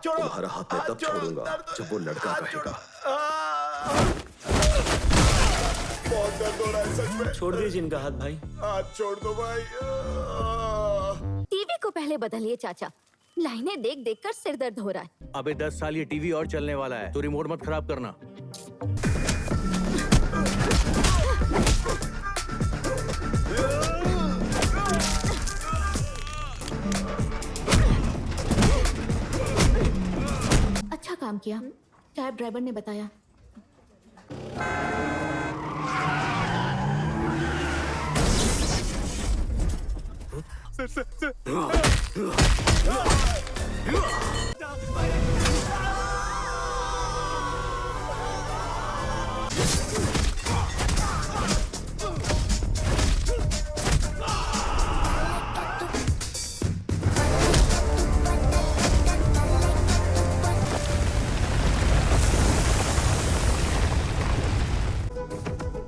छोड़ो, तुम्हारा हाथ मैं तब छोड़ो, छोड़ूंगा दर्द, जब वो लड़का हाथ छोड़ो। कहेगा। बहुत दर्द हो रहा है सच में। छोड़ दीजिए इनका हाथ भाई। हाथ छोड़ दो भाई। टीवी को पहले बदलिए चाचा, लाइनें देख देख कर सिर दर्द हो रहा है। अबे 10 साल ये टीवी और चलने वाला है, तो रिमोट मत खराब करना। अच्छा काम किया, कैब ड्राइवर ने बताया।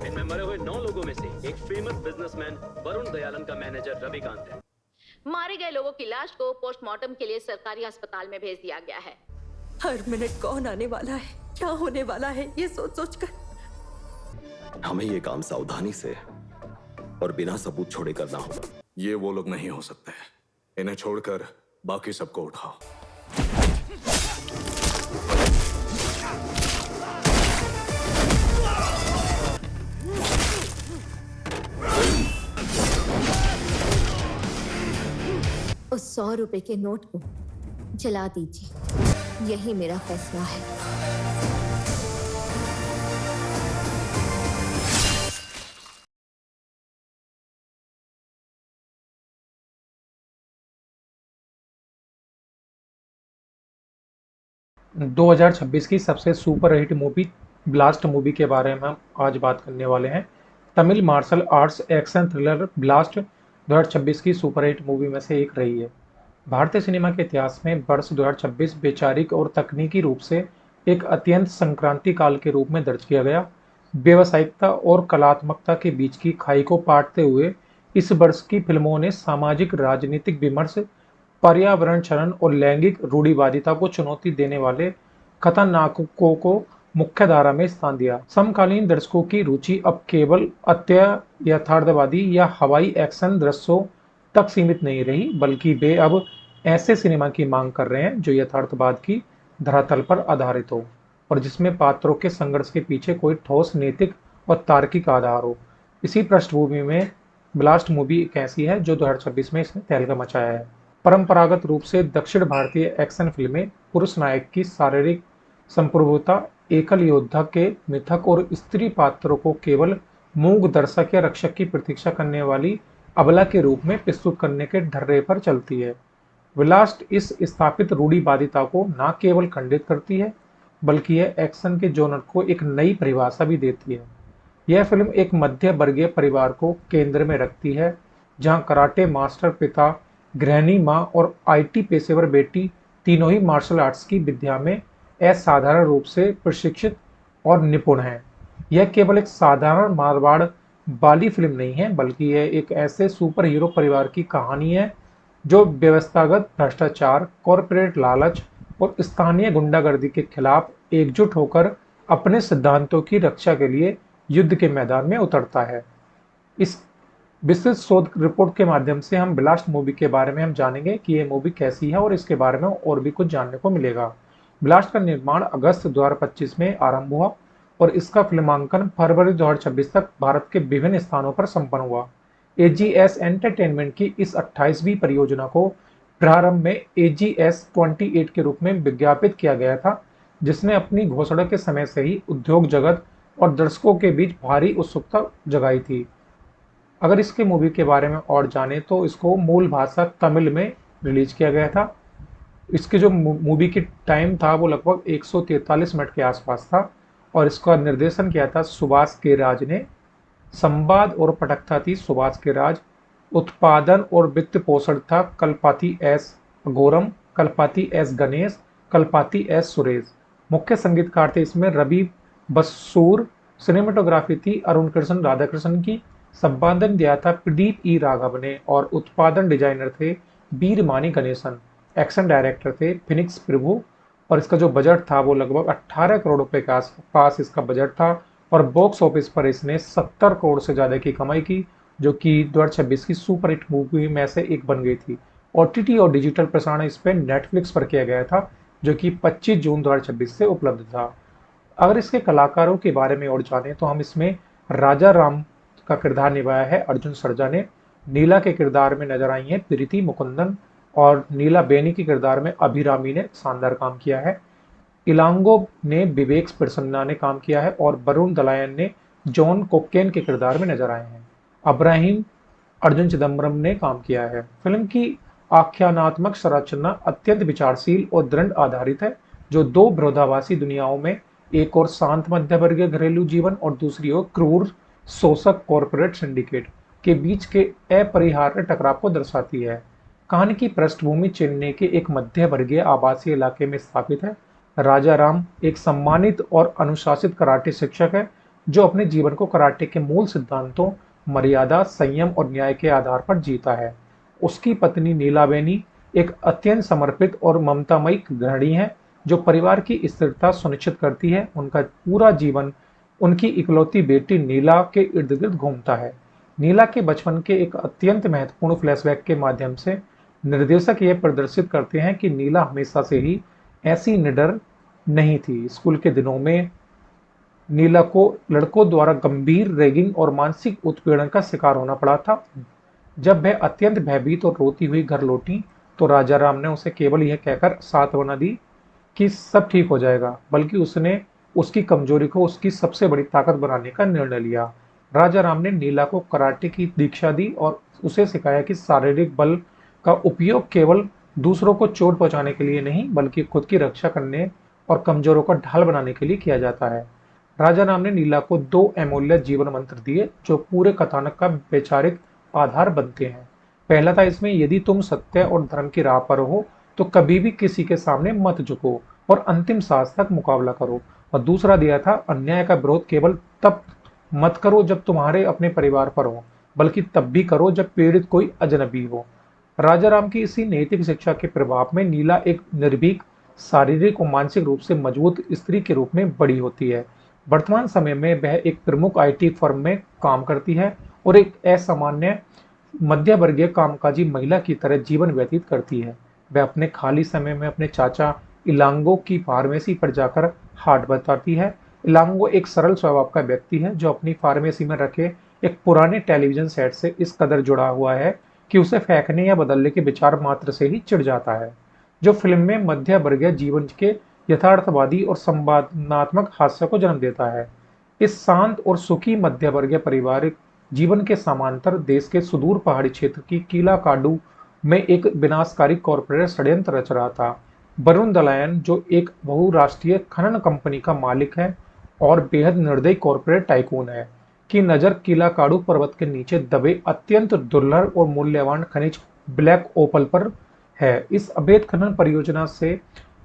इनमें मरे हुए 9 लोगों में से एक फेमस बिजनेसमैन वरुण दयालन का मैनेजर रविकांत है। मारे गए लोगों की लाश को पोस्टमार्टम के लिए सरकारी अस्पताल में भेज दिया गया है। हर मिनट कौन आने वाला है, क्या होने वाला है, ये सोच सोच कर। हमें ये काम सावधानी से और बिना सबूत छोड़े करना होगा। ये वो लोग नहीं हो सकते। इन्हें छोड़कर बाकी सबको उठाओ। उस 100 रुपए के नोट को जला दीजिए, यही मेरा फैसला है। 2026 की सबसे सुपरहिट मूवी ब्लास्ट मूवी के बारे में हम आज बात करने वाले हैं। Tamil martial arts action thriller blast 2026 की सुपरहिट मूवी में से एक रही है। भारतीय सिनेमा के इतिहास में वर्ष 2026 वैचारिक और तकनीकी रूप से एक अत्यंत संक्रांति काल के रूप में दर्ज किया गया। व्यावसायिकता और कलात्मकता के बीच की खाई को पाटते हुए इस वर्ष की फिल्मों ने सामाजिक राजनीतिक विमर्श, पर्यावरण क्षरण और लैंगिक रूढ़िवादिता को चुनौती देने वाले खतरनाकों को मुख्य धारा में स्थान दिया। समकालीन दर्शकों की रुचि अब केवल यथार्थवादी या हवाई एक्शन दृश्यों तक सीमित नहीं रही, बल्कि वे अब ऐसे सिनेमा की मांग कर रहे हैं जो यथार्थवाद की धरातल पर आधारित हो और जिसमें पात्रों के संघर्ष के पीछे कोई ठोस नैतिक और तार्किक आधार हो। इसी पृष्ठभूमि में ब्लास्ट मूवी एक ऐसी है जो 2026 में इसने तहलका मचाया है। परंपरागत रूप से दक्षिण भारतीय एक्शन फिल्में पुरुष नायक की शारीरिक संप्रभुता, एकल योद्धा के मिथक और स्त्री पात्रों को केवल मूक दर्शक या रक्षक की प्रतीक्षा करने वाली अबला के रूप में प्रस्तुत करने के ढर्रे पर चलती है। ब्लास्ट इस स्थापित रूढ़िवादिता को न केवल खंडित करती है, बल्कि यह एक्शन के जॉनर को एक नई परिभाषा भी देती है। यह फिल्म एक मध्य वर्गीय परिवार को केंद्र में रखती है, जहां कराटे मास्टर पिता, गृहिणी मां और आईटी पेशेवर बेटी तीनों ही मार्शल आर्ट्स की विद्या में असाधारण रूप से प्रशिक्षित और निपुण हैं। यह केवल एक साधारण मारवाड़ वाली फिल्म नहीं है, बल्कि यह एक ऐसे सुपर हीरो परिवार की कहानी है जो व्यवस्थागत भ्रष्टाचार, कॉरपोरेट लालच और स्थानीय गुंडागर्दी के खिलाफ एकजुट होकर अपने सिद्धांतों की रक्षा के लिए युद्ध के मैदान में उतरता है। इस विस्तृत शोध रिपोर्ट के माध्यम से हम ब्लास्ट मूवी के बारे में हम जानेंगे कि यह मूवी कैसी है और इसके बारे में और भी कुछ जानने को मिलेगा। ब्लास्ट का निर्माण अगस्त 2025 में आरंभ हुआ और इसका फिल्मांकन फरवरी 2026 तक भारत के विभिन्न स्थानों पर संपन्न हुआ। एजीएस एंटरटेनमेंट की इस 28वीं परियोजना को प्रारंभ में एजीएस 28 के रूप में विज्ञापित किया गया था, जिसने अपनी घोषणा के समय से ही उद्योग जगत और दर्शकों के बीच भारी उत्सुकता जगाई थी। अगर इसके मूवी के बारे में और जाने तो इसको मूल भाषा तमिल में रिलीज किया गया था। इसके जो मूवी की टाइम था वो लगभग 143 मिनट के आसपास था और इसका निर्देशन किया था सुभाष के राज ने। संवाद और पटकथा थी सुभाष के राज। उत्पादन और वित्त पोषण था Kalpathi S Aghoram, Kalpathi S Ganesh, Kalpathi S Suresh. मुख्य संगीतकार थे इसमें रवि बसूर। सिनेमेटोग्राफी थी अरुण कृष्ण राधाकृष्ण की। संपादन दिया था प्रदीप ई राघव ने और उत्पादन डिजाइनर थे वीरमानी गणेशन। एक्शन डायरेक्टर थे फिनिक्स प्रभु और इसका जो बजट था वो लगभग 18 करोड़ रुपए के आसपास इसका बजट था और बॉक्स ऑफिस पर इसने 70 करोड़ से ज़्यादा की कमाई की, जो कि 2026 की सुपरहिट मूवी में से एक बन गई थी। ओटीटी और डिजिटल प्रसारण इस पर नेटफ्लिक्स पर किया गया था, जो कि 25 जून 2026 से उपलब्ध था। अगर इसके कलाकारों के बारे में और जाने तो हम इसमें राजा राम का किरदार निभाया है अर्जुन सर्जा ने, नीला के किरदार में नजर आई है प्रीति मुकुंदन और नीला बेनी के किरदार में अभिरामी ने शानदार काम किया है। इलांगो ने विवेक प्रसन्ना ने काम किया है और वरुण दलायन ने जॉन कोकेन के किरदार में नजर आए हैं। अब्राहिम अर्जुन चिदम्बरम ने काम किया है। फिल्म की आख्यानात्मक संरचना अत्यंत विचारशील और दृढ़ आधारित है, जो दो विरोधाभासी दुनियाओं में, एक और शांत मध्यवर्गीय घरेलू जीवन और दूसरी ओर क्रूर शोषक कॉरपोरेट सिंडिकेट के बीच के अपरिहार्य टकराव को दर्शाती है। कहानी की पृष्ठभूमि चेन्नई के एक मध्य वर्गीय आवासीय इलाके में स्थापित है। राजा राम एक सम्मानित और अनुशासित कराटे शिक्षक है, जो अपने जीवन को कराटे के मूल सिद्धांतों, मर्यादा, संयम और न्याय के आधार पर जीता है। उसकी पत्नी नीलाबेनी एक अत्यंत समर्पित और ममतामयी गृहिणी है, जो परिवार की स्थिरता सुनिश्चित करती है। उनका पूरा जीवन उनकी इकलौती बेटी नीला के इर्द गिर्द घूमता है। नीला के बचपन के एक अत्यंत महत्वपूर्ण फ्लैशबैक के माध्यम से निर्देशक यह प्रदर्शित करते हैं कि नीला हमेशा से ही ऐसी निडर नहीं थी। स्कूल के दिनों में नीला को लड़कों द्वारा गंभीर रैगिंग और मानसिक उत्पीड़न का शिकार होना पड़ा था। जब वह अत्यंत भयभीत और रोती हुई घर लौटी तो राजा राम ने उसे केवल यह कहकर सांत्वना दी कि सब ठीक हो जाएगा, बल्कि उसने उसकी कमजोरी को उसकी सबसे बड़ी ताकत बनाने का निर्णय लिया। राजा राम ने नीला को कराटे की दीक्षा दी और उसे सिखाया कि शारीरिक बल का उपयोग केवल दूसरों को चोट पहुंचाने के लिए नहीं, बल्कि खुद की रक्षा करने और कमजोरों को ढाल बनाने के लिए किया जाता है। राजा राम ने नीला को 2 अमूल्य जीवन मंत्र दिए, जो पूरे कथानक का वैचारिक आधार बनते हैं। पहला था इसमें, यदि तुम सत्य और धर्म की राह पर हो तो कभी भी किसी के सामने मत झुको और अंतिम सांस तक मुकाबला करो। और दूसरा दिया था, अन्याय का विरोध केवल तब मत करो जब तुम्हारे अपने परिवार पर हो, बल्कि तब भी करो जब पीड़ित कोई अजनबी हो। राजा राम की इसी नैतिक शिक्षा के प्रभाव में नीला एक निर्भीक, शारीरिक और मानसिक रूप से मजबूत स्त्री के रूप में बड़ी होती है। वर्तमान समय में वह एक प्रमुख आईटी फर्म में काम करती है और एक असामान्य मध्य वर्गीय कामकाजी महिला की तरह जीवन व्यतीत करती है। वह अपने खाली समय में अपने चाचा इलांगो की फार्मेसी पर जाकर हाट बताती है। इलांगो एक सरल स्वभाव का व्यक्ति है, जो अपनी फार्मेसी में रखे एक पुराने टेलीविजन सेट से इस कदर जुड़ा हुआ है कि उसे फेंकने या बदलने के विचार मात्र से ही चिढ़ जाता है, जो फिल्म में मध्य वर्गीय जीवन के यथार्थवादी और संवादात्मक हास्य को जन्म देता है। इस शांत और सुखी मध्य वर्गीय पारिवारिक जीवन के समांतर देश के सुदूर पहाड़ी क्षेत्र की कीलाकाडू में एक विनाशकारी कॉरपोरेट षड्यंत्र रच रहा था। वरुण दलायन, जो एक बहुराष्ट्रीय खनन कंपनी का मालिक है और बेहद निर्दयी कॉरपोरेट टाइकून है, की नज़र कीलाकाडू पर्वत के नीचे दबे अत्यंत दुर्लभ और मूल्यवान खनिज ब्लैक ओपल पर है। इस अवैध खनन परियोजना से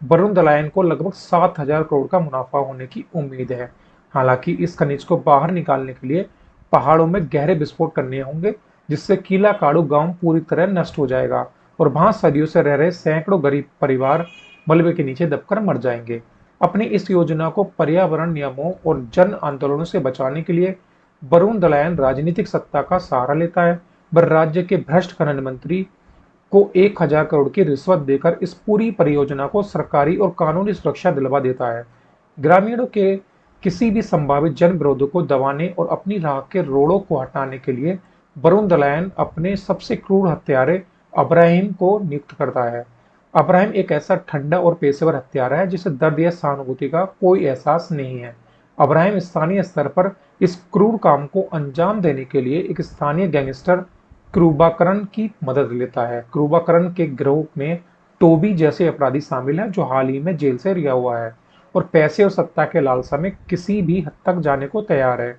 वरुण दलायन को लगभग 7,000 करोड़ का मुनाफा होने की उम्मीद है। हालांकि इस खनिज को बाहर निकालने के लिए पहाड़ों में गहरे विस्फोट करने होंगे, जिससे कीलाकाडू गांव पूरी तरह नष्ट हो जाएगा और वहां सदियों से रह रहे सैकड़ों गरीब परिवार मलबे के नीचे दबकर मर जाएंगे। अपनी इस योजना को पर्यावरण नियमों और जन आंदोलनों से बचाने के लिए वरुण दलायन राजनीतिक सत्ता का सहारा लेता है। वह राज्य के भ्रष्ट खनन मंत्री को 1,000 करोड़ की रिश्वत देकर इस पूरी परियोजना को सरकारी और कानूनी सुरक्षा दिलवा देता है। ग्रामीणों के किसी भी संभावित जन विरोधों को दबाने और अपनी राह के रोड़ों को हटाने के लिए वरुण दलायन अपने सबसे क्रूर हत्यारे अब्राहिम को नियुक्त करता है। अब्राहिम एक ऐसा ठंडा और पेशेवर हत्यारा है जिसे दर्द या सहानुभूति का कोई एहसास नहीं है। अब्राहिम स्थानीय स्तर पर इस क्रूर काम को अंजाम देने के लिए एक स्थानीय गैंगस्टर क्रूबाकरण की मदद लेता है। क्रूबाकरण के गिरोह में टोबी जैसे अपराधी शामिल हैं, जो हाल ही में जेल से रिहा हुआ है और पैसे और सत्ता के लालसा में किसी भी हद तक जाने को तैयार है।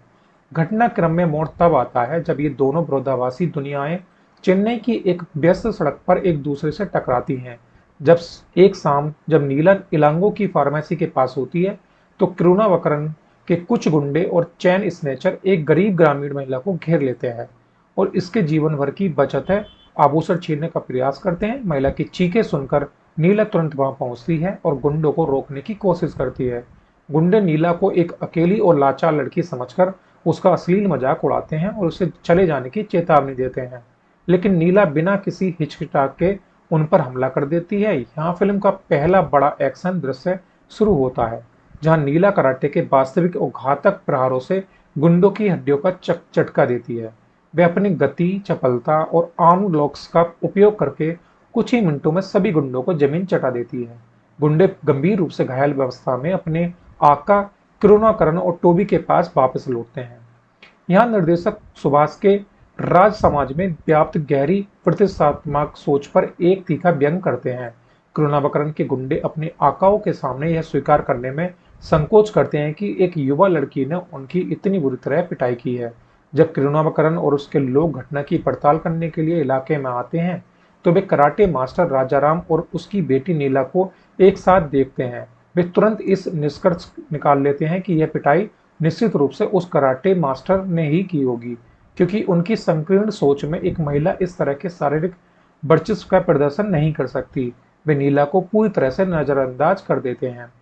घटनाक्रम में मोड़ तब आता है जब ये दोनों विरोधाभासी दुनियाएं चेन्नई की एक व्यस्त सड़क पर एक दूसरे से टकराती हैं। जब एक शाम जब नीला इलांगो की फार्मेसी के पास होती है तो क्रूबाकरण के कुछ गुंडे और चैन स्नैचर एक गरीब ग्रामीण महिला को घेर लेते हैं और इसके जीवन भर की बचत है आभूषण छीनने का प्रयास करते हैं। महिला की चीखें सुनकर नीला तुरंत वहां पहुंचती है और गुंडों को रोकने की कोशिश करती है। गुंडे नीला को एक अकेली और लाचार लड़की समझकर उसका अश्लील मजाक उड़ाते हैं और उसे चले जाने की चेतावनी देते हैं, लेकिन नीला बिना किसी हिचकिचाहट के उन पर हमला कर देती है। यहाँ फिल्म का पहला बड़ा एक्शन दृश्य शुरू होता है, जहाँ नीला कराटे के वास्तविक और घातक प्रहारों से गुंडों की हड्डियों का चटका देती है। वे अपनी गति, चपलता और आर्म लॉक्स का उपयोग करके कुछ ही मिनटों में सभी गुंडों को जमीन चटा देती है। गुंडे गंभीर रूप से घायल अवस्था में अपने आका करुणाकरण और टोबी के पास वापस लौटते हैं। यहाँ निर्देशक सुभाष के राज समाज में व्याप्त गहरी प्रतिष्ठात्मक सोच पर एक तीखा व्यंग करते हैं। करुणाकरण के गुंडे अपने आकाओं के सामने यह स्वीकार करने में संकोच करते हैं कि एक युवा लड़की ने उनकी इतनी बुरी तरह पिटाई की है। जब करुणाकरण और उसके लोग घटना की पड़ताल करने के लिए इलाके में आते हैं, तो वे कराटे मास्टर राजाराम और उसकी बेटी नीला को एक साथ देखते हैं। वे तुरंत इस निष्कर्ष निकाल लेते हैं कि यह पिटाई निश्चित रूप से उस कराटे मास्टर ने ही की होगी, क्योंकि उनकी संकीर्ण सोच में एक महिला इस तरह के शारीरिक वर्चस्व का प्रदर्शन नहीं कर सकती। वे नीला को पूरी तरह से नजरअंदाज कर देते हैं।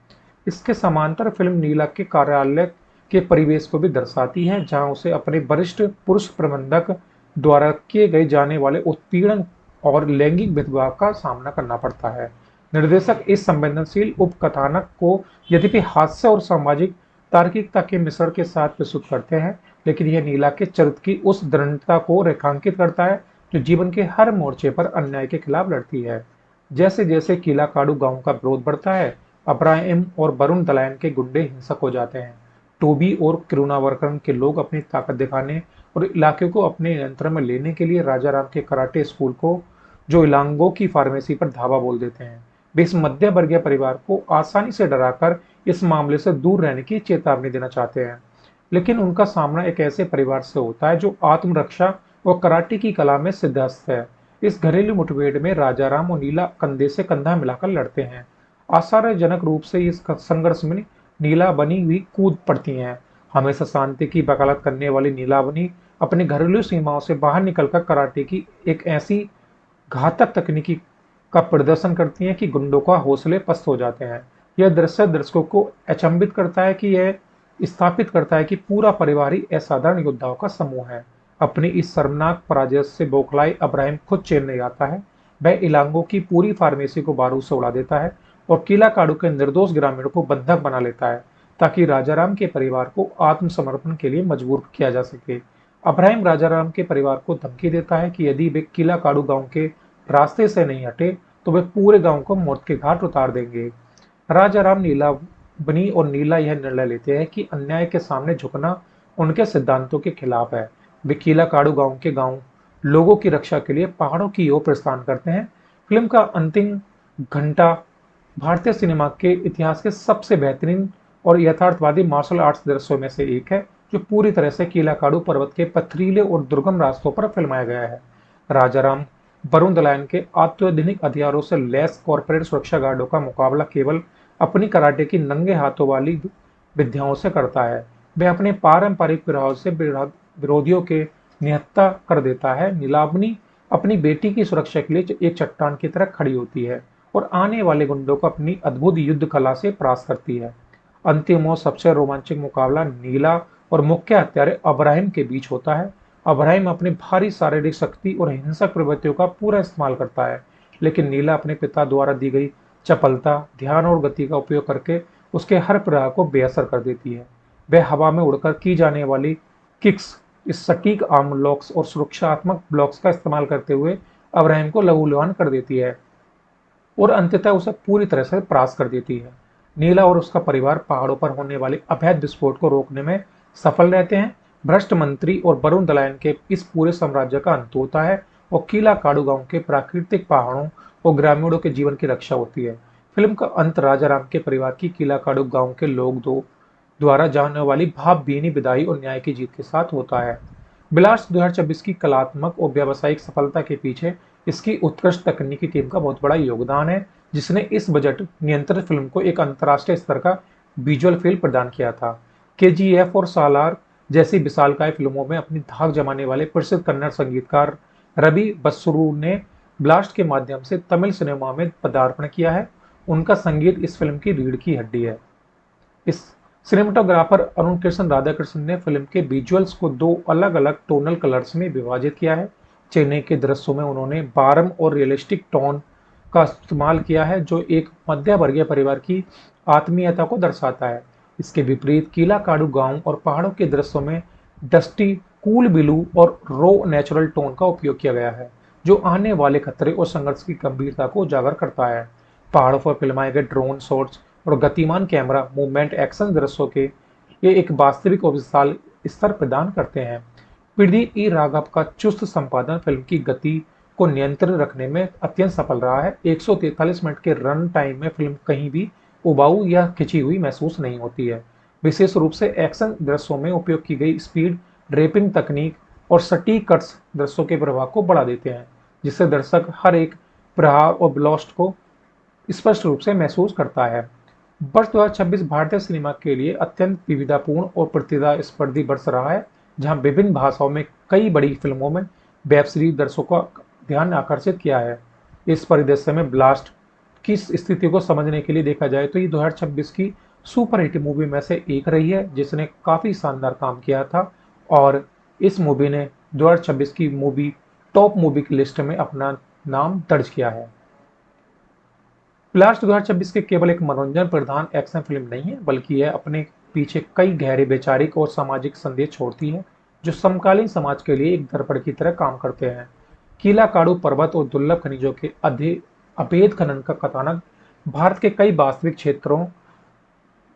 इसके समांतर फिल्म नीला के कार्यालय के परिवेश को भी दर्शाती है, जहां उसे अपने वरिष्ठ पुरुष प्रबंधक द्वारा किए गए जाने वाले उत्पीड़न और लैंगिक भेदभाव का सामना करना पड़ता है। निर्देशक इस संवेदनशील उपकथानक को यद्यपि हास्य और सामाजिक तार्किकता के मिश्रण के साथ प्रस्तुत करते हैं, लेकिन यह नीला के चरित्र की उस दृढ़ता को रेखांकित करता है जो जीवन के हर मोर्चे पर अन्याय के खिलाफ लड़ती है। जैसे जैसे कीलाकाडू गांव का विरोध बढ़ता है, अब्राहिम और वरुण दलायन के गुंडे हिंसक हो जाते हैं। टोबी और करुणाकरण के लोग अपनी ताकत दिखाने और इलाके को अपने नियंत्रण में लेने के लिए राजाराम के कराटे स्कूल को, जो इलांगो की फार्मेसी पर धावा बोल देते हैं। वे इस मध्य वर्गीय परिवार को आसानी से डराकर इस मामले से दूर रहने की चेतावनी देना चाहते हैं, लेकिन उनका सामना एक ऐसे परिवार से होता है जो आत्मरक्षा और कराटे की कला में सिद्धहस्त है। इस घरेलू मुठभेड़ में राजाराम और नीला कंधे से कंधा मिलाकर लड़ते हैं। आश्चर्यजनक रूप से इस संघर्ष में नीला बनी हुई कूद पड़ती हैं। हमेशा शांति की वकालत करने वाली नीलावनी अपने घरेलू सीमाओं से बाहर निकलकर कराटे की एक ऐसी घातक तकनीकी का प्रदर्शन करती हैं कि गुंडों का हौसले पस्त हो जाते हैं। यह दृश्य दर्शकों को अचंभित करता है कि यह स्थापित करता है कि पूरा परिवार ही असाधारण योद्धाओं का समूह है। अपनी इस शर्मनाक पराजय से बौखलाए अब्राहिम खुद चेन्नई आता है। वह इलांगो की पूरी फार्मेसी को बारूद से उड़ा देता है और कीलाकाडू के निर्दोष ग्रामीणों को बंधक बना लेता है, ताकि राजाराम के परिवार को आत्मसमर्पण के लिए मजबूर किया जा सके। अब्राहिम राजाराम के परिवार को धमकी देता है कि यदि वे कीलाकाडू गांव के रास्ते से नहीं हटे तो वे पूरे गांव को मौत के घाट उतार देंगे। राजाराम, नीलावनी और नीला यह निर्णय लेते हैं कि अन्याय के सामने झुकना उनके सिद्धांतों के खिलाफ है। वे कीलाकाडू गांव के लोगों की रक्षा के लिए पहाड़ों की ओर प्रस्थान करते हैं। फिल्म का अंतिम घंटा भारतीय सिनेमा के इतिहास के सबसे बेहतरीन और यथार्थवादी मार्शल आर्ट्स दृश्यों में से एक है, जो पूरी तरह से कीलाकाडू पर्वत के पथरीले और दुर्गम रास्तों पर फिल्माया गया है। राजाराम वरुण दलायन के अत्याधुनिक हथियारों से लैस कॉर्पोरेट सुरक्षा गार्डों का मुकाबला केवल अपनी कराटे की नंगे हाथों वाली विद्याओं से करता है। वह अपने पारंपरिक प्रभाव से विरोधियों के निहत्था कर देता है। नीलावनी अपनी बेटी की सुरक्षा के लिए एक चट्टान की तरह खड़ी होती है और आने वाले गुंडों को अपनी अद्भुत युद्ध कला से परास्त करती है। अंतिम और सबसे रोमांचक मुकाबला नीला और मुख्य हत्यारे अब्राहिम के बीच होता है। अब्राहिम अपनी भारी शारीरिक शक्ति और हिंसक प्रवृत्तियों का पूरा इस्तेमाल करता है, लेकिन नीला अपने पिता द्वारा दी गई चपलता, ध्यान और गति का उपयोग करके उसके हर प्रहार को बेअसर कर देती है। वह हवा में उड़कर की जाने वाली किक्स, इस सटीक आर्म लॉक्स और सुरक्षात्मक ब्लॉक्स का इस्तेमाल करते हुए अब्राहिम को लहूलुहान कर देती है और अंततः उसे पूरी तरह से परास्त कर देती है। नीला और उसका परिवार पहाड़ों पर होने वाले अवैध विस्फोट को रोकने में सफल रहते हैं। भ्रष्ट मंत्री और वरुण दलायन के इस पूरे साम्राज्य का अंत होता है और कीलाकाडू गांव के प्राकृतिक पहाड़ों और ग्रामीणों के जीवन की रक्षा होती है। फिल्म का अंत राजाराम के परिवार की कीलाकाडू गांव के लोग द्वारा जाने वाली भावभीनी विदाई और न्याय की जीत के साथ होता है। ब्लास्ट 2026 की कलात्मक और व्यावसायिक सफलता के पीछे इसकी उत्कृष्ट तकनीकी टीम का बहुत बड़ा योगदान है, जिसने इस बजट नियंत्रित फिल्म को एक अंतर्राष्ट्रीय स्तर का विजुअल फील प्रदान किया था। KGF और सालार जैसी विशालकाय फिल्मों में अपनी धाक जमाने वाले प्रसिद्ध कन्नड़ संगीतकार रवि बस्सूर ने ब्लास्ट के माध्यम से तमिल सिनेमा में पदार्पण किया है। उनका संगीत इस फिल्म की रीढ़ की हड्डी है। इस सिनेमेटोग्राफर अरुण कृष्ण राधाकृष्णन ने फिल्म के विजुअल्स को दो अलग अलग टोनल कलर्स में विभाजित किया है। चेन्नई के दृश्यों में उन्होंने बारम और रियलिस्टिक टोन का इस्तेमाल किया है, जो एक मध्य वर्गीय परिवार की आत्मीयता को दर्शाता है। इसके विपरीत कीलाकाडू गांव और पहाड़ों के दृश्यों में डस्टी, कूल ब्लू और रो नेचुरल टोन का उपयोग किया गया है, जो आने वाले खतरे और संघर्ष की गंभीरता को उजागर करता है। पहाड़ों पर फिल्माए गए ड्रोन शॉट्स और गतिमान कैमरा मूवमेंट एक्शन दृश्यों के ये एक वास्तविक और विशाल स्तर प्रदान करते हैं। प्रदीप ई राघव का चुस्त संपादन फिल्म की गति को नियंत्रण रखने में अत्यंत सफल रहा है। 143 मिनट के रन टाइम में फिल्म कहीं भी उबाऊ या खिंची हुई महसूस नहीं होती है। विशेष रूप से एक्शन दृश्यों में उपयोग की गई स्पीड रैपिंग तकनीक और सटीक कट्स दृश्यों के प्रभाव को बढ़ा देते हैं, जिससे दर्शक हर एक प्रहार और ब्लास्ट को स्पष्ट रूप से महसूस करता है। वर्ष 2026 भारतीय सिनेमा के लिए अत्यंत विविधतापूर्ण और प्रतिस्पर्धी वर्ष रहा है, जहां विभिन्न भाषाओं में कई बड़ी फिल्मों में वेब सीरीज दर्शकों का ध्यान आकर्षित किया है। इस परिदृश्य में ब्लास्ट की स्थिति को समझने के लिए देखा जाए तो ये 2026 की सुपरहिट मूवी में से एक रही है, जिसने काफी शानदार काम किया था और इस मूवी ने 2026 की मूवी टॉप मूवी की लिस्ट में अपना नाम दर्ज किया है। ब्लास्ट 2026 के केवल एक मनोरंजन प्रधान एक्शन फिल्म नहीं है, बल्कि यह अपने पीछे कई गहरे वैचारिक और सामाजिक संदेश छोड़ती है, जो समकालीन समाज के लिए एक दर्पण की तरह काम करते हैं। कीलाकाडू पर्वत और दुर्लभ खनिजों के अभेद खनन का कथानक भारत के कई वास्तविक क्षेत्रों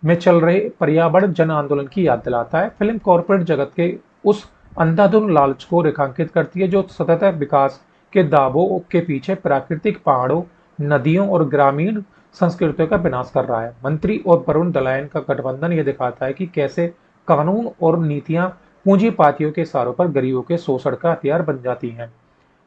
में चल रहे पर्यावरण जन आंदोलन की याद दिलाता है। फिल्म कॉर्पोरेट जगत के उस अंधाधुंध लालच को रेखांकित करती है, जो सतत विकास के दावों के पीछे प्राकृतिक पहाड़ों, नदियों और ग्रामीण संस्कृतियों का विनाश कर रहा है। मंत्री और वरुण दलायन का गठबंधन यह दिखाता है कि कैसे कानून और नीतियां पूंजीपातियों के इशारों पर गरीबों के शोषण का हथियार बन जाती हैं।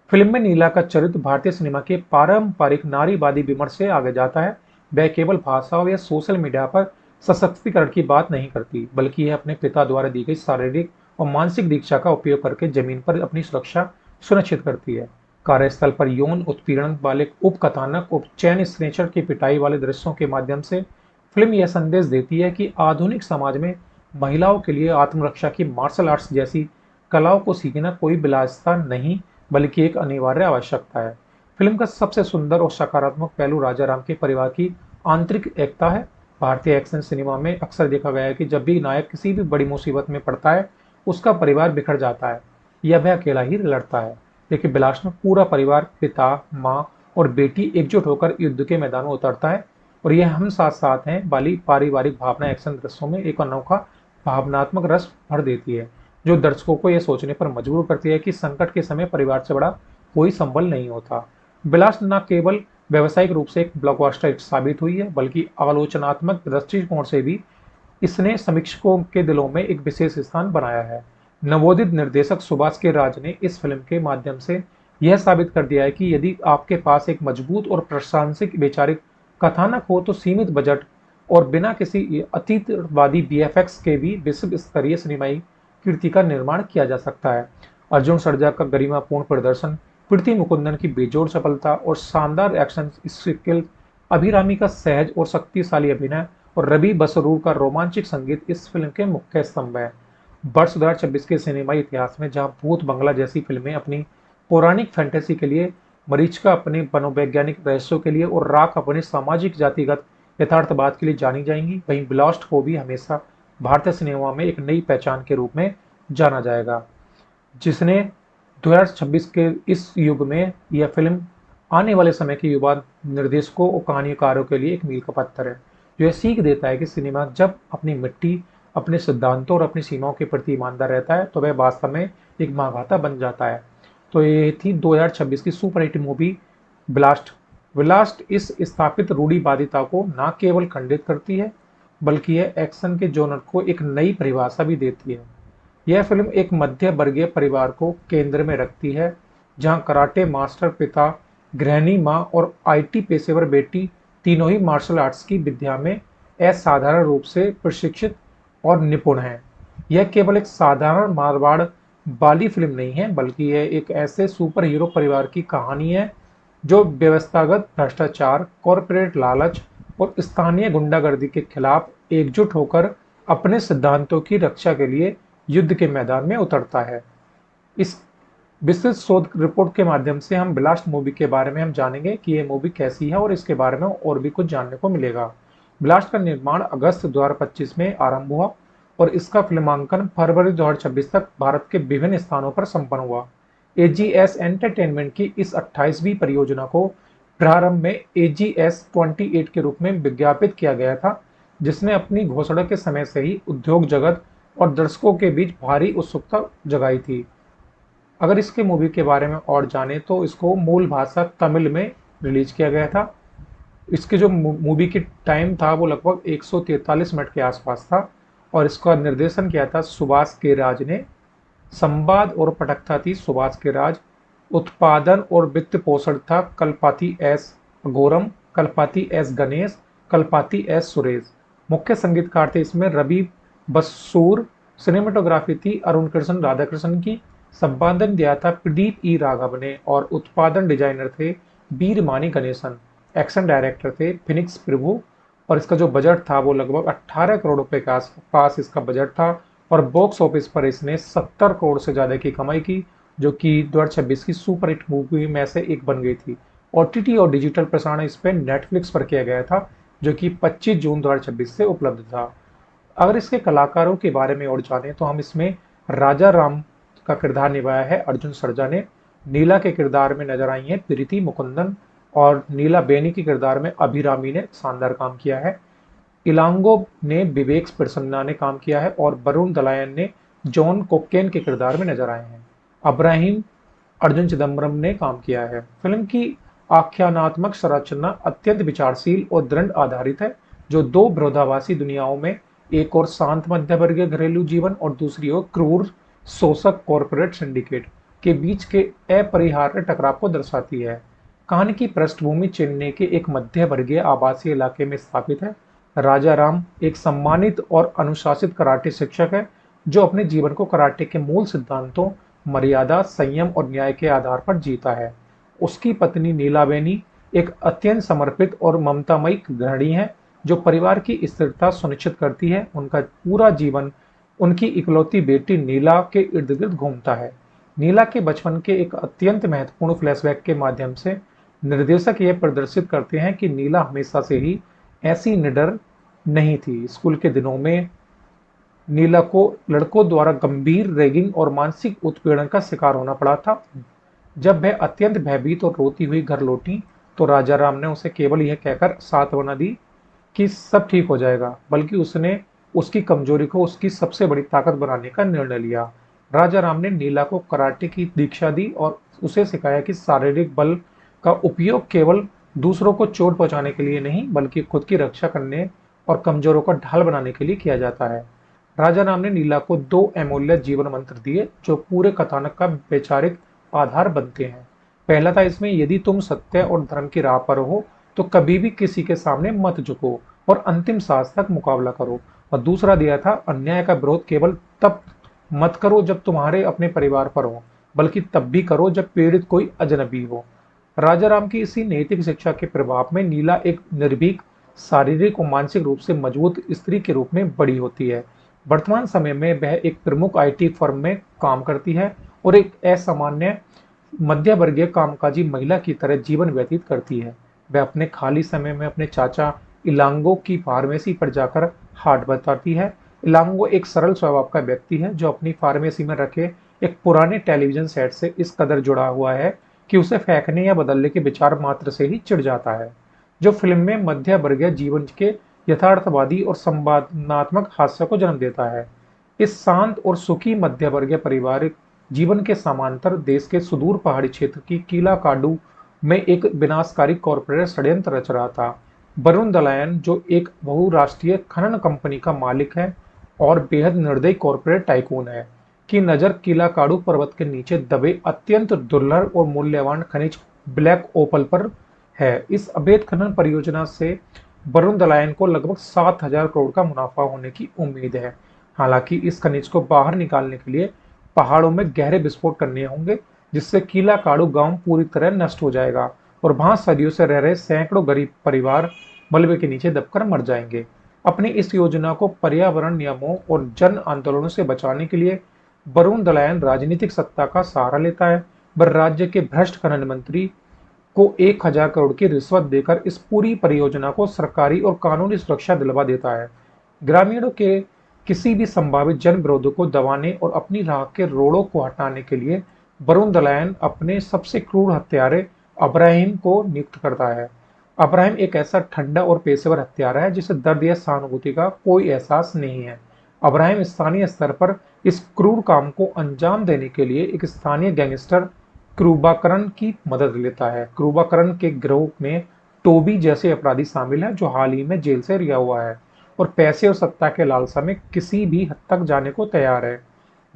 फिल्म में नीला का चरित्र भारतीय सिनेमा के पारंपरिक नारीवादी विमर्श से आगे जाता है। वह केवल भाषा या सोशल मीडिया पर सशक्तिकरण की बात नहीं करती, बल्कि यह अपने पिता द्वारा दी गई शारीरिक और मानसिक दीक्षा का उपयोग करके जमीन पर अपनी सुरक्षा सुनिश्चित करती है। कार्यस्थल पर यौन उत्पीड़न वाले उपकथानक और चैन स्नेचर की पिटाई वाले दृश्यों के माध्यम से फिल्म यह संदेश देती है कि आधुनिक समाज में महिलाओं के लिए आत्मरक्षा की मार्शल आर्ट्स जैसी कलाओं को सीखना कोई विलासिता नहीं, बल्कि एक अनिवार्य आवश्यकता है। फिल्म का सबसे सुंदर और सकारात्मक पहलू राजा राम के परिवार की आंतरिक एकता है। भारतीय एक्शन सिनेमा में अक्सर देखा गया है कि जब भी नायक किसी भी बड़ी मुसीबत में पड़ता है, उसका परिवार बिखर जाता है या वह अकेला ही लड़ता है। लेकिन ब्लास्ट में पूरा परिवार, पिता, माँ और बेटी एकजुट होकर युद्ध के मैदान में उतरता है और यह हम साथ साथ हैं वाली पारिवारिक भावना एक्शन दृश्यों में एक अनोखा भावनात्मक रस भर देती है, जो दर्शकों को यह सोचने पर मजबूर करती है कि संकट के समय परिवार से बड़ा कोई संबल नहीं होता। ब्लास्ट न केवल व्यावसायिक रूप से एक ब्लॉकबस्टर साबित हुई है, बल्कि आलोचनात्मक दृष्टिकोण से भी इसने समीक्षकों के दिलों में एक विशेष स्थान बनाया है। नवोदित निर्देशक सुभाष के राज ने इस फिल्म के माध्यम से यह साबित कर दिया है कि यदि आपके पास एक मजबूत और प्रासंगिक वैचारिक कथानक हो तो सीमित बजट और बिना किसी अतीतवादी वीएफएक्स के भी विश्व स्तरीय सिनेमाई कीर्ति का निर्माण किया जा सकता है। अर्जुन सर्जा का गरिमापूर्ण प्रदर्शन, प्रीति मुकुंदन की बेजोड़ सफलता और शानदार एक्शन स्किल, अभिरामी का सहज और शक्तिशाली अभिनय और रवि बसरूर का रोमांचक संगीत इस फिल्म के मुख्य स्तंभ है। वर्ष 2026 के सिनेमाई इतिहास में जहां भूत बंगला जैसी फिल्में अपनी पौराणिक फैंटेसी के लिए, मरीचिका अपने मनोवैज्ञानिक रहस्यों के लिए और राख अपने सामाजिक जातिगत यथार्थवाद के लिए जानी जाएंगी, वहीं ब्लास्ट को भी हमेशा भारतीय सिनेमा में एक नई पहचान के रूप में जाना जाएगा, जिसने 2026 के इस युग में यह फिल्म आने वाले समय के युवा निर्देशकों और कहानीकारों के लिए एक मील का पत्थर है, जो यह सीख देता है कि सिनेमा जब अपनी मिट्टी, अपने सिद्धांतों और अपनी सीमाओं के प्रति ईमानदार रहता है तो वह वास्तव में एक महागाथा बन जाता है। तो ये थी 2026 की सुपरहिट मूवी ब्लास्ट। ब्लास्ट इस स्थापित रूढ़िवादिता को न केवल खंडित करती है, बल्कि यह एक्शन के जॉनर को एक नई परिभाषा भी देती है। यह फिल्म एक मध्य वर्गीय परिवार को केंद्र में रखती है, जहां कराटे मास्टर पिता, गृहिणी माँ और आईटी पेशेवर बेटी तीनों ही मार्शल आर्ट्स की विद्या में असाधारण रूप से प्रशिक्षित और निपुण हैं। यह केवल एक साधारण मारवाड़ वाली फिल्म नहीं है, बल्कि यह एक ऐसे सुपर हीरो परिवार की कहानी है जो व्यवस्थागत भ्रष्टाचार, कॉरपोरेट लालच और स्थानीय गुंडागर्दी के खिलाफ एकजुट होकर अपने सिद्धांतों की रक्षा के लिए युद्ध के मैदान में उतरता है। इस विस्तृत शोध रिपोर्ट के माध्यम से हम ब्लास्ट मूवी के बारे में हम जानेंगे कि ये मूवी कैसी है और इसके बारे में और भी कुछ जानने को मिलेगा। ब्लास्ट का निर्माण अगस्त 2025 में आरंभ हुआ और इसका फिल्मांकन फरवरी 2026 तक भारत के विभिन्न स्थानों पर संपन्न हुआ। एजीएस एंटरटेनमेंट की इस 28वीं परियोजना को प्रारंभ में एजीएस 28 के रूप में विज्ञापित किया गया था, जिसने अपनी घोषणा के समय से ही उद्योग जगत और दर्शकों के बीच भारी उत्सुकता जगाई थी। अगर इसके मूवी के बारे में और जाने तो इसको मूल भाषा तमिल में रिलीज किया गया था। इसके जो मूवी की टाइम था वो लगभग 143 मिनट के आसपास था और इसका निर्देशन किया था सुभाष के राज ने। संवाद और पटकथा थी सुभाष के राज। उत्पादन और वित्त पोषण था Kalpathi S Aghoram, Kalpathi S Ganesh, Kalpathi S Suresh. मुख्य संगीतकार थे इसमें रवि बसूर। सिनेमेटोग्राफी थी अरुण कृष्ण राधाकृष्णन की। संपादन दिया था प्रदीप ई राघव ने और उत्पादन डिजाइनर थे वीरमानी गणेशन। एक्शन डायरेक्टर थे फिनिक्स प्रभु और इसका जो बजट था वो लगभग 18 करोड़ रुपए के आसपास इसका बजट था और बॉक्स ऑफिस पर इसने 70 करोड़ से ज़्यादा की कमाई की, जो कि 2026 की सुपर हिट मूवी में से एक बन गई थी। ओटीटी और डिजिटल प्रसारण इस पर नेटफ्लिक्स पर किया गया था, जो कि 25 जून 2026 से उपलब्ध था। अगर इसके कलाकारों के बारे में और जाने तो हम इसमें राजा राम का किरदार निभाया है अर्जुन सर्जा ने। नीला के किरदार में नजर आई है प्रीति मुकुंदन और नीला बेनी के किरदार में अभिरामी ने शानदार काम किया है। इलांगो ने विवेक प्रसन्ना ने काम किया है और वरुण दलायन ने जॉन कोकेन के किरदार में नजर आए हैं। अब्राहिम अर्जुन चिदम्बरम ने काम किया है। फिल्म की आख्यानात्मक संरचना अत्यंत विचारशील और दृढ़ आधारित है, जो दो विरोधाभासी दुनियाओं में, एक और शांत मध्यवर्गीय घरेलू जीवन और दूसरी ओर क्रूर शोषक कॉरपोरेट सिंडिकेट के बीच के अपरिहार्य टकराव को दर्शाती है। कहानी की पृष्ठभूमि चेन्नई के एक मध्य वर्गीय आवासीय इलाके में स्थापित है। राजा राम एक सम्मानित और अनुशासित कराटे शिक्षक है, जो अपने जीवन को कराटे के मूल सिद्धांतों, मर्यादा, संयम और न्याय के आधार पर जीता है। उसकी पत्नी नीलाबेनी एक अत्यंत समर्पित और ममतामयी गृहिणी है, जो परिवार की स्थिरता सुनिश्चित करती है। उनका पूरा जीवन उनकी इकलौती बेटी नीला के इर्द गिर्द घूमता है। नीला के बचपन के एक अत्यंत महत्वपूर्ण फ्लैशबैक के माध्यम से निर्देशक यह प्रदर्शित करते हैं कि नीला हमेशा से ही ऐसी निडर नहीं थी। स्कूल के दिनों में नीला को लड़कों द्वारा गंभीर रैगिंग और मानसिक उत्पीड़न का शिकार होना पड़ा था। जब वह अत्यंत भयभीत और रोती हुई घर लौटी तो राजा राम ने उसे केवल यह कहकर सांत्वना दी कि सब ठीक हो जाएगा, बल्कि उसने उसकी कमजोरी को उसकी सबसे बड़ी ताकत बनाने का निर्णय लिया। राजा राम ने नीला को कराटे की दीक्षा दी और उसे सिखाया कि शारीरिक बल का उपयोग केवल दूसरों को चोट पहुंचाने के लिए नहीं, बल्कि खुद की रक्षा करने और कमजोरों को ढाल बनाने के लिए किया जाता है। राजा राम ने नीला को 2 अमूल्य जीवन मंत्र दिए, जो पूरे कथानक का वैचारिक आधार बनते हैं। पहला था इसमें, यदि तुम सत्य और धर्म की राह पर हो तो कभी भी किसी के सामने मत झुको और अंतिम सांस तक मुकाबला करो। और दूसरा दिया था, अन्याय का विरोध केवल तब मत करो जब तुम्हारे अपने परिवार पर हो, बल्कि तब भी करो जब पीड़ित कोई अजनबी हो। राजा राम की इसी नैतिक शिक्षा के प्रभाव में नीला एक निर्भीक, शारीरिक और मानसिक रूप से मजबूत स्त्री के रूप में बड़ी होती है। वर्तमान समय में वह एक प्रमुख आईटी फर्म में काम करती है और एक असामान्य मध्य वर्गीय कामकाजी महिला की तरह जीवन व्यतीत करती है। वह अपने खाली समय में अपने चाचा इलांगो की फार्मेसी पर जाकर हाट बताती है। इलांगो एक सरल स्वभाव का व्यक्ति है, जो अपनी फार्मेसी में रखे एक पुराने टेलीविजन सेट से इस कदर जुड़ा हुआ है कि उसे फेंकने या बदलने के विचार मात्र से ही चिढ़ जाता है, जो फिल्म में मध्य वर्गीय जीवन के यथार्थवादी और संवादात्मक हास्य को जन्म देता है। इस शांत और सुखी मध्य वर्गीय पारिवारिक जीवन के समांतर देश के सुदूर पहाड़ी क्षेत्र की कीलाकाडू में एक विनाशकारी कॉरपोरेट षड्यंत्र रच रहा था। वरुण दलायन, जो एक बहुराष्ट्रीय खनन कंपनी का मालिक है और बेहद निर्दयी कॉरपोरेट टाइकून है, की नज़र कीलाकाडू पर्वत के नीचे दबे अत्यंत दुर्लभ और मूल्यवान खनिज ब्लैक ओपल पर है। इस अवैध खनन परियोजना से वरुण दलायन को लगभग 7,000 करोड़ का मुनाफा होने की उम्मीद है। हालांकि इस खनिज को बाहर निकालने के लिए पहाड़ों में गहरे विस्फोट करने होंगे, जिससे कीलाकाडू गांव पूरी तरह नष्ट हो जाएगा और वहां सदियों से रह रहे सैकड़ों गरीब परिवार मलबे के नीचे दबकर मर जाएंगे। अपनी इस योजना को पर्यावरण नियमों और जन आंदोलनों से बचाने के लिए वरुण दलायन राजनीतिक सत्ता का सहारा लेता है। वह राज्य के भ्रष्ट खनन मंत्री को 1,000 करोड़ की रिश्वत देकर इस पूरी परियोजना को सरकारी और कानूनी सुरक्षा दिलवा देता है। ग्रामीणों के किसी भी संभावित जन विरोधों को दबाने और अपनी राह के रोड़ों को हटाने के लिए वरुण दलायन अपने सबसे क्रूर हत्यारे अब्राहिम को नियुक्त करता है। अब्राहिम एक ऐसा ठंडा और पेशेवर हत्यारा है जिसे दर्द या सहानुभूति का कोई एहसास नहीं है। अब्राहिम स्थानीय स्तर पर इस क्रूर काम को अंजाम देने के लिए एक स्थानीय गैंगस्टर क्रूबाकरन की मदद लेता है। क्रूबाकरन के गिरोह में टोबी जैसे अपराधी शामिल हैं जो हाल ही में जेल से रिहा हुआ है और पैसे और सत्ता के लालसा में किसी भी हद तक जाने को तैयार है।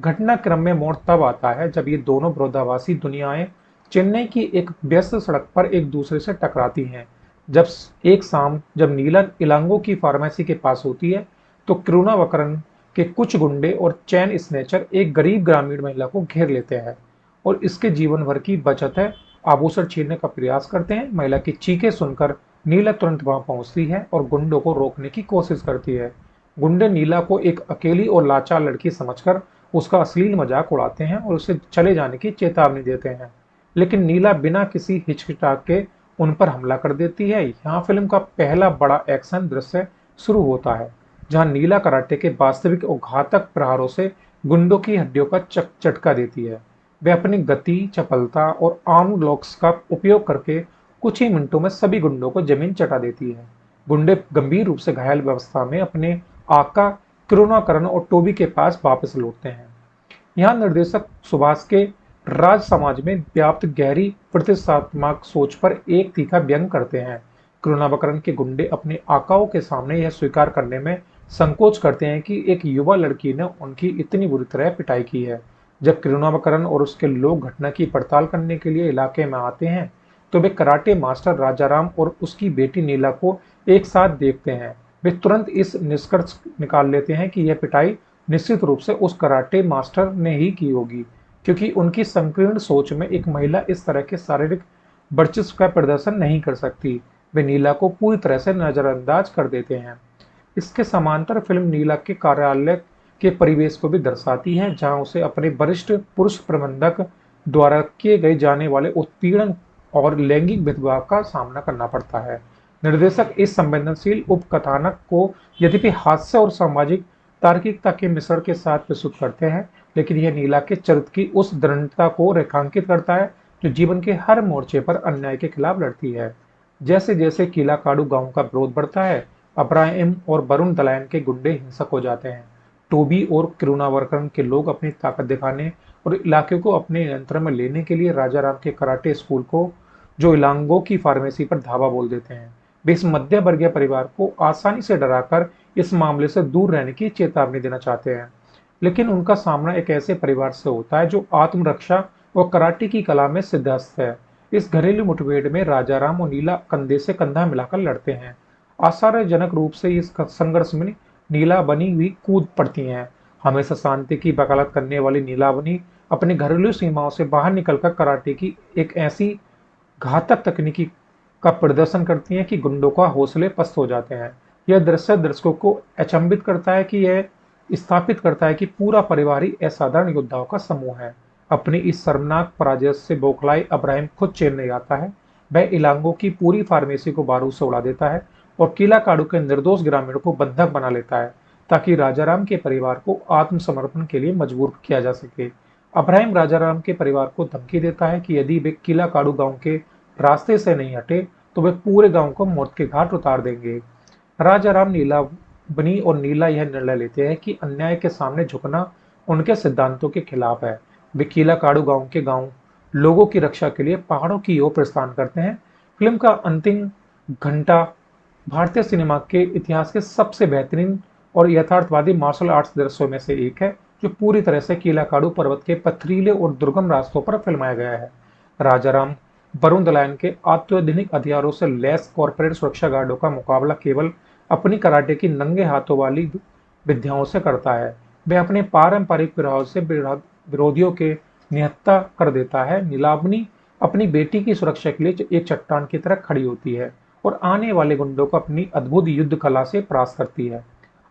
घटनाक्रम में मोड़ तब आता है जब ये दोनों विरोधाभासी दुनियाएं चेन्नई की एक व्यस्त सड़क पर एक दूसरे से टकराती हैं। जब एक शाम जब नीला इलांगो की फार्मेसी के पास होती है तो क्रूनावकरन के कुछ गुंडे और चैन स्नेचर एक गरीब ग्रामीण महिला को घेर लेते हैं और इसके जीवन भर की बचत है आभूषण छीनने का प्रयास करते हैं। महिला की चीखें सुनकर नीला तुरंत वहां पहुंचती है और गुंडों को रोकने की कोशिश करती है। गुंडे नीला को एक अकेली और लाचार लड़की समझकर उसका अश्लील मजाक उड़ाते हैं और उसे चले जाने की चेतावनी देते हैं, लेकिन नीला बिना किसी हिचकिचाहट के उन पर हमला कर देती है। यहाँ फिल्म का पहला बड़ा एक्शन दृश्य शुरू होता है जहाँ नीला कराटे के वास्तविक और घातक प्रहारों से गुंडों की हड्डियों का चटका देती है। वे अपनी गति, चपलता और आर्म लॉक्स का उपयोग करके कुछ ही मिनटों में सभी गुंडों को जमीन चटा देती है। गुंडे गंभीर रूप से घायल अवस्था में अपने आका करुणाकरण और टोबी के पास वापस लौटते हैं। यहाँ निर्देशक सुभाष के राज समाज में व्याप्त गहरी प्रतिष्ठात्मक सोच पर एक तीखा व्यंग करते हैं। करुणाकरण के गुंडे अपने आकाओं के सामने यह स्वीकार करने में संकोच करते हैं कि एक युवा लड़की ने उनकी इतनी बुरी तरह पिटाई की है। जब करुणाकरण और उसके लोग घटना की पड़ताल करने के लिए इलाके में आते हैं तो वे कराटे मास्टर राजाराम और उसकी बेटी नीला को एक साथ देखते हैं। वे तुरंत इस निष्कर्ष निकाल लेते हैं कि यह पिटाई निश्चित रूप से उस कराटे मास्टर ने ही की होगी, क्योंकि उनकी संकीर्ण सोच में एक महिला इस तरह के शारीरिक वर्चस्व का प्रदर्शन नहीं कर सकती। वे नीला को पूरी तरह से नजरअंदाज कर देते हैं। इसके समांतर फिल्म नीला के कार्यालय के परिवेश को भी दर्शाती है, जहां उसे अपने वरिष्ठ पुरुष प्रबंधक द्वारा किए गए जाने वाले उत्पीड़न और लैंगिक भेदभाव का सामना करना पड़ता है। निर्देशक इस संवेदनशील उपकथानक को यद्यपि हास्य और सामाजिक तार्किकता के मिश्रण के साथ प्रस्तुत करते हैं, लेकिन यह नीला के चरित्र की उस दृढ़ता को रेखांकित करता है जो जीवन के हर मोर्चे पर अन्याय के खिलाफ लड़ती है। जैसे जैसे कीलाकाडू गांव का विरोध बढ़ता है, अब्राहिम और वरुण दलायन के गुंडे हिंसक हो जाते हैं। टोबी और करुणाकरण के लोग अपनी ताकत दिखाने और इलाके को अपने नियंत्रण में लेने के लिए राजाराम के कराटे स्कूल को जो इलांगो की फार्मेसी पर धावा बोल देते हैं। वे इस मध्य वर्गीय परिवार को आसानी से डराकर इस मामले से दूर रहने की चेतावनी देना चाहते हैं, लेकिन उनका सामना एक ऐसे परिवार से होता है जो आत्मरक्षा और कराटे की कला में सिद्धहस्त है। इस घरेलू मुठभेड़ में राजाराम और नीला कंधे से कंधा मिलाकर लड़ते हैं। आश्चर्यजनक रूप से इस संघर्ष में नीलाबनी भी कूद पड़ती हैं। हमेशा शांति की वकालत करने वाली नीलाबनी अपने घरेलू सीमाओं से बाहर निकलकर कराटे की एक ऐसी घातक तकनीकी का प्रदर्शन करती हैं कि गुंडों का हौसले पस्त हो जाते हैं। यह दृश्य दर्शकों को अचंभित करता है कि यह स्थापित करता है कि पूरा परिवार ही असाधारण योद्धाओं का समूह है। अपनी इस शर्मनाक पराजय से बौखलाए अब्राहिम खुद चेन्नई आता है। वह इलांगो की पूरी फार्मेसी को बारूद से उड़ा देता है और कीलाकाडू के निर्दोष ग्रामीणों को बंधक बना लेता है ताकि राजाराम के परिवार को आत्मसमर्पण के लिए मजबूर किया जा सके। अब्राहिम राजाराम के परिवार को धमकी देता है कि यदि वे कीलाकाडू गांव के रास्ते से नहीं हटे तो वे पूरे गांव को मौत के घाट उतार देंगे। राजाराम, नीलाबनी और नीला यह निर्णय लेते हैं कि अन्याय के सामने झुकना उनके सिद्धांतों के खिलाफ है। वे कीलाकाडू गांव के लोगों की रक्षा के लिए पहाड़ों की ओर प्रस्थान करते हैं। फिल्म का अंतिम घंटा भारतीय सिनेमा के इतिहास के सबसे बेहतरीन और यथार्थवादी मार्शल आर्ट्स दृश्यों में से एक है, जो पूरी तरह से कीलाकाडू पर्वत के पथरीले और दुर्गम रास्तों पर फिल्माया गया है। राजाराम वरुण दलायन के अत्याधुनिक हथियारों से लैस कॉर्पोरेट सुरक्षा गार्डों का मुकाबला केवल अपनी कराटे की नंगे हाथों वाली विद्याओं से करता है। वह अपने पारंपरिक प्रभाव से विरोधियों के निहत्था कर देता है। नीलाबनी अपनी बेटी की सुरक्षा के लिए एक चट्टान की तरह खड़ी होती है और आने वाले गुंडों को अपनी अद्भुत युद्ध कला से परास्त करती है।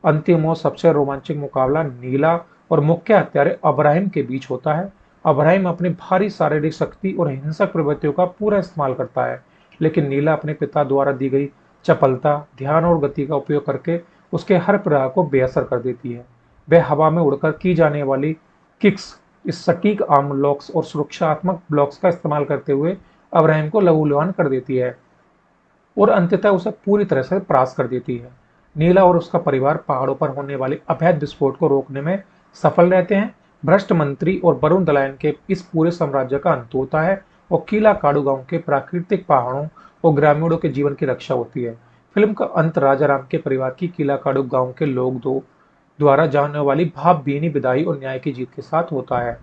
अंतिम और सबसे रोमांचक मुकाबला नीला और मुख्य हत्यारे अब्राहिम के बीच होता है। अब्राहिम अपनी भारी शारीरिक शक्ति और हिंसक प्रवृत्तियों का पूरा इस्तेमाल करता है, लेकिन नीला अपने पिता द्वारा दी गई चपलता, ध्यान और गति का उपयोग करके उसके हर प्रहार को बेअसर कर देती है। वह हवा में उड़कर की जाने वाली किक्स, इस सटीक आर्म लॉक्स और सुरक्षात्मक ब्लॉक्स का इस्तेमाल करते हुए अब्राहिम को लहूलुहान कर देती है और अंततः उसे पूरी तरह से परास्त कर देती है। नीला और उसका परिवार पहाड़ों पर होने वाले अवैध विस्फोट को रोकने में सफल रहते हैं। भ्रष्ट मंत्री और वरुण दलायन के इस पूरे साम्राज्य का अंत होता है और किला काडू गांव के प्राकृतिक पहाड़ों और ग्रामीणों के जीवन की रक्षा होती है। फिल्म का अंत राजा राम के परिवार की किला काडू गांव के लोग द्वारा जाने वाली भावभीनी विदाई और न्याय की जीत के साथ होता है।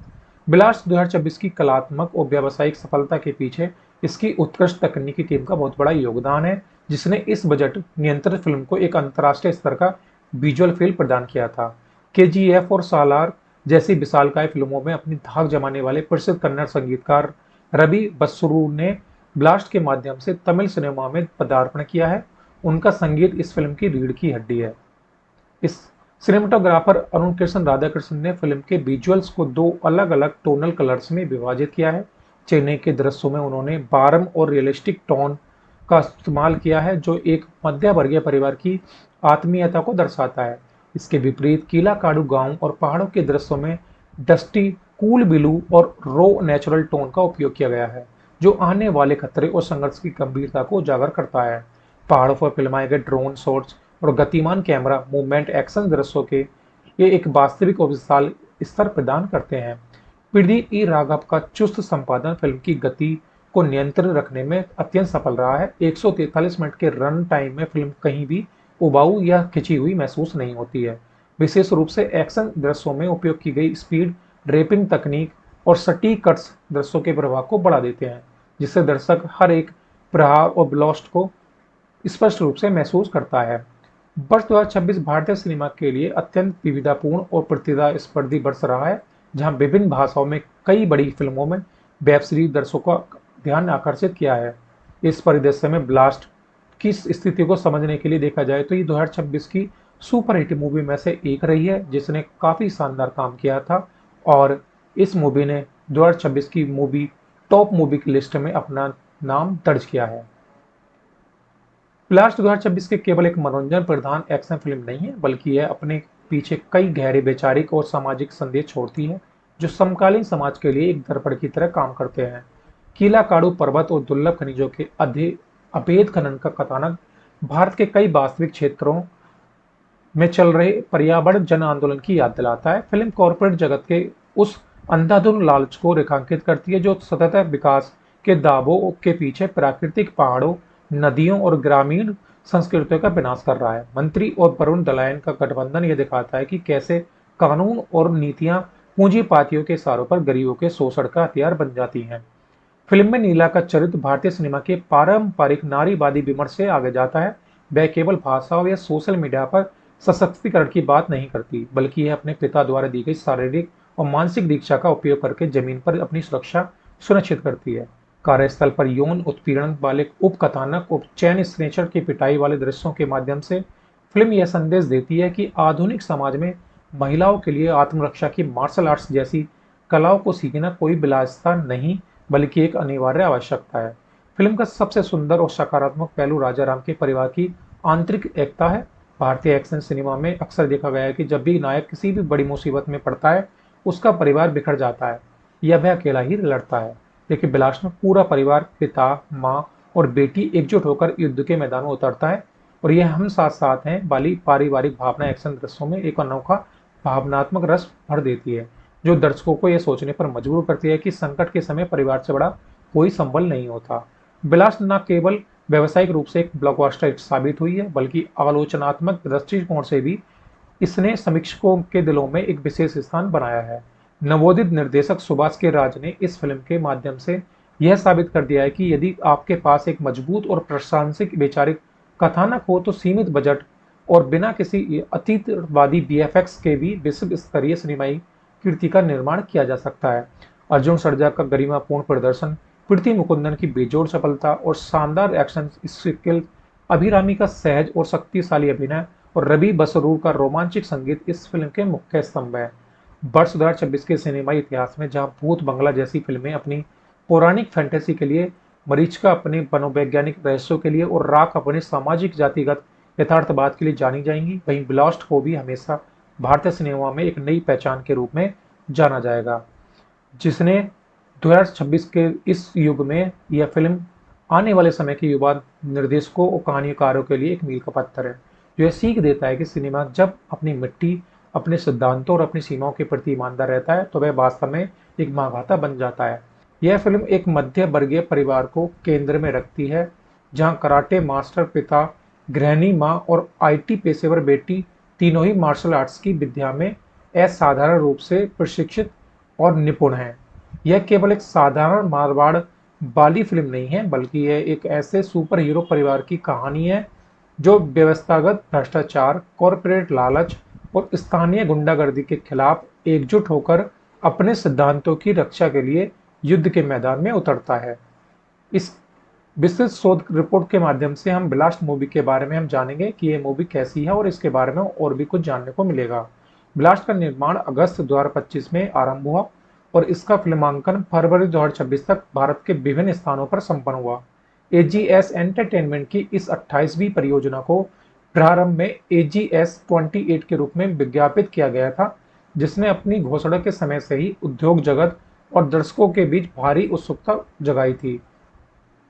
ब्लास्ट 2026 की कलात्मक और व्यावसायिक सफलता के पीछे इसकी उत्कृष्ट तकनीकी टीम का बहुत बड़ा योगदान है, जिसने इस बजट नियंत्रित फिल्म को एक अंतर्राष्ट्रीय स्तर का विजुअल फील प्रदान किया था। KGF और सालार जैसी विशालकाय फिल्मों में अपनी धाक जमाने वाले प्रसिद्ध कन्नड़ संगीतकार रवि बस्सरू ने ब्लास्ट के माध्यम से तमिल सिनेमा में पदार्पण किया है। उनका संगीत इस फिल्म की रीढ़ की हड्डी है। इस सिनेमाटोग्राफर अरुण कृष्ण राधाकृष्णन ने फिल्म के विजुअल्स को 2 अलग अलग टोनल कलर्स में विभाजित किया है। चेन्नई के दृश्यों में उन्होंने बारम और रियलिस्टिक टोन का इस्तेमाल किया है, जो एक मध्य वर्गीय परिवार की आत्मीयता को दर्शाता है। इसके विपरीत किला काडू गांव और पहाड़ों के दृश्यों में डस्टी, कूल ब्लू और रो नेचुरल टोन का उपयोग किया गया है, जो आने वाले खतरे और संघर्ष की गंभीरता को उजागर करता है। पहाड़ों पर फिल्माए गए ड्रोन शॉट्स और गतिमान कैमरा मूवमेंट एक्शन दृश्यों के ये एक वास्तविक और विशाल स्तर प्रदान करते हैं। प्रदीप ई राघव का चुस्त संपादन फिल्म की गति को नियंत्रित रखने में अत्यंत सफल रहा है। 143 मिनट के रन टाइम में फिल्म कहीं भी उबाऊ या खिंची हुई महसूस नहीं होती है। विशेष रूप से एक्शन दृश्यों में उपयोग की गई स्पीड ड्रेपिंग तकनीक और सटीक कट्स दृश्यों के प्रभाव को बढ़ा देते हैं, जिससे दर्शक हर एक प्रहार और ब्लास्ट को स्पष्ट रूप से महसूस करता है। वर्ष 2026 भारतीय सिनेमा के लिए अत्यंत विविधतापूर्ण और प्रतिस्पर्धी वर्ष रहा है, जहां विभिन्न भाषाओं में कई बड़ी फिल्मों में वेब सीरीज दर्शकों का ध्यान आकर्षित किया है। इस परिदृश्य में ब्लास्ट की स्थिति को समझने के लिए देखा जाए तो ये 2026 की सुपरहिट मूवी में से एक रही है, जिसने काफी शानदार काम किया था और इस मूवी ने 2026 की मूवी टॉप मूवी की लिस्ट में अपना नाम दर्ज किया है। ब्लास्ट 2026 के केवल एक मनोरंजन प्रधान एक्शन फिल्म नहीं है, बल्कि यह अपने पीछे कई गहरे वैचारिक और सामाजिक संदेश छोड़ती है, जो समकालीन समाज के लिए एक दर्पण की तरह काम करते हैं। किला काडू पर्वत और दुर्लभ खनिजों के अभेद खनन का कथानक भारत के कई वास्तविक क्षेत्रों में चल रहे पर्यावरण जन आंदोलन की याद दिलाता है। फिल्म कॉर्पोरेट जगत के उस अंधाधुंध लालच को रेखांकित करती है, जो सतत विकास के दावों के पीछे प्राकृतिक पहाड़ों, नदियों और ग्रामीण संस्कृतियों का विनाश कर रहा है। मंत्री और वरुण दलायन का गठबंधन यह दिखाता है कि कैसे कानून और नीतियां पूंजीपातियों के इशारों पर गरीबों के शोषण का हथियार बन जाती हैं। फिल्म में नीला का चरित्र भारतीय सिनेमा के पारंपरिक नारीवादी विमर्श से आगे जाता है। वह केवल भाषा या सोशल मीडिया पर सशक्तिकरण की बात नहीं करती, बल्कि यह अपने पिता द्वारा दी गई शारीरिक और मानसिक दीक्षा का उपयोग करके जमीन पर अपनी सुरक्षा सुनिश्चित करती है। कार्यस्थल पर यौन उत्पीड़न वाले उपकथानक और चैन स्नेचर की पिटाई वाले दृश्यों के माध्यम से फिल्म यह संदेश देती है कि आधुनिक समाज में महिलाओं के लिए आत्मरक्षा की मार्शल आर्ट्स जैसी कलाओं को सीखना कोई विलासिता नहीं, बल्कि एक अनिवार्य आवश्यकता है। फिल्म का सबसे सुंदर और सकारात्मक पहलू राजा राम के परिवार की आंतरिक एकता है। भारतीय एक्शन सिनेमा में अक्सर देखा गया है कि जब भी नायक किसी भी बड़ी मुसीबत में पड़ता है, उसका परिवार बिखर जाता है या वह अकेला ही लड़ता है, लेकिन ब्लास्ट में पूरा परिवार, पिता, माँ और बेटी एकजुट होकर युद्ध के मैदान में उतरता है और यह हम साथ साथ हैं वाली पारिवारिक भावना एक्शन दृश्यों में एक अनोखा भावनात्मक रस भर देती है, जो दर्शकों को यह सोचने पर मजबूर करती है कि संकट के समय परिवार से बड़ा कोई संबल नहीं होता। ब्लास्ट न केवल व्यावसायिक रूप से एक ब्लॉकबस्टर हिट साबित हुई है, बल्कि आलोचनात्मक दृष्टिकोण से भी इसने समीक्षकों के दिलों में एक विशेष स्थान बनाया है। नवोदित निर्देशक सुभाष के राज ने इस फिल्म के माध्यम से यह साबित कर दिया है कि यदि आपके पास एक मजबूत और प्रासंगिक वैचारिक कथानक हो तो सीमित बजट और बिना किसी अतीतवादी VFX के भी विश्व स्तरीय सिनेमाई कृति का निर्माण किया जा सकता है। अर्जुन सर्जा का गरिमापूर्ण प्रदर्शन, प्रीति मुकुंदन की बेजोड़ सफलता और शानदार एक्शन स्किल, अभिरामी का सहज और शक्तिशाली अभिनय और रवि बसरूर का रोमांचक संगीत इस फिल्म के मुख्य स्तंभ है। वर्ष 2026 के सिनेमाई इतिहास में जहां भूत बंगला जैसी फिल्में अपनी पौराणिक फैंटेसी के लिए, मरीचिका अपने मनोवैज्ञानिक रहस्यों के लिए और राख अपने सामाजिक जातिगत यथार्थवाद के लिए जानी जाएंगी, वहीं ब्लास्ट को भी हमेशा भारतीय सिनेमा में एक नई पहचान के रूप में जाना जाएगा, जिसने 2026 के इस युग में यह फिल्म आने वाले समय के युवा निर्देशकों और कहानीकारों के लिए एक मील का पत्थर है, जो यह सीख देता है कि सिनेमा जब अपनी मिट्टी, अपने सिद्धांतों और अपनी सीमाओं के प्रति ईमानदार रहता है तो वह वास्तव में एक महागाथा बन जाता है। यह फिल्म एक मध्य वर्गीय परिवार को केंद्र में रखती है, जहां कराटे मास्टर पिता, गृहिणी माँ और IT पेशेवर बेटी तीनों ही मार्शल आर्ट्स की विद्या में असाधारण रूप से प्रशिक्षित और निपुण हैं। यह केवल एक साधारण मारवाड़ बाली फिल्म नहीं है, बल्कि यह एक ऐसे सुपर हीरो परिवार की कहानी है जो व्यवस्थागत भ्रष्टाचार, कॉरपोरेट लालच और स्थानीय गुंडागर्दी के खिलाफ एकजुट होकर अपने सिद्धांतों की रक्षा के लिए युद्ध के मैदान में उतरता है। इस विस्तृत शोध रिपोर्ट के माध्यम से हम ब्लास्ट मूवी के बारे में हम जानेंगे कि ये मूवी कैसी है और इसके बारे में और भी कुछ जानने को मिलेगा। ब्लास्ट का निर्माण अगस्त 2025 में आरंभ हुआ और इसका फिल्मांकन फरवरी 2026 तक भारत के विभिन्न स्थानों पर संपन्न हुआ। AGS एंटरटेनमेंट की इस 28वीं परियोजना को प्रारंभ में AGS 28 के रूप में विज्ञापित किया गया था, जिसने अपनी घोषणा के समय से ही उद्योग जगत और दर्शकों के बीच भारी उत्सुकता जगाई थी।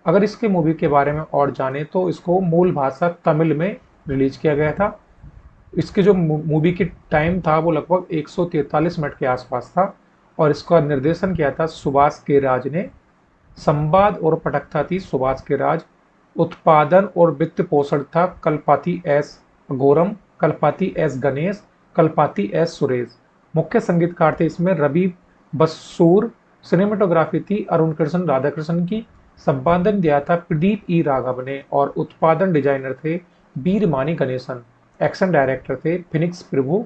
अगर इसके मूवी के बारे में और जाने तो इसको मूल भाषा तमिल में रिलीज किया गया था। इसके जो मूवी की टाइम था वो लगभग 143 मिनट के आसपास था और इसका निर्देशन किया था सुभाष के राज ने। संवाद और पटकथा थी सुभाष के राज। उत्पादन और वित्त पोषण था कलपाती S अघोरम, कलपाती S Ganesh, कलपाती S Suresh. मुख्य संगीतकार थे इसमें रवि बसूर। सिनेमेटोग्राफी थी अरुण कृष्ण राधाकृष्ण की। संपादन दिया था प्रदीप E राघव ने और उत्पादन डिजाइनर थे वीरमानी गणेशन। एक्शन डायरेक्टर थे फिनिक्स प्रभु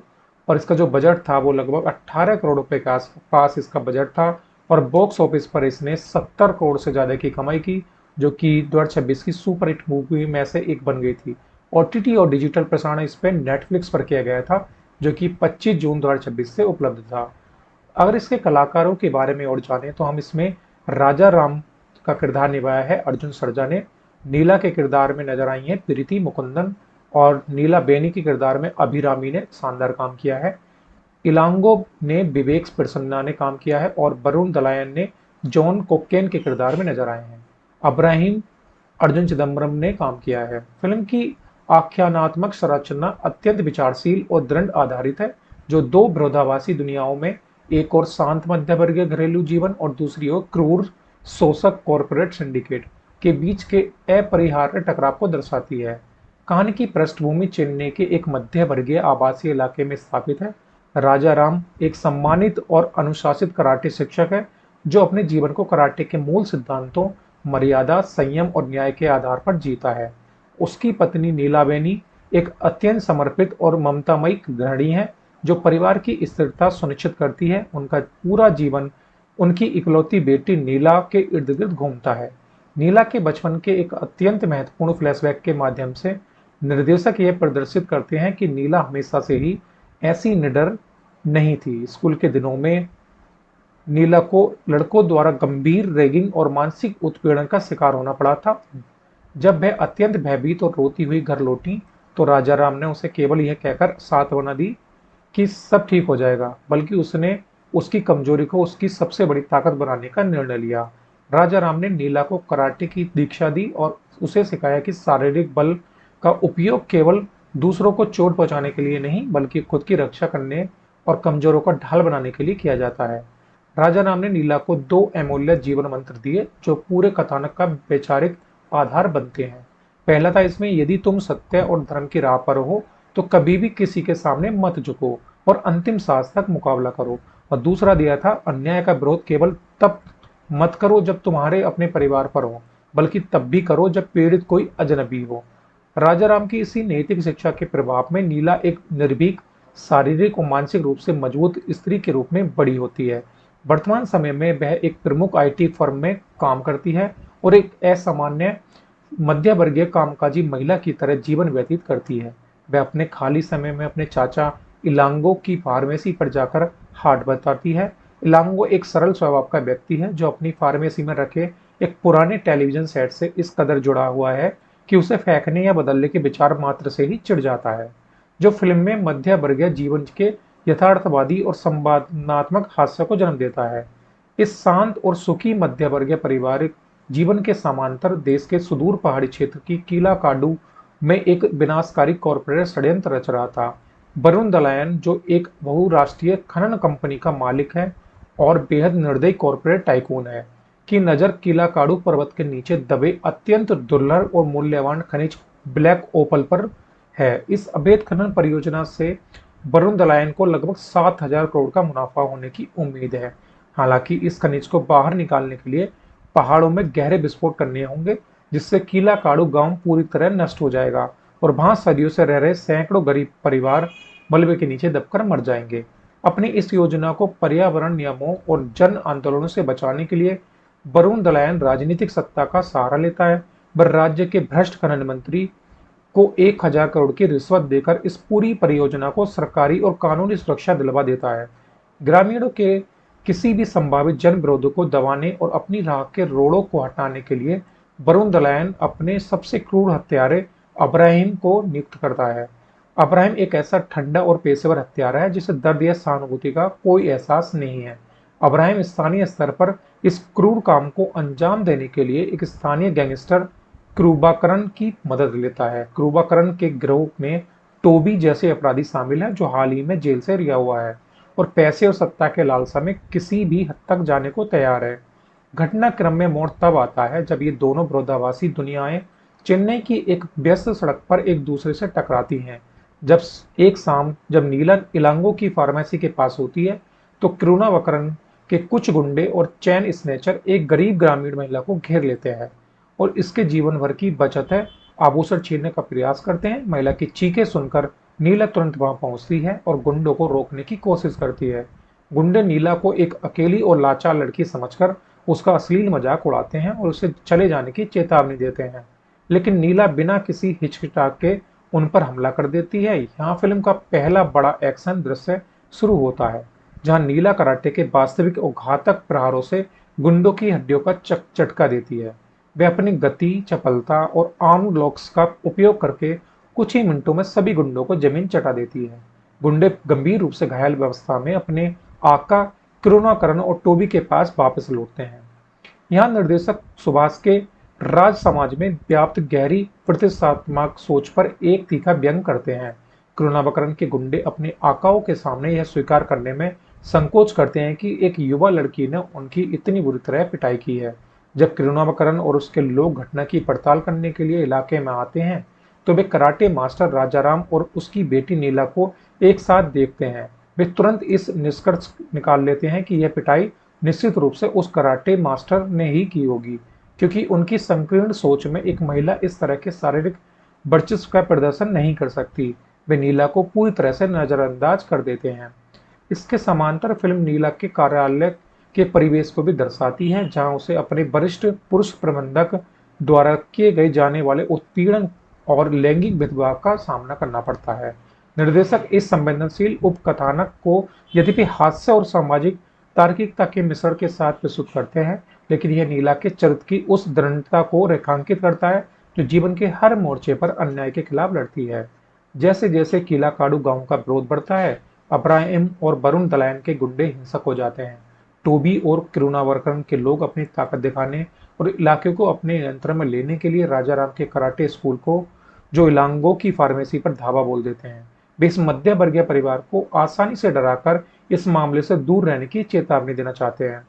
और इसका जो बजट था वो लगभग 18 करोड़ रुपए के आसपास इसका बजट था और बॉक्स ऑफिस पर इसने 70 करोड़ से ज़्यादा की कमाई की, जो कि 2026 की सुपर हिट मूवी में से एक बन गई थी। OTT और डिजिटल प्रसारण इस पर नेटफ्लिक्स पर किया गया था, जो कि 25 जून 2026 से उपलब्ध था। अगर इसके कलाकारों के बारे में और जाने तो हम इसमें राजा राम का किरदार निभाया है अर्जुन सर्जा ने। नीला के किरदार में नजर आई है प्रीति मुकुंदन और नीला बेनी के किरदार में अभिरामी ने शानदार काम किया है। इलांगो ने विवेक प्रसन्ना ने काम किया है और वरुण दलायन ने जॉन कोकेन के किरदार में नजर आए हैं। अब्राहिम अर्जुन चिदम्बरम ने काम किया है। फिल्म की आख्यानात्मक संरचना अत्यंत विचारशील और दृढ़ आधारित है, जो दो विरोधाभासी दुनियाओं में, एक और शांत मध्यवर्गीय घरेलू जीवन और दूसरी ओर क्रूर शोषक कॉरपोरेट सिंडिकेट के बीच के अपरिहार्य टकराव को दर्शाती है। कहानी की पृष्ठभूमि चेन्नई के एक मध्य वर्गीय आवासीय इलाके में स्थापित है। राजा राम एक सम्मानित और अनुशासित कराटे शिक्षक है, जो अपने जीवन को कराटे के मूल सिद्धांतों, मर्यादा, संयम और न्याय के आधार पर जीता है। उसकी पत्नी नीलाबेनी एक अत्यंत समर्पित और ममतामयी गृहिणी है, जो परिवार की स्थिरता सुनिश्चित करती है। उनका पूरा जीवन उनकी इकलौती बेटी नीला के इर्द गिर्द घूमता है। नीला के बचपन के एक अत्यंत महत्वपूर्ण फ्लैशबैक के माध्यम से निर्देशक यह प्रदर्शित करते हैं कि नीला हमेशा से ही ऐसी निडर नहीं थी। स्कूल के दिनों में नीला को लड़कों द्वारा गंभीर रैगिंग और मानसिक उत्पीड़न का शिकार होना पड़ा था। जब वह अत्यंत भयभीत और रोती हुई घर लौटी तो राजा राम ने उसे केवल यह कहकर सांत्वना दी कि सब ठीक हो जाएगा, बल्कि उसने उसकी कमजोरी को उसकी सबसे बड़ी ताकत बनाने का निर्णय लिया। राजा राम ने नीला को कराटे की दीक्षा दी और उसे सिखाया कि शारीरिक बल का उपयोग केवल दूसरों को चोट पहुंचाने के लिए नहीं, बल्कि खुद की रक्षा करने और कमजोरों का ढाल बनाने के लिए किया जाता है। राजा राम ने नीला को 2 अमूल्य जीवन मंत्र दिए, जो पूरे कथानक का वैचारिक आधार बनते हैं। पहला था इसमें, यदि तुम सत्य और धर्म की राह पर हो तो कभी भी किसी के सामने मत झुको और अंतिम सांस तक मुकाबला करो। और दूसरा दिया था, अन्याय का विरोध केवल तब मत करो जब तुम्हारे अपने परिवार पर हो, बल्कि तब भी करो जब पीड़ित कोई अजनबी हो। राजा राम की इसी नैतिक शिक्षा के प्रभाव में नीला एक निर्भीक, शारीरिक और मानसिक रूप से मजबूत स्त्री के रूप में बड़ी होती है। वर्तमान समय में वह एक प्रमुख आईटी फर्म में काम करती है और एक असामान्य मध्य वर्गीय कामकाजी महिला की तरह जीवन व्यतीत करती है। वह अपने खाली समय में अपने चाचा इलांगो की फार्मेसी पर जाकर हाट बताती है। इलांगो एक सरल स्वभाव का व्यक्ति है जो अपनी फार्मेसी में रखे एक पुराने टेलीविजन सेट से इस कदर जुड़ा हुआ है कि उसे फेंकने या बदलने के विचार मात्र से ही चिढ़ जाता है, जो फिल्म में मध्य वर्गीय जीवन के यथार्थवादी और संवादात्मक हास्य को जन्म देता है। इस शांत और सुखी मध्य वर्गीय पारिवारिक जीवन के समांतर देश के सुदूर पहाड़ी क्षेत्र की कीलाकाडू में एक विनाशकारी कॉरपोरेट षड्यंत्र रच रहा था। वरुण दलायन, जो एक बहुराष्ट्रीय खनन कंपनी का मालिक है और बेहद निर्दयी कॉरपोरेट टाइकून है, की नजर कीलाकाडू पर्वत के नीचे दबे अत्यंत दुर्लभ और मूल्यवान खनिज ब्लैक ओपल पर है। इस अवैध खनन परियोजना से वरुण दलायन को लगभग 7,000 करोड़ का मुनाफा होने की उम्मीद है। हालांकि इस खनिज को बाहर निकालने के लिए पहाड़ों में गहरे विस्फोट करने होंगे, जिससे कीलाकाडू गांव पूरी तरह नष्ट हो जाएगा और वहां सदियों से रह रहे सैकड़ों गरीब परिवार मलबे के नीचे दबकर मर जाएंगे। अपनी इस योजना को पर्यावरण नियमों और जन आंदोलनों से बचाने के लिए वरुण दलायन राजनीतिक सत्ता का सहारा लेता है। वह राज्य के भ्रष्ट खनन मंत्री को 1,000 करोड़ की रिश्वत देकर इस पूरी परियोजना को सरकारी और कानूनी सुरक्षा दिलवा देता है। ग्रामीणों के किसी भी संभावित जन विरोधों को दबाने और अपनी राह के रोड़ों को हटाने के लिए वरुण दलायन अपने सबसे क्रूर हत्यारे अब्राहिम को नियुक्त करता है। अब्राहिम एक ऐसा ठंडा और पेशेवर हत्यारा है जिसे दर्द या सहानुभूति का कोई एहसास नहीं है। अब्राहिम स्थानीय स्तर पर इस क्रूर काम को अंजाम देने के लिए एक स्थानीय गैंगस्टर क्रूबाकरन की मदद लेता है। क्रूबाकरन के गिरोह में टोबी जैसे अपराधी शामिल हैं जो हाल ही में जेल से रिहा हुआ है और पैसे और सत्ता के लालसा में किसी भी हद तक जाने को तैयार है। घटनाक्रम में मोड़ तब आता है जब ये दोनों विरोधाभासी दुनियाएं चेन्नई की एक व्यस्त सड़क पर एक दूसरे से टकराती हैं। जब एक शाम जब नीला इलांगो की फार्मेसी के पास होती है तो क्रूनावकरन के कुछ गुंडे और चैन स्नेचर एक गरीब ग्रामीण महिला को घेर लेते हैं और इसके जीवन भर की बचत है आभूषण छीनने का प्रयास करते हैं। महिला की चीखें सुनकर नीला तुरंत वहां पहुंचती है और गुंडों को रोकने की कोशिश करती है। गुंडे नीला को एक अकेली और लाचार लड़की समझकर उसका अश्लील मजाक उड़ाते हैं और उसे चले जाने की चेतावनी देते हैं, लेकिन नीला बिना किसी हिचकिचाहट के उन पर हमला कर देती है। यहाँ फिल्म का पहला बड़ा एक्शन दृश्य शुरू होता है जहाँ नीला कराटे के वास्तविक और घातक प्रहारों से गुंडों की हड्डियों का चटका देती है। वे अपनी गति, चपलता और आर्म लॉक्स का उपयोग करके कुछ ही मिनटों में सभी गुंडों को जमीन चटा देती है। गुंडे गंभीर रूप से घायल अवस्था में अपने आका क्रूनाकरन और टोबी के पास वापस लौटते हैं। यहाँ निर्देशक सुभाष के राज समाज में व्याप्त गहरी प्रतिष्ठात्मक सोच पर एक तीखा व्यंग करते हैं। क्रूनावकरन के गुंडे अपने आकाओं के सामने यह स्वीकार करने में संकोच करते हैं कि एक युवा लड़की ने उनकी इतनी बुरी तरह पिटाई की है। जब क्रूनावकरन और उसके लोग घटना की पड़ताल करने के लिए इलाके में आते हैं तो वे कराटे मास्टर राजाराम और उसकी बेटी नीला को एक साथ देखते हैं। वे तुरंत इस निष्कर्ष निकाल लेते हैं कि यह पिटाई निश्चित रूप से उस कराटे मास्टर ने ही की होगी, क्योंकि उनकी संकीर्ण सोच में एक महिला इस तरह के शारीरिक वर्चस्व का प्रदर्शन नहीं कर सकती। वे नीला को पूरी तरह से नजरअंदाज कर देते हैं। इसके समांतर फिल्म नीला के कार्यालय के परिवेश को भी दर्शाती है, जहां उसे अपने वरिष्ठ पुरुष प्रबंधक द्वारा किए गए जाने वाले उत्पीड़न और लैंगिक भेदभाव का सामना करना पड़ता है। निर्देशक इस संवेदनशील उपकथानक को यद्यपि हास्य और सामाजिक तार्किकता के मिश्रण के साथ प्रस्तुत करते हैं, लेकिन यह नीला के चरित्र की उस दृढ़ता को रेखांकित करता है जो जीवन के हर मोर्चे पर अन्याय के खिलाफ लड़ती है। जैसे जैसे कीलाकाडू गांव का विरोध बढ़ता है, अब्राहिम और वरुण दलायन के गुंडे हिंसक हो जाते हैं। टोबी और क्रूनावकरन के लोग अपनी ताकत दिखाने और इलाके को अपने नियंत्रण में लेने के लिए राजाराम के कराटे स्कूल को, जो इलांगो की फार्मेसी पर धावा बोल देते हैं। वे इस मध्य वर्गीय परिवार को आसानी से डराकर इस मामले से दूर रहने की चेतावनी देना चाहते हैं,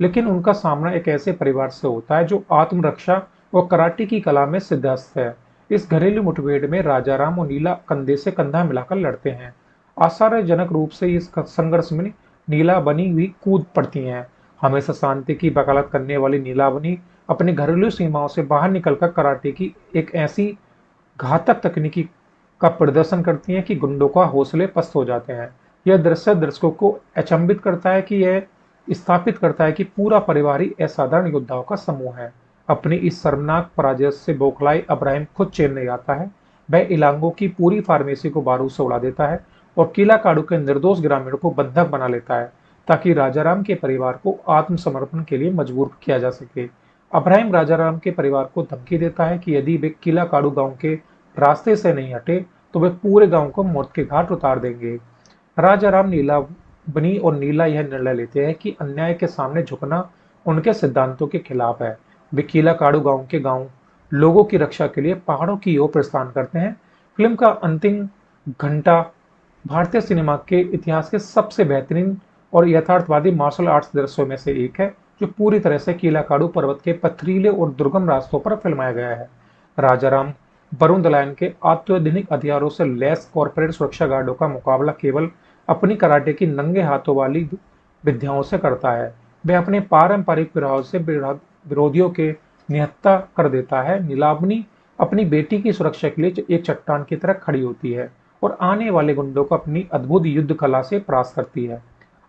लेकिन उनका सामना एक ऐसे परिवार से होता है जो आत्मरक्षा और कराटे की कला में सिद्धहस्त है। इस घरेलू मुठभेड़ में राजाराम और नीला कंधे से कंधा मिलाकर लड़ते हैं। आश्चर्यजनक रूप से इस संघर्ष में नीलाबनी भी कूद पड़ती हैं। हमेशा शांति की वकालत करने वाली नीलाबनी अपने घरेलू सीमाओं से बाहर निकलकर कराटे की एक ऐसी घातक तकनीकी का प्रदर्शन करती हैं कि गुंडों का हौसले पस्त हो जाते हैं। यह दृश्य दर्शकों को अचंभित करता है कि यह स्थापित करता है कि पूरा परिवार ही असाधारण योद्धाओं का समूह है। अपनी इस शर्मनाक पराजय से बौखलाए अब्राहिम खुद चेन्नई आता है। वह इलांगो की पूरी फार्मेसी को बारूद से उड़ा देता है और किला काडू के निर्दोष ग्रामीणों को बंधक बना लेता है ताकि राजाराम के परिवार को आत्मसमर्पण के लिए मजबूर किया जा सके। अब्राहिम राजाराम के परिवार को धमकी देता है कि यदि वे किला काडू गांव के रास्ते से नहीं हटे तो वे पूरे गांव को मौत के घाट उतार देंगे। राजाराम नीलावनी और नीला यह निर्णय लेते हैं कि अन्याय के सामने झुकना उनके सिद्धांतों के खिलाफ है। वे किला काडू गांव के लोगों की रक्षा के लिए पहाड़ों की ओर प्रस्थान करते हैं। फिल्म का अंतिम घंटा भारतीय सिनेमा के इतिहास के सबसे बेहतरीन और यथार्थवादी मार्शल आर्ट्स दृश्यों में से एक है, जो पूरी तरह से किला काडू पर्वत के पथरीले और दुर्गम रास्तों पर फिल्माया गया है। राजाराम वरुण दलायन के अत्याधुनिक हथियारों से लैस कॉर्पोरेट सुरक्षा गार्डों का मुकाबला केवल अपनी कराटे की नंगे हाथों वाली विद्याओं से करता है। वह अपने पारंपरिक प्रभाव से विरोधियों के निहत्था कर देता है। नीलावनी अपनी बेटी की सुरक्षा के लिए एक चट्टान की तरह खड़ी होती है और आने वाले गुंडों को अपनी अद्भुत युद्ध कला से परास्त करती है।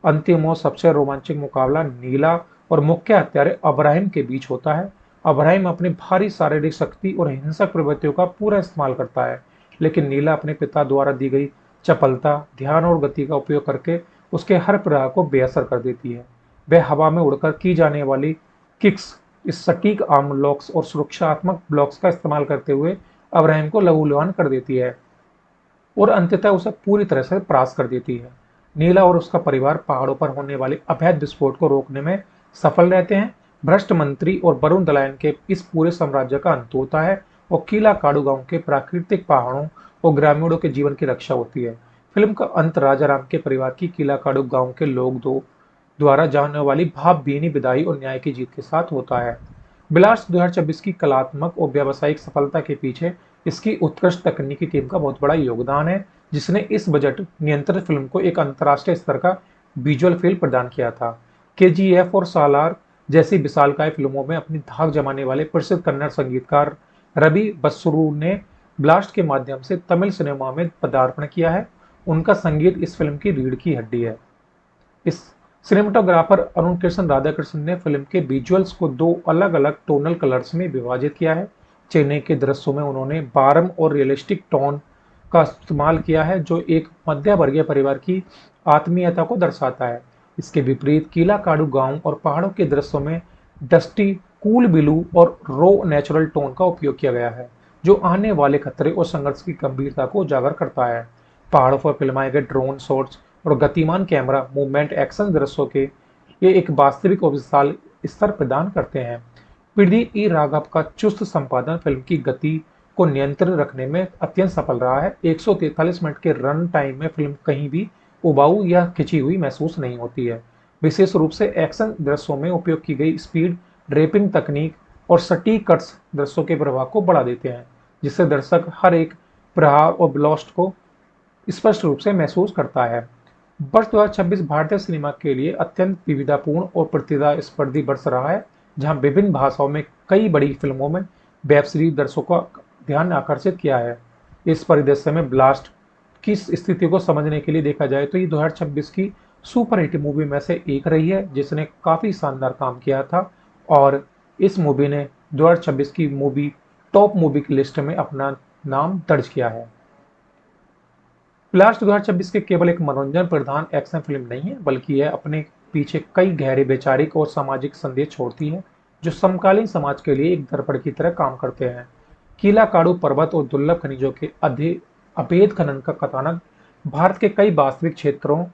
अंतिम और सबसे रोमांचक मुकाबला नीला और मुख्य हत्यारे अब्राहिम के बीच होता है। अब्राहिम अपनी भारी शारीरिक शक्ति और हिंसक प्रवृत्तियों का पूरा इस्तेमाल करता है, लेकिन नीला अपने पिता द्वारा दी गई चपलता, ध्यान और गति का उपयोग करके उसके हर प्रहार को बेअसर कर देती है। वह हवा में उड़कर की जाने वाली किक्स, इस सटीक आर्म लॉक्स और सुरक्षात्मक ब्लॉक्स का इस्तेमाल करते हुए अब्राहिम को लहूलुहान कर देती है और अंततः उसे पूरी तरह से परास्त कर देती है। नीला और उसका परिवार पहाड़ों पर होने वाले अवैध विस्फोट को रोकने में सफल रहते हैं। भ्रष्ट मंत्री और वरुण दलायन के इस पूरे साम्राज्य का अंत होता है और किला काडू गांव के प्राकृतिक पहाड़ों और ग्रामीणों के जीवन की रक्षा होती है। फिल्म का अंत राजाराम के परिवार की किला काडू गांव के लोग द्वारा जाने वाली भावभीनी विदाई और न्याय की जीत के साथ होता है। ब्लास्ट 2026 की कलात्मक और व्यावसायिक सफलता के पीछे इसकी उत्कृष्ट तकनीकी टीम का बहुत बड़ा योगदान है, जिसने इस बजट नियंत्रित फिल्म को एक अंतर्राष्ट्रीय स्तर का विजुअल फील प्रदान किया था। KGF और सालार जैसी विशालकाय फिल्मों में अपनी धाक जमाने वाले प्रसिद्ध कन्नड़ संगीतकार रवि बस्सुरु ने ब्लास्ट के माध्यम से तमिल सिनेमा में पदार्पण किया है। उनका संगीत इस फिल्म की रीढ़ की हड्डी है। इस सिनेमाटोग्राफर अरुण कृष्ण राधाकृष्ण ने फिल्म के विजुअल्स को 2 अलग अलग टोनल कलर्स में विभाजित किया है। चेन्नई के दृश्यों में उन्होंने बारम और रियलिस्टिक टोन का इस्तेमाल किया है, जो एक मध्य वर्गीय परिवार की आत्मीयता को दर्शाता है। इसके विपरीत किला काडू गांव और पहाड़ों के दृश्यों में डस्टी, कूल ब्लू और रो नेचुरल टोन का उपयोग किया गया है, जो आने वाले खतरे और संघर्ष की गंभीरता को उजागर करता है। पहाड़ों पर फिल्माए गए ड्रोन शॉट्स और गतिमान कैमरा मूवमेंट एक्शन दृश्यों के ये एक वास्तविक और विशाल स्तर प्रदान करते हैं। प्रदीप ई राघव का चुस्त संपादन फिल्म की गति को नियंत्रित रखने में अत्यंत सफल रहा है। 143 मिनट के रन टाइम में फिल्म कहीं भी उबाऊ या खिंची हुई महसूस नहीं होती है। विशेष रूप से एक्शन दृश्यों में उपयोग की गई स्पीड रैपिंग तकनीक और सटीक कट्स दृश्यों के प्रभाव को बढ़ा देते हैं, जिससे दर्शक हर एक प्रहार और ब्लास्ट को स्पष्ट रूप से महसूस करता है। वर्ष 2026 भारतीय सिनेमा के लिए अत्यंत विविधतापूर्ण और प्रतिस्पर्धी वर्ष रहा है, जहां विभिन्न भाषाओं में कई बड़ी फिल्मों में वेब सीरीज दर्शकों का ध्यान आकर्षित किया है। इस परिदृश्य में ब्लास्ट की स्थिति को समझने के लिए देखा जाए तो ये 2026 की सुपर हिट मूवी में से एक रही है, जिसने काफी शानदार काम किया था और इस मूवी ने 2026 की टॉप मूवी की लिस्ट में अपना नाम दर्ज किया है। ब्लास्ट 2026 के केवल एक मनोरंजन प्रधान एक्शन फिल्म नहीं है, बल्कि यह अपने पीछे कई गहरे वैचारिक और सामाजिक संदेश छोड़ती है, जो समकालीन समाज के लिए एक दर्पण की तरह काम करते हैं। किला काडू पर्वत और दुर्लभ खनिजों के अभेद खनन का कथानक भारत के कई वास्तविक क्षेत्रों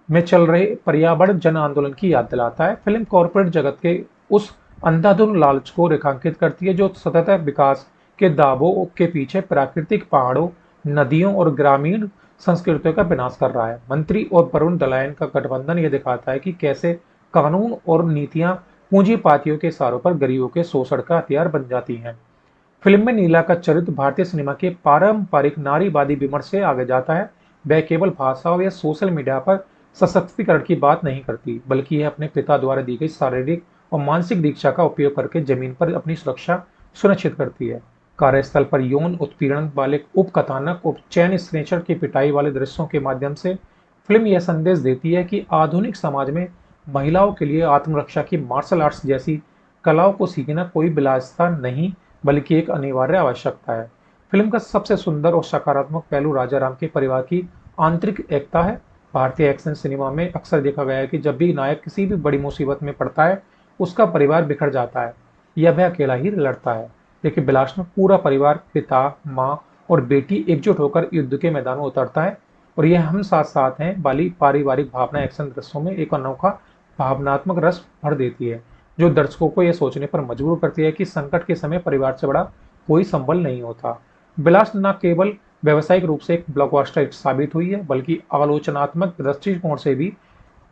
में चल रहे पर्यावरण जन आंदोलन की याद दिलाता है। फिल्म कॉर्पोरेट जगत के उस अंधाधुंध लालच को रेखांकित करती है जो सतत विकास के दावों के पीछे प्राकृतिक पहाड़ों, नदियों और ग्रामीण संस्कृतियों का विनाश कर रहा है। मंत्री और वरुण दलायन का गठबंधन यह दिखाता है कि कैसे कानून और नीतियां पूंजीपातियों के इशारों पर गरीबों के शोषण का हथियार बन जाती हैं। फिल्म में नीला का चरित्र भारतीय सिनेमा के पारंपरिक नारीवादी विमर्श से आगे जाता है। वह केवल भाषा या सोशल मीडिया पर सशक्तिकरण की बात नहीं करती, बल्कि यह अपने पिता द्वारा दी गई शारीरिक और मानसिक दीक्षा का उपयोग करके जमीन पर अपनी सुरक्षा सुनिश्चित करती है। कार्यस्थल पर यौन उत्पीड़न वाले उपकथानक और चैन स्नेचर की पिटाई वाले दृश्यों के माध्यम से फिल्म यह संदेश देती है कि आधुनिक समाज में महिलाओं के लिए आत्मरक्षा की मार्शल आर्ट्स जैसी कलाओं को सीखना कोई विलासिता नहीं बल्कि एक अनिवार्य आवश्यकता है। फिल्म का सबसे सुंदर और सकारात्मक पहलू राजा राम के परिवार की आंतरिक एकता है। भारतीय एक्शन सिनेमा में अक्सर देखा गया है कि जब भी नायक किसी भी बड़ी मुसीबत में पड़ता है उसका परिवार बिखर जाता है या वह अकेला ही लड़ता है, लेकिन ब्लास्ट में पूरा परिवार पिता, माँ और बेटी एकजुट होकर युद्ध के मैदान में उतरता है और यह हम साथ साथ हैं वाली पारिवारिक भावना एक्शन दृश्यों में एक अनोखा भावनात्मक रस भर देती है, जो दर्शकों को यह सोचने पर मजबूर करती है कि संकट के समय परिवार से बड़ा कोई संबल नहीं होता। ब्लास्ट न केवल व्यावसायिक रूप से एक ब्लॉकबस्टर साबित हुई है बल्कि आलोचनात्मक दृष्टिकोण से भी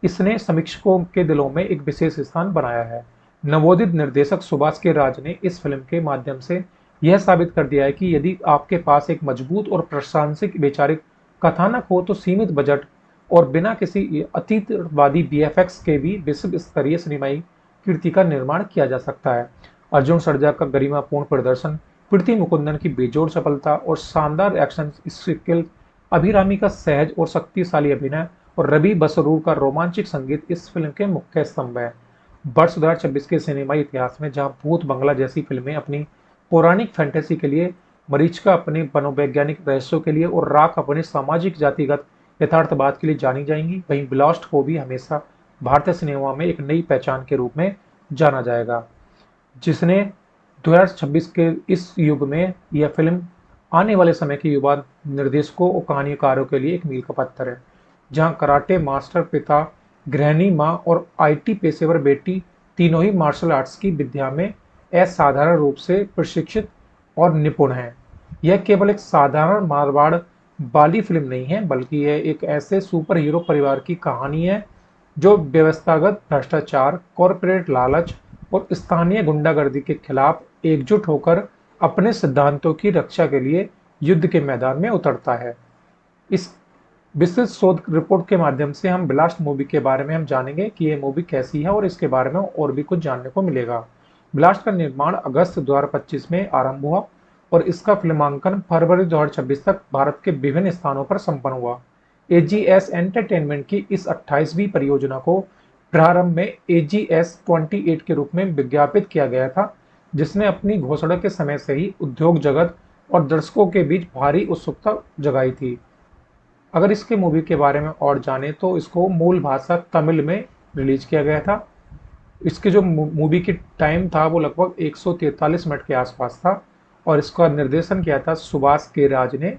इसने समीक्षकों के दिलों में एक विशेष स्थान बनाया है। नवोदित निर्देशक सुभाष के राज ने इस फिल्म के माध्यम से यह साबित कर दिया है कि यदि आपके पास एक मजबूत और प्रशंसिक वैचारिक कथानक हो तो सीमित बजट और बिना किसी अतीतवादी बीएफएक्स के भी विश्व स्तरीय सिनेमाई कीर्ति का निर्माण किया जा सकता है। अर्जुन सर्जा का गरिमापूर्ण प्रदर्शन, प्रीति मुकुंदन की बेजोड़ सफलता और शानदार एक्शन स्किल, अभिरामी का सहज और शक्तिशाली अभिनय और रवि बसरूर का रोमांचक संगीत इस फिल्म के मुख्य स्तंभ है। वर्ष 2026 के सिनेमाई इतिहास में जहां भूत बंगला जैसी फिल्में अपनी पौराणिक फैंटेसी के लिए, मरीचिका अपने मनोवैज्ञानिक रहस्यों के लिए और राख अपने सामाजिक जातिगत यथार्थवाद के लिए जानी जाएंगी, वहीं ब्लास्ट को भी हमेशा भारतीय सिनेमा में एक नई पहचान के रूप में जाना जाएगा, जिसने 2026 के इस युग में यह फिल्म आने वाले समय के युवा निर्देशकों और कहानीकारों के लिए एक मील का पत्थर है, जहां कराटे मास्टर पिता, गृहिणी माँ और आईटी पेशेवर बेटी तीनों ही मार्शल आर्ट्स की विद्या में असाधारण रूप से प्रशिक्षित और निपुण हैं। यह केवल एक साधारण मारवाड़ वाली फिल्म नहीं है बल्कि यह एक ऐसे सुपर हीरो परिवार की कहानी है जो व्यवस्थागत भ्रष्टाचार, कॉरपोरेट लालच और स्थानीय गुंडागर्दी के खिलाफ एकजुट होकर अपने सिद्धांतों की रक्षा के लिए युद्ध के मैदान में उतरता है। इस विस्तृत शोध रिपोर्ट के माध्यम से हम ब्लास्ट मूवी के बारे में हम जानेंगे कि यह मूवी कैसी है और इसके बारे में और भी कुछ जानने को मिलेगा। ब्लास्ट का निर्माण अगस्त 2025 में आरंभ हुआ और इसका फिल्मांकन फरवरी 2026 तक भारत के विभिन्न स्थानों पर संपन्न हुआ। एजीएस एंटरटेनमेंट की इस 28वीं परियोजना को प्रारंभ में एजीएस 28 के रूप में विज्ञापित किया गया था, जिसने अपनी घोषणा के समय से ही उद्योग जगत और दर्शकों के बीच भारी उत्सुकता जगाई थी। अगर इसके मूवी के बारे में और जाने तो इसको मूल भाषा तमिल में रिलीज किया गया था। इसके जो मूवी की टाइम था वो लगभग 143 मिनट के आसपास था और इसका निर्देशन किया था सुभाष के राज ने।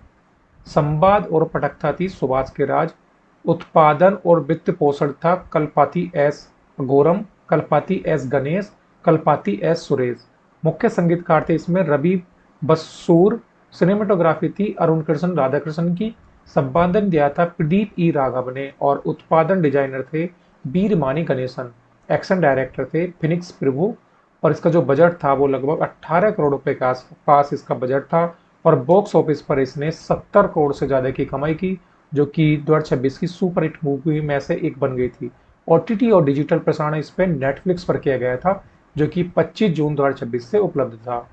संवाद और पटकथा थी सुभाष के राज। उत्पादन और वित्त पोषण था Kalpathi S Aghoram, Kalpathi S Ganesh, Kalpathi S Suresh. मुख्य संगीतकार थे इसमें रवि बसूर। सिनेमेटोग्राफी थी अरुण कृष्ण राधाकृष्ण की। संपादन दिया था प्रदीप ई राघव ने और उत्पादन डिजाइनर थे वीरमानी गणेशन। एक्शन डायरेक्टर थे फिनिक्स प्रभु और इसका जो बजट था वो लगभग 18 करोड़ रुपए के आसपास इसका बजट था और बॉक्स ऑफिस पर इसने 70 करोड़ से ज़्यादा की कमाई की, जो कि 2026 की सुपर हिट मूवी में से एक बन गई थी। ओटीटी और डिजिटल प्रसारण इस पर नेटफ्लिक्स पर किया गया था, जो कि 25 जून 2026 से उपलब्ध था।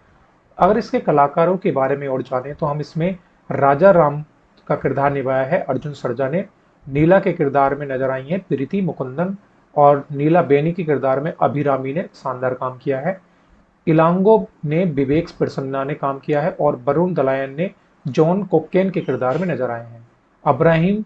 अगर इसके कलाकारों के बारे में और जाने तो हम इसमें राजा राम का किरदार निभाया है अर्जुन सर्जा ने। नीला के किरदार में नजर आई है प्रीति मुकुंदन और नीला बेनी के किरदार में अभिरामी ने शानदार काम किया है। इलांगो ने विवेक प्रसन्ना ने काम किया है और वरुण दलायन ने जॉन कोकेन के किरदार में नजर आए हैं। अब्राहिम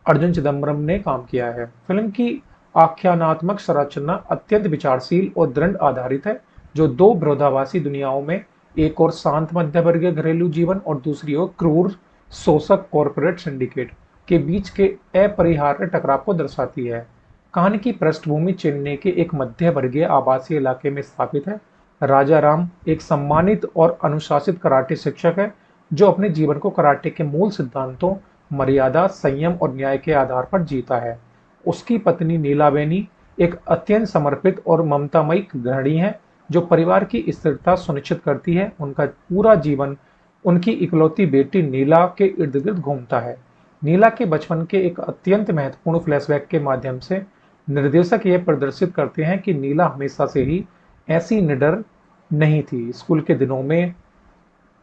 अर्जुन चिदम्बरम ने काम किया है। फिल्म की आख्यानात्मक संरचना अत्यंत विचारशील और दृढ़ आधारित है, जो दो विरोधाभासी दुनियाओं में, एक और शांत मध्यवर्गीय घरेलू जीवन और दूसरी ओर क्रूर शोषक कॉरपोरेट सिंडिकेट के बीच के अपरिहार्य टकराव को दर्शाती है। कहानी की पृष्ठभूमि चेन्नई के एक मध्य वर्गीय आवासीय इलाके में स्थापित है। राजा राम एक सम्मानित और अनुशासित कराटे शिक्षक है जो अपने जीवन को कराटे के मूल सिद्धांतों, मर्यादा, संयम और न्याय के आधार पर जीता है। उसकी पत्नी नीलावेनी एक अत्यंत समर्पित और ममतामयी गृहिणी है जो परिवार की स्थिरता सुनिश्चित करती है। उनका पूरा जीवन उनकी इकलौती बेटी नीला के इर्द गिर्द घूमता है। नीला के बचपन के एक अत्यंत महत्वपूर्ण फ्लैशबैक के माध्यम से निर्देशक यह प्रदर्शित करते हैं कि नीला हमेशा से ही ऐसी निडर नहीं थी। स्कूल के दिनों में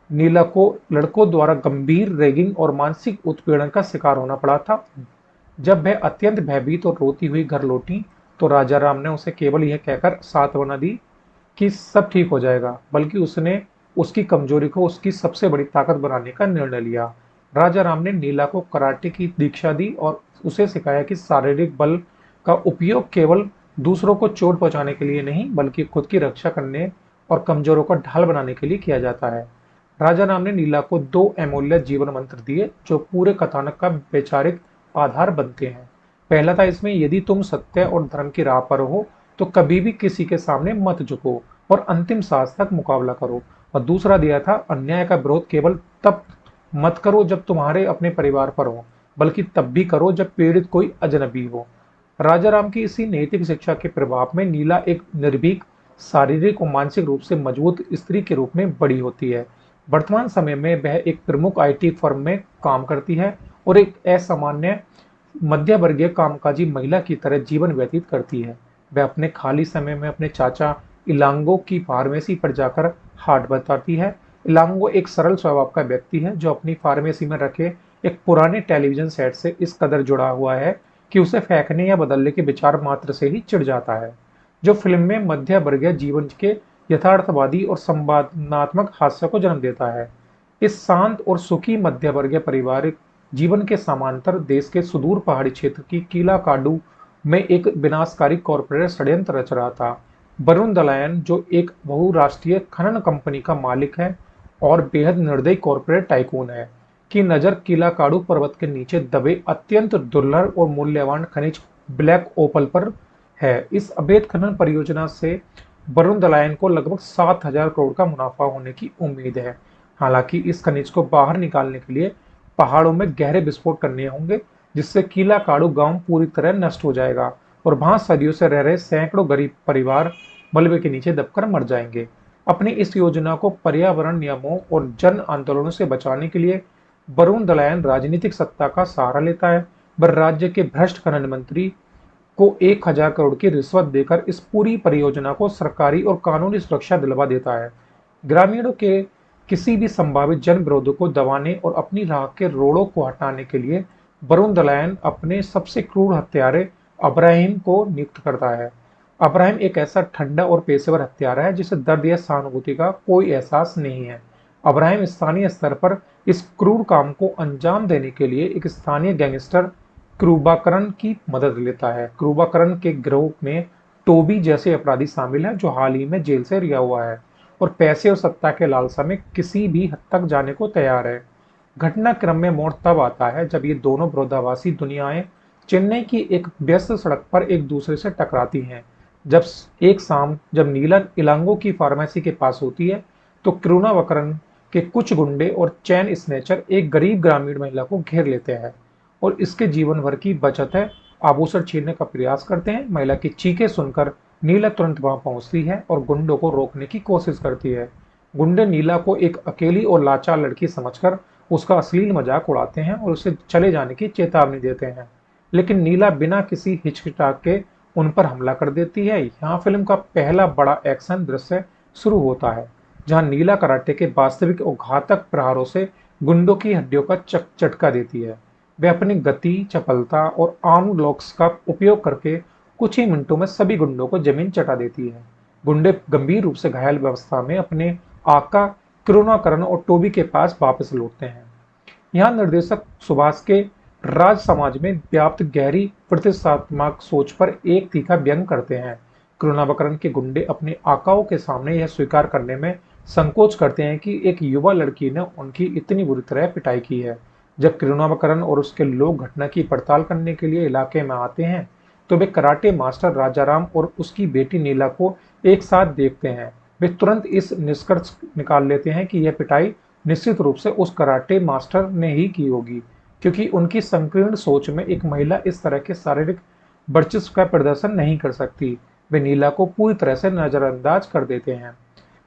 नीला को लड़कों द्वारा गंभीर रैगिंग और मानसिक उत्पीड़न का शिकार होना पड़ा था। जब वह अत्यंत भयभीत और रोती हुई घर लौटी तो राजा राम ने उसे केवल यह कहकर सांत्वना दी कि सब ठीक हो जाएगा, बल्कि उसने उसकी कमजोरी को उसकी सबसे बड़ी ताकत बनाने का निर्णय लिया। राजा राम ने नीला को कराटे की दीक्षा दी और उसे सिखाया कि शारीरिक बल का उपयोग केवल दूसरों को चोट पहुंचाने के लिए नहीं, बल्कि खुद की रक्षा करने और कमजोरों को ढाल बनाने के लिए किया जाता है। राजा राम ने नीला को 2 अमूल्य जीवन मंत्र दिए जो पूरे कथानक का वैचारिक आधार बनते हैं। पहला था इसमें, यदि तुम सत्य और धर्म की राह पर हो तो कभी भी किसी के सामने मत झुको और अंतिम सांस तक मुकाबला करो। और दूसरा दिया था, अन्याय का विरोध केवल तब मत करो जब तुम्हारे अपने परिवार पर हो, बल्कि तब भी करो जब पीड़ित कोई अजनबी हो। राजा राम की इसी नैतिक शिक्षा के प्रभाव में नीला एक निर्भीक, शारीरिक और मानसिक रूप से मजबूत स्त्री के रूप में बड़ी होती है। वर्तमान समय में वह एक प्रमुख आईटी फर्म में काम करती है और एक असामान्य मध्य वर्गीय कामकाजी महिला की तरह जीवन व्यतीत करती है। वह अपने खाली समय में अपने चाचा इलांगो की फार्मेसी पर जाकर हाट बताती है। इलांगो एक सरल स्वभाव का व्यक्ति है जो अपनी फार्मेसी में रखे एक पुराने टेलीविजन सेट से इस कदर जुड़ा हुआ है कि उसे फेंकने या बदलने के विचार मात्र से ही चिढ़ जाता है, जो फिल्म में मध्य वर्गीय जीवन के यथार्थवादी और संवादात्मक हास्य को जन्म देता है। इस शांत और सुखी मध्य वर्गीय पारिवारिक जीवन के समांतर देश के सुदूर पहाड़ी क्षेत्र की कीलाकाडू में एक विनाशकारी कॉरपोरेट षड्यंत्र रच रहा था। वरुण दलायन, जो एक बहुराष्ट्रीय खनन कंपनी का मालिक है और बेहद निर्दयी कॉरपोरेट टाइकून है, की नजर कीलाकाडू पर्वत के नीचे दबे अत्यंत दुर्लभ और मूल्यवान खनिज ब्लैक ओपल पर है। इस अवैध खनन परियोजना से वरुण दलायन को लगभग 7,000 करोड़ का मुनाफा होने की उम्मीद है। हालांकि इस खनिज को बाहर निकालने के लिए पहाड़ों में गहरे विस्फोट करने होंगे, जिससे कीलाकाडू गांव पूरी तरह नष्ट हो जाएगा और वहां सदियों से रह रहे सैकड़ों गरीब परिवार मलबे के नीचे दबकर मर जाएंगे। अपनी इस योजना को पर्यावरण नियमों और जन आंदोलनों से बचाने के लिए वरुण दलायन राजनीतिक सत्ता का सहारा लेता है। वह राज्य के भ्रष्ट खनन मंत्री को 1,000 करोड़ की रिश्वत देकर इस पूरी परियोजना को सरकारी और कानूनी सुरक्षा दिलवा देता है। ग्रामीणों के किसी भी संभावित जन विरोधों को दबाने और अपनी राह के रोड़ों को हटाने के लिए वरुण दलायन अपने सबसे क्रूर हत्यारे अब्राहिम को नियुक्त करता है। अब्राहिम एक ऐसा ठंडा और पेशेवर हत्यारा है जिसे दर्द या सहानुभूति का कोई एहसास नहीं है। अब्राहिम स्थानीय स्तर पर इस क्रूर काम को अंजाम देने के लिए एक स्थानीय गैंगस्टर क्रूबाकरन की मदद लेता है। क्रूबाकरन के गिरोह में टोबी जैसे अपराधी शामिल हैं जो हाल ही में जेल से रिहा हुआ है और पैसे और सत्ता के लालसा में किसी भी हद तक जाने को तैयार है। घटनाक्रम में मोड़ तब आता है जब ये दोनों विरोधाभासी दुनियाएं चेन्नई की एक व्यस्त सड़क पर एक दूसरे से टकराती हैं। जब एक शाम जब नीला इलांगो की फार्मेसी के पास होती है तो क्रूनावकरन के कुछ गुंडे और चैन स्नेचर एक गरीब ग्रामीण महिला को घेर लेते हैं और इसके जीवन भर की बचत है आभूषण छीनने का प्रयास करते हैं। महिला की चीखें सुनकर नीला तुरंत वहां पहुंचती है और गुंडों को रोकने की कोशिश करती है। गुंडे नीला को एक अकेली और लाचार लड़की समझकर उसका अश्लील मजाक उड़ाते हैं और उसे चले जाने की चेतावनी देते हैं, लेकिन नीला बिना किसी हिचकिचाहट के उन पर हमला कर देती है। यहाँ फिल्म का पहला बड़ा एक्शन दृश्य शुरू होता है जहाँ नीला कराटे के वास्तविक और घातक प्रहारों से गुंडों की हड्डियों का चटका देती है। वे अपनी गति, चपलता और आर्म लॉक्स का उपयोग करके कुछ ही मिनटों में सभी गुंडों को जमीन चटा देती है। गुंडे गंभीर रूप से घायल अवस्था में अपने आका क्रूनाकरन और टोबी के पास वापस लौटते हैं। यहाँ निर्देशक सुभाष के राज समाज में व्याप्त गहरी प्रतिष्ठात्मक सोच पर एक तीखा व्यंग करते हैं। क्रूनावकरन के गुंडे अपने आकाओं के सामने यह स्वीकार करने में संकोच करते हैं कि एक युवा लड़की ने उनकी इतनी बुरी तरह पिटाई की है। जब क्रूनावकरन और उसके लोग घटना की पड़ताल करने के लिए इलाके में आते हैं तो वे कराटे मास्टर राजाराम और उसकी बेटी नीला को एक साथ देखते हैं। वे तुरंत इस निष्कर्ष निकाल लेते हैं कि यह पिटाई निश्चित रूप से उस कराटे मास्टर ने ही की होगी, क्योंकि उनकी संकीर्ण सोच में एक महिला इस तरह के शारीरिक वर्चस्व का प्रदर्शन नहीं कर सकती। वे नीला को पूरी तरह से नजरअंदाज कर देते हैं।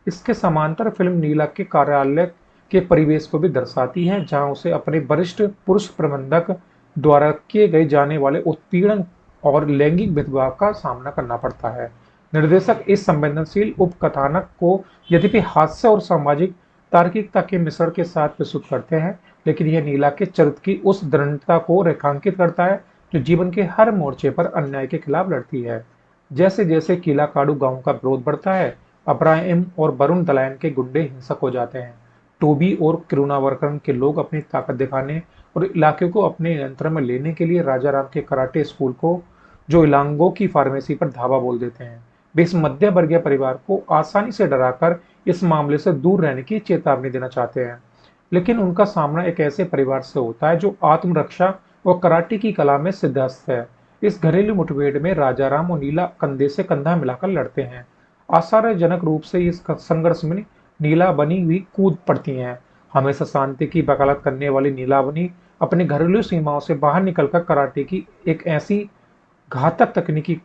इसके समांतर फिल्म नीला के कार्यालय के परिवेश को भी दर्शाती है, जहां उसे अपने वरिष्ठ पुरुष प्रबंधक द्वारा किए गए जाने वाले उत्पीड़न और लैंगिक भेदभाव का सामना करना पड़ता है। निर्देशक इस संवेदनशील उपकथानक को यद्यपि हास्य और सामाजिक तार्किकता के मिश्रण के साथ प्रस्तुत करते हैं, लेकिन यह नीला के चरित्र की उस दृढ़ता को रेखांकित करता है जो जीवन के हर मोर्चे पर अन्याय के खिलाफ लड़ती है। जैसे जैसे कीलाकाडू गांव का विरोध बढ़ता है, अब्राहिम और वरुण दलायन के गुंडे हिंसक हो जाते हैं। टोबी और किरुनावरकरन के लोग अपनी ताकत दिखाने और इलाके को अपने नियंत्रण में लेने के लिए राजाराम के कराटे स्कूल को, जो इलांगो की फार्मेसी पर धावा बोल देते हैं। वे इस मध्य वर्गीय परिवार को आसानी से डराकर इस मामले से दूर रहने की चेतावनी देना चाहते हैं, लेकिन उनका सामना एक ऐसे परिवार से होता है जो आत्मरक्षा और कराटे की कला में सिद्धहस्त है। इस घरेलू मुठभेड़ में राजाराम और नीला कंधे से कंधा मिलाकर लड़ते हैं। आश्चर्यजनक रूप से इस संघर्ष में नीलाबनी भी कूद पड़ती हैं। हमेशा शांति की वकालत करने वाली नीलाबनी अपनी घरेलू सीमाओं से बाहर निकलकर कराटे की एक ऐसी घातक तकनीकी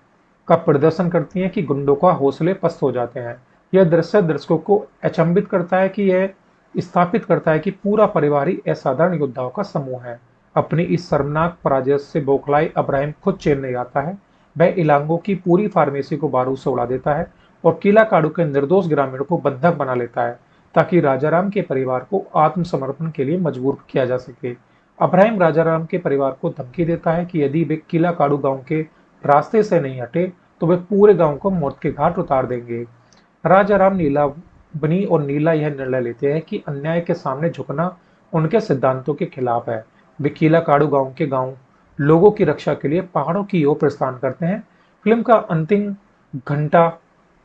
का प्रदर्शन करती हैं कि गुंडों का हौसले पस्त हो जाते हैं। यह दृश्य दर्शकों को अचंभित करता है कि यह स्थापित करता है कि पूरा परिवार ही असाधारण योद्धाओं का समूह है। अपनी इस शर्मनाक पराजय से बौखलाए अब्राहिम खुद चैन नहीं आता है। वह इलांगो की पूरी फार्मेसी को बारूद से उड़ा देता है और कीलाकाडू के निर्दोष ग्रामीणों को बंधक बना लेता है, ताकि राजाराम के परिवार को आत्मसमर्पण के लिए मजबूर किया जा सके। अब्राहिम राजाराम के परिवार को धमकी देता है कि यदि वे कीलाकाडू गांव के रास्ते से नहीं हटे तो वे पूरे गांव को मौत के घाट उतार देंगे। राजाराम, नीलाबनी और नीला यह निर्णय लेते हैं कि अन्याय के सामने झुकना उनके सिद्धांतों के खिलाफ है। वे कीलाकाडू गांव के लोगों की रक्षा के लिए पहाड़ों की ओर प्रस्थान करते हैं। फिल्म का अंतिम घंटा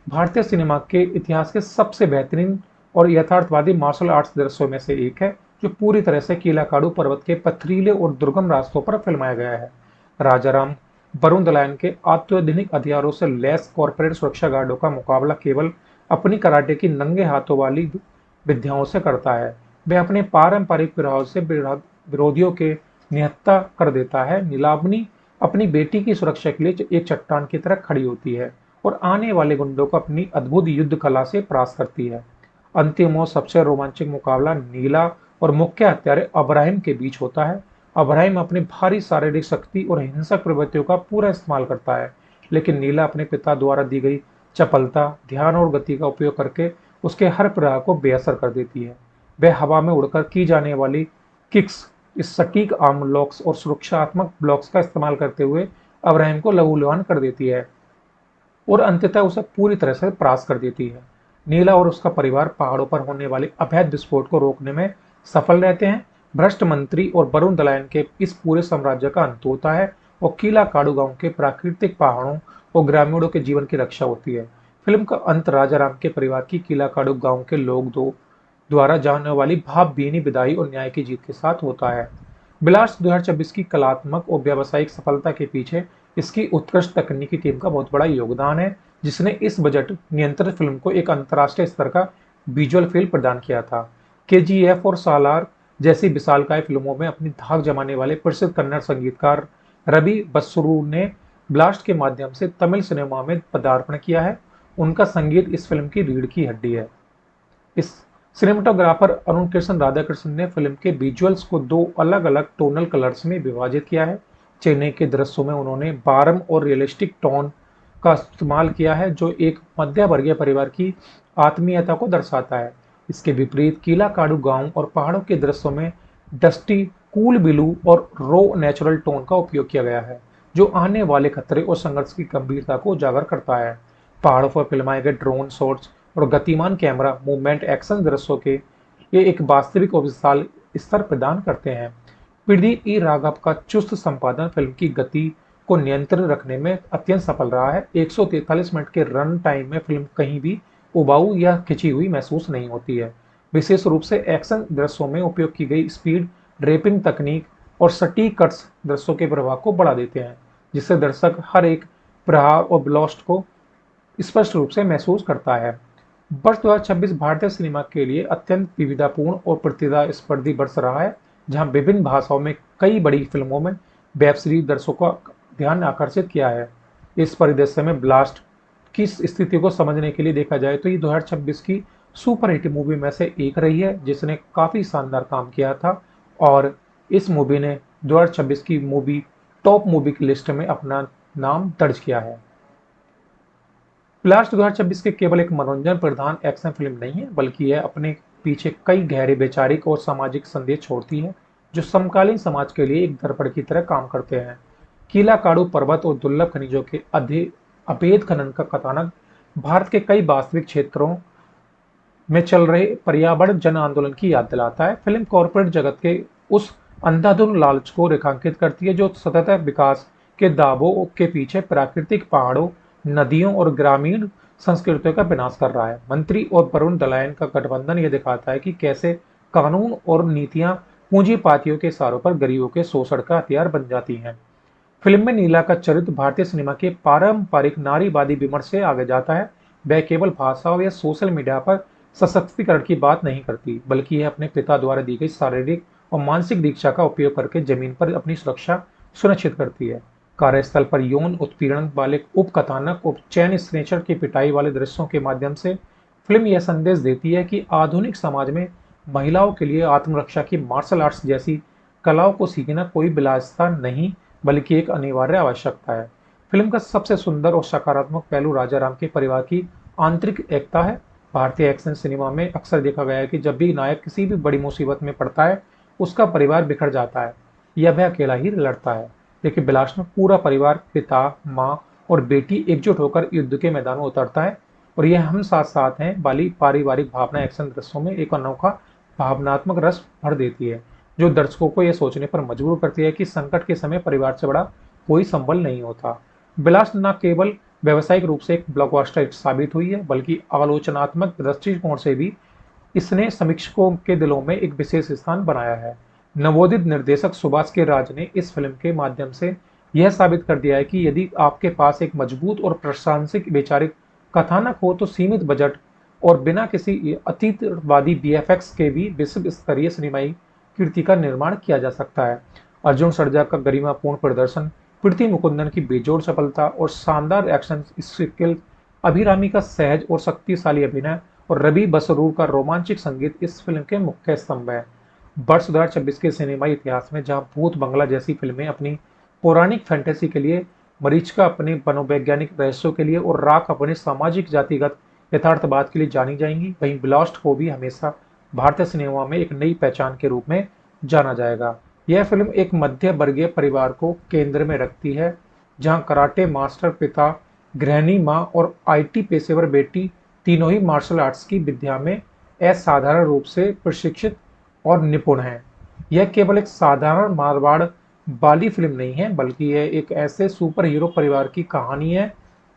भारतीय सिनेमा के इतिहास के सबसे बेहतरीन और यथार्थवादी मार्शल आर्ट्स दृश्यों में से एक है, जो पूरी तरह से कीलाकाडू पर्वत के पथरीले और दुर्गम रास्तों पर फिल्माया गया है। राजाराम वरुण दलायन के अत्याधुनिक हथियारों से लैस कॉर्पोरेट सुरक्षा गार्डों का मुकाबला केवल अपनी कराटे की नंगे हाथों वाली विद्याओं से करता है। वह अपने पारंपरिक प्रभाव से विरोधियों के निहत्था कर देता है। नीलाबनी अपनी बेटी की सुरक्षा के लिए एक चट्टान की तरह खड़ी होती है और आने वाले गुंडों को अपनी अद्भुत युद्ध कला से परास्त करती है। अंतिम और सबसे रोमांचक मुकाबला नीला और मुख्य हत्यारे अब्राहिम के बीच होता है। अब्राहिम अपनी भारी शारीरिक शक्ति और हिंसक प्रवृत्तियों का पूरा इस्तेमाल करता है, लेकिन नीला अपने पिता द्वारा दी गई चपलता, ध्यान और गति का उपयोग करके उसके हर प्रहार को बेअसर कर देती है। वह हवा में उड़कर की जाने वाली किक्स, इस सटीक आर्म लॉक्स और सुरक्षात्मक ब्लॉक्स का इस्तेमाल करते हुए अब्राहिम को लहूलुहान कर देती है और अंततः उसे पूरी तरह से परास्त कर देती है। नीला और उसका परिवार पहाड़ों पर होने वाले अवैध विस्फोट को रोकने में सफल रहते हैं। भ्रष्ट मंत्री और वरुण दलायन के इस पूरे साम्राज्य का अंत होता है और कीलाकाडू गांव के प्राकृतिक पहाड़ों और ग्रामीणों के जीवन की रक्षा होती है। फिल्म का अंत राजाराम के परिवार की कीलाकाडू गांव के लोग द्वारा जाने वाली भावभीनी विदाई और न्याय की जीत के साथ होता है। ब्लास्ट 2026 की कलात्मक और व्यावसायिक सफलता के पीछे इसकी उत्कृष्ट तकनीकी टीम का बहुत बड़ा योगदान है, जिसने इस बजट नियंत्रित फिल्म को एक अंतर्राष्ट्रीय स्तर का विजुअल फील प्रदान किया था। KGF और सालार जैसी विशालकाय फिल्मों में अपनी धाक जमाने वाले प्रसिद्ध कन्नड़ संगीतकार रवि बस्सुरु ने ब्लास्ट के माध्यम से तमिल सिनेमा में पदार्पण किया है। उनका संगीत इस फिल्म की रीढ़ की हड्डी है। इस सिनेमाटोग्राफर अरुण कृष्ण राधाकृष्ण ने फिल्म के विजुअल्स को 2 अलग अलग टोनल कलर्स में विभाजित किया है। चेन्नई के दृश्यों में उन्होंने बारम और रियलिस्टिक टोन का इस्तेमाल किया है, जो एक मध्य वर्गीय परिवार की आत्मीयता को दर्शाता है। इसके विपरीत कीलाकाडू गांव और पहाड़ों के दृश्यों में डस्टी, कूल ब्लू और रो नेचुरल टोन का उपयोग किया गया है, जो आने वाले खतरे और संघर्ष की गंभीरता को उजागर करता है। पहाड़ों पर फिल्माए गए ड्रोन शॉट्स और गतिमान कैमरा मूवमेंट एक्शन दृश्यों के ये एक वास्तविक और विशाल स्तर प्रदान करते हैं। प्रदीप ई राघव का चुस्त संपादन फिल्म की गति को नियंत्रित रखने में अत्यंत सफल रहा है। 143 मिनट के रन टाइम में फिल्म कहीं भी उबाऊ या खिंची हुई महसूस नहीं होती है। विशेष रूप से एक्शन दृश्यों में उपयोग की गई स्पीड रैपिंग तकनीक और सटीक कट्स दृश्यों के प्रभाव को बढ़ा देते हैं, जिससे दर्शक हर एक प्रहार और ब्लास्ट को स्पष्ट रूप से महसूस करता है। वर्ष 2026 भारतीय सिनेमा के लिए अत्यंत विविधतापूर्ण और प्रतिस्पर्धी वर्ष रहा है, जहां विभिन्न भाषाओं में कई बड़ी फिल्मों में वेब सीरीज दर्शकों का ध्यान आकर्षित किया है। इस परिदृश्य में ब्लास्ट की स्थिति को समझने के लिए देखा जाए तो ये 2026 की सुपर हिट मूवी में से एक रही है, जिसने काफ़ी शानदार काम किया था और इस मूवी ने 2026 की टॉप मूवी की लिस्ट में अपना नाम दर्ज किया है। ब्लास्ट 2026 के केवल एक मनोरंजन प्रधान एक्शन फिल्म नहीं है, बल्कि यह अपने पीछे कई गहरे वैचारिक और सामाजिक संदेश छोड़ती है, जो समकालीन समाज के लिए एक दर्पण की तरह काम करते हैं। कीलाकाडू पर्वत और दुर्लभ खनिजों के अभेद खनन का कथानक भारत के कई वास्तविक क्षेत्रों में चल रहे पर्यावरण जन आंदोलन की याद दिलाता है। फिल्म कॉरपोरेट जगत के उस अंधाधुंध लालच को रेखांकित करती है जो सतत विकास के दावों के पीछे प्राकृतिक पहाड़ों, नदियों और ग्रामीण संस्कृतियों का विनाश कर रहा है। मंत्री और वरुण दलायन का गठबंधन यह दिखाता है कि कैसे कानून और नीतियां पूंजीपातियों के इशारों पर गरीबों के शोषण का हथियार बन जाती हैं। फिल्म में नीला का चरित्र भारतीय सिनेमा के पारंपरिक नारीवादी विमर्श से आगे जाता है। वह केवल भाषा या सोशल मीडिया पर सशक्तिकरण की बात नहीं करती, बल्कि यह अपने पिता द्वारा दी गई शारीरिक और मानसिक दीक्षा का उपयोग करके जमीन पर अपनी सुरक्षा सुनिश्चित करती है। कार्यस्थल पर यौन उत्पीड़न वाले उपकथानक और चैन स्नेचर की पिटाई वाले दृश्यों के माध्यम से फिल्म यह संदेश देती है कि आधुनिक समाज में महिलाओं के लिए आत्मरक्षा की मार्शल आर्ट्स जैसी कलाओं को सीखना कोई विलासिता नहीं, बल्कि एक अनिवार्य आवश्यकता है। फिल्म का सबसे सुंदर और सकारात्मक पहलू राजा राम के परिवार की आंतरिक एकता है। भारतीय एक्शन सिनेमा में अक्सर देखा गया है कि जब भी नायक किसी भी बड़ी मुसीबत में पड़ता है, उसका परिवार बिखर जाता है या वह अकेला ही लड़ता है। लेकिन ब्लास्ट में पूरा परिवार, पिता, माँ और बेटी एकजुट होकर युद्ध के मैदान में उतरता है और यह हम साथ साथ हैं वाली पारिवारिक भावना एक्शन दृश्यों में एक अनोखा भावनात्मक रस भर देती है, जो दर्शकों को यह सोचने पर मजबूर करती है कि संकट के समय परिवार से बड़ा कोई संबल नहीं होता। ब्लास्ट न केवल व्यावसायिक रूप से एक ब्लॉकबस्टर साबित हुई है, बल्कि आलोचनात्मक दृष्टिकोण से भी इसने समीक्षकों के दिलों में एक विशेष स्थान बनाया है। नवोदित निर्देशक सुभाष के राज ने इस फिल्म के माध्यम से यह साबित कर दिया है कि यदि आपके पास एक मजबूत और प्रशंसिक वैचारिक कथानक हो तो सीमित बजट और बिना किसी अतीतवादी वीएफएक्स के भी विश्व स्तरीय सिनेमाई कीर्ति का निर्माण किया जा सकता है। अर्जुन सर्जा का गरिमापूर्ण प्रदर्शन, प्रीति मुकुंदन की बेजोड़ सफलता और शानदार एक्शन स्किल, अभिरामी का सहज और शक्तिशाली अभिनय और रवि बसरूर का रोमांचक संगीत इस फिल्म के मुख्य स्तंभ है। वर्ष 2026 के सिनेमाई इतिहास में जहां भूत बंगला जैसी फिल्में अपनी पौराणिक फैंटेसी के लिए, मरीचिका अपने मनोवैज्ञानिक रहस्यों के लिए और राख अपने सामाजिक जातिगत यथार्थवाद के लिए जानी जाएंगी, वहीं ब्लास्ट को भी हमेशा भारतीय सिनेमा में एक नई पहचान के रूप में जाना जाएगा। यह फिल्म एक मध्य वर्गीय परिवार को केंद्र में रखती है, जहां कराटे मास्टर पिता, गृहिणी मां और आईटी पेशेवर बेटी तीनों ही मार्शल आर्ट्स की विद्या में असाधारण रूप से प्रशिक्षित और निपुण हैं। यह केवल एक साधारण मारवाड़ वाली फिल्म नहीं है, बल्कि यह एक ऐसे सुपर हीरो परिवार की कहानी है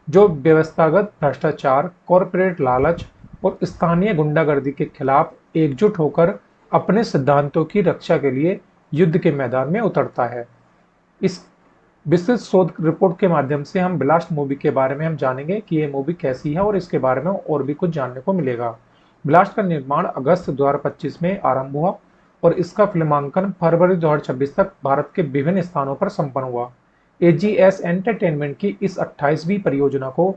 जो व्यवस्थागत भ्रष्टाचार, कॉरपोरेट लालच और स्थानीय गुंडागर्दी के खिलाफ एकजुट होकर अपने सिद्धांतों की रक्षा के लिए युद्ध के मैदान में उतरता है। इस विस्तृत शोध रिपोर्ट के माध्यम से हम ब्लास्ट मूवी के बारे में हम जानेंगे कि यह मूवी कैसी है और इसके बारे में और भी कुछ जानने को मिलेगा। ब्लास्ट का निर्माण अगस्त 2025 में आरंभ हुआ और इसका फिल्मांकन फरवरी 2026 तक भारत के विभिन्न स्थानों पर संपन्न हुआ। एजीएस एंटरटेनमेंट की इस 28वीं परियोजना को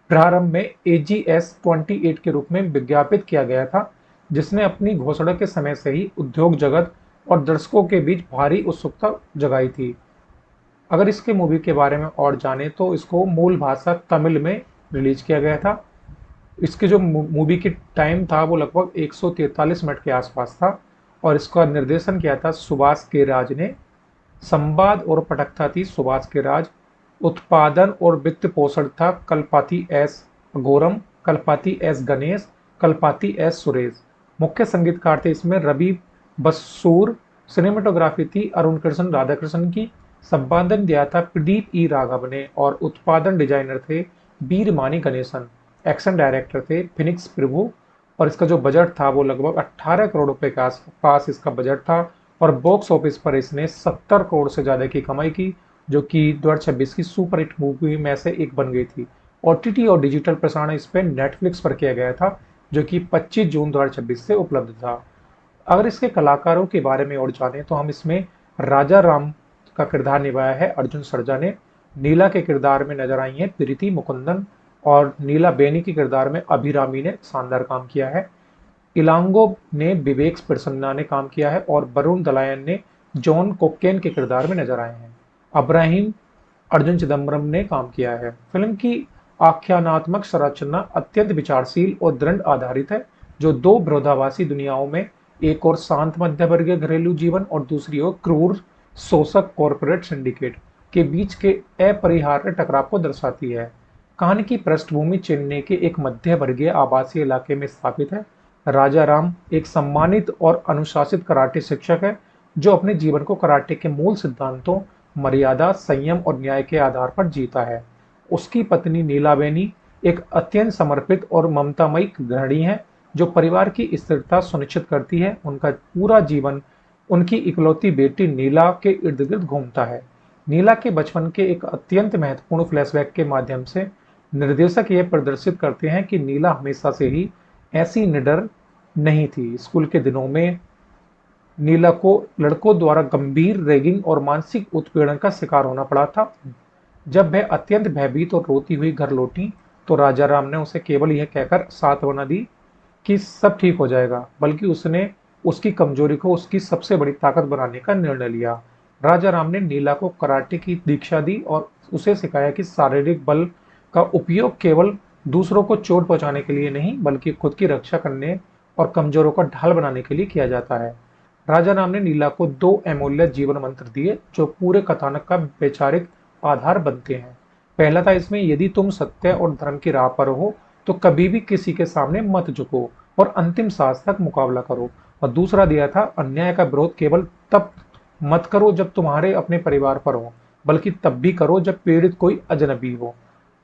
प्रारंभ में एजीएस 28 के रूप में विज्ञापित किया गया था, जिसने अपनी घोषणा के समय से ही उद्योग जगत और दर्शकों के बीच भारी उत्सुकता जगाई थी। अगर इसके मूवी के बारे में और जाने तो इसको मूल भाषा तमिल में रिलीज किया गया था। इसके जो मूवी की टाइम था वो लगभग 143 मिनट के आसपास था और इसका निर्देशन किया था सुभाष के राज ने। संवाद और पटकथा थी सुभाष के राज। उत्पादन और वित्त पोषण था Kalpathi S Aghoram, Kalpathi S Ganesh, Kalpathi S Suresh. मुख्य संगीतकार थे इसमें रवि बसूर। सिनेमेटोग्राफी थी अरुण कृष्ण राधाकृष्णन की। संपादन दिया था प्रदीप ई राघव ने और उत्पादन डिजाइनर थे वीरमानी गणेशन। एक्शन डायरेक्टर थे फिनिक्स प्रभु और इसका जो बजट था वो लगभग 18 करोड़ रुपए के आसपास इसका बजट था और बॉक्स ऑफिस पर इसने 70 करोड़ से ज़्यादा की कमाई की, जो कि 2026 की सुपर हिट मूवी में से एक बन गई थी। ओटीटी और डिजिटल प्रसारण इस पर नेटफ्लिक्स पर किया गया था, जो कि 25 जून 2026 से उपलब्ध था। अगर इसके कलाकारों के बारे में और जाने तो हम इसमें राजा राम का किरदार निभाया है अर्जुन सर्जा ने। नीला के किरदार में नजर आई है प्रीति मुकुंदन और नीला बेनी के किरदार में अभिरामी ने शानदार काम किया है। इलांगो ने विवेक प्रसन्ना ने काम किया है और वरुण दलायन ने जॉन कोकेन के किरदार में नजर आए हैं। अब्राहिम अर्जुन चिदम्बरम ने काम किया है। फिल्म की आख्यानात्मक संरचना अत्यंत विचारशील और दृढ़ आधारित है, जो दो विरोधाभासी दुनियाओं में, एक और शांत मध्यवर्गीय घरेलू जीवन और दूसरी ओर क्रूर शोषक कॉरपोरेट सिंडिकेट के बीच के अपरिहार्य टकराव को दर्शाती है। कहानी की पृष्ठभूमि चेन्नई के एक मध्य वर्गीय आवासीय इलाके में स्थापित है। राजा राम एक सम्मानित और अनुशासित कराटे शिक्षक है जो अपने जीवन को कराटे के मूल सिद्धांतों, मर्यादा, संयम और न्याय के आधार पर जीता है। उसकी पत्नी नीलावेनी एक अत्यंत समर्पित और ममतामयी गृहिणी है जो परिवार की स्थिरता सुनिश्चित करती है। उनका पूरा जीवन उनकी इकलौती बेटी नीला के इर्द गिर्द घूमता है। नीला के बचपन के एक अत्यंत महत्वपूर्ण फ्लैशबैक के माध्यम से निर्देशक यह प्रदर्शित करते हैं कि नीला हमेशा से ही ऐसी निडर नहीं थी। स्कूल के दिनों में नीला को लड़कों द्वारा गंभीर रैगिंग और मानसिक उत्पीड़न का शिकार होना पड़ा था। जब वह अत्यंत भयभीत और रोती हुई घर लौटी तो राजा राम ने उसे केवल यह कहकर सांत्वना दी कि सब ठीक हो जाएगा, बल्कि उसने उसकी कमजोरी को उसकी सबसे बड़ी ताकत बनाने का निर्णय लिया। राजा राम ने नीला को कराटे की दीक्षा दी और उसे सिखाया कि शारीरिक बल का उपयोग केवल दूसरों को चोट पहुंचाने के लिए नहीं, बल्कि खुद की रक्षा करने और कमजोरों का ढाल बनाने के लिए किया जाता है। राजा राम ने नीला को 2 अमूल्य जीवन मंत्र दिए जो पूरे कथानक का वैचारिक आधार बनते हैं। पहला था इसमें, यदि तुम सत्य और धर्म की राह पर हो तो कभी भी किसी के सामने मत झुको और अंतिम सांस तक मुकाबला करो। और दूसरा दिया था, अन्याय का विरोध केवल तब मत करो जब तुम्हारे अपने परिवार पर हो, बल्कि तब भी करो जब पीड़ित कोई अजनबी हो।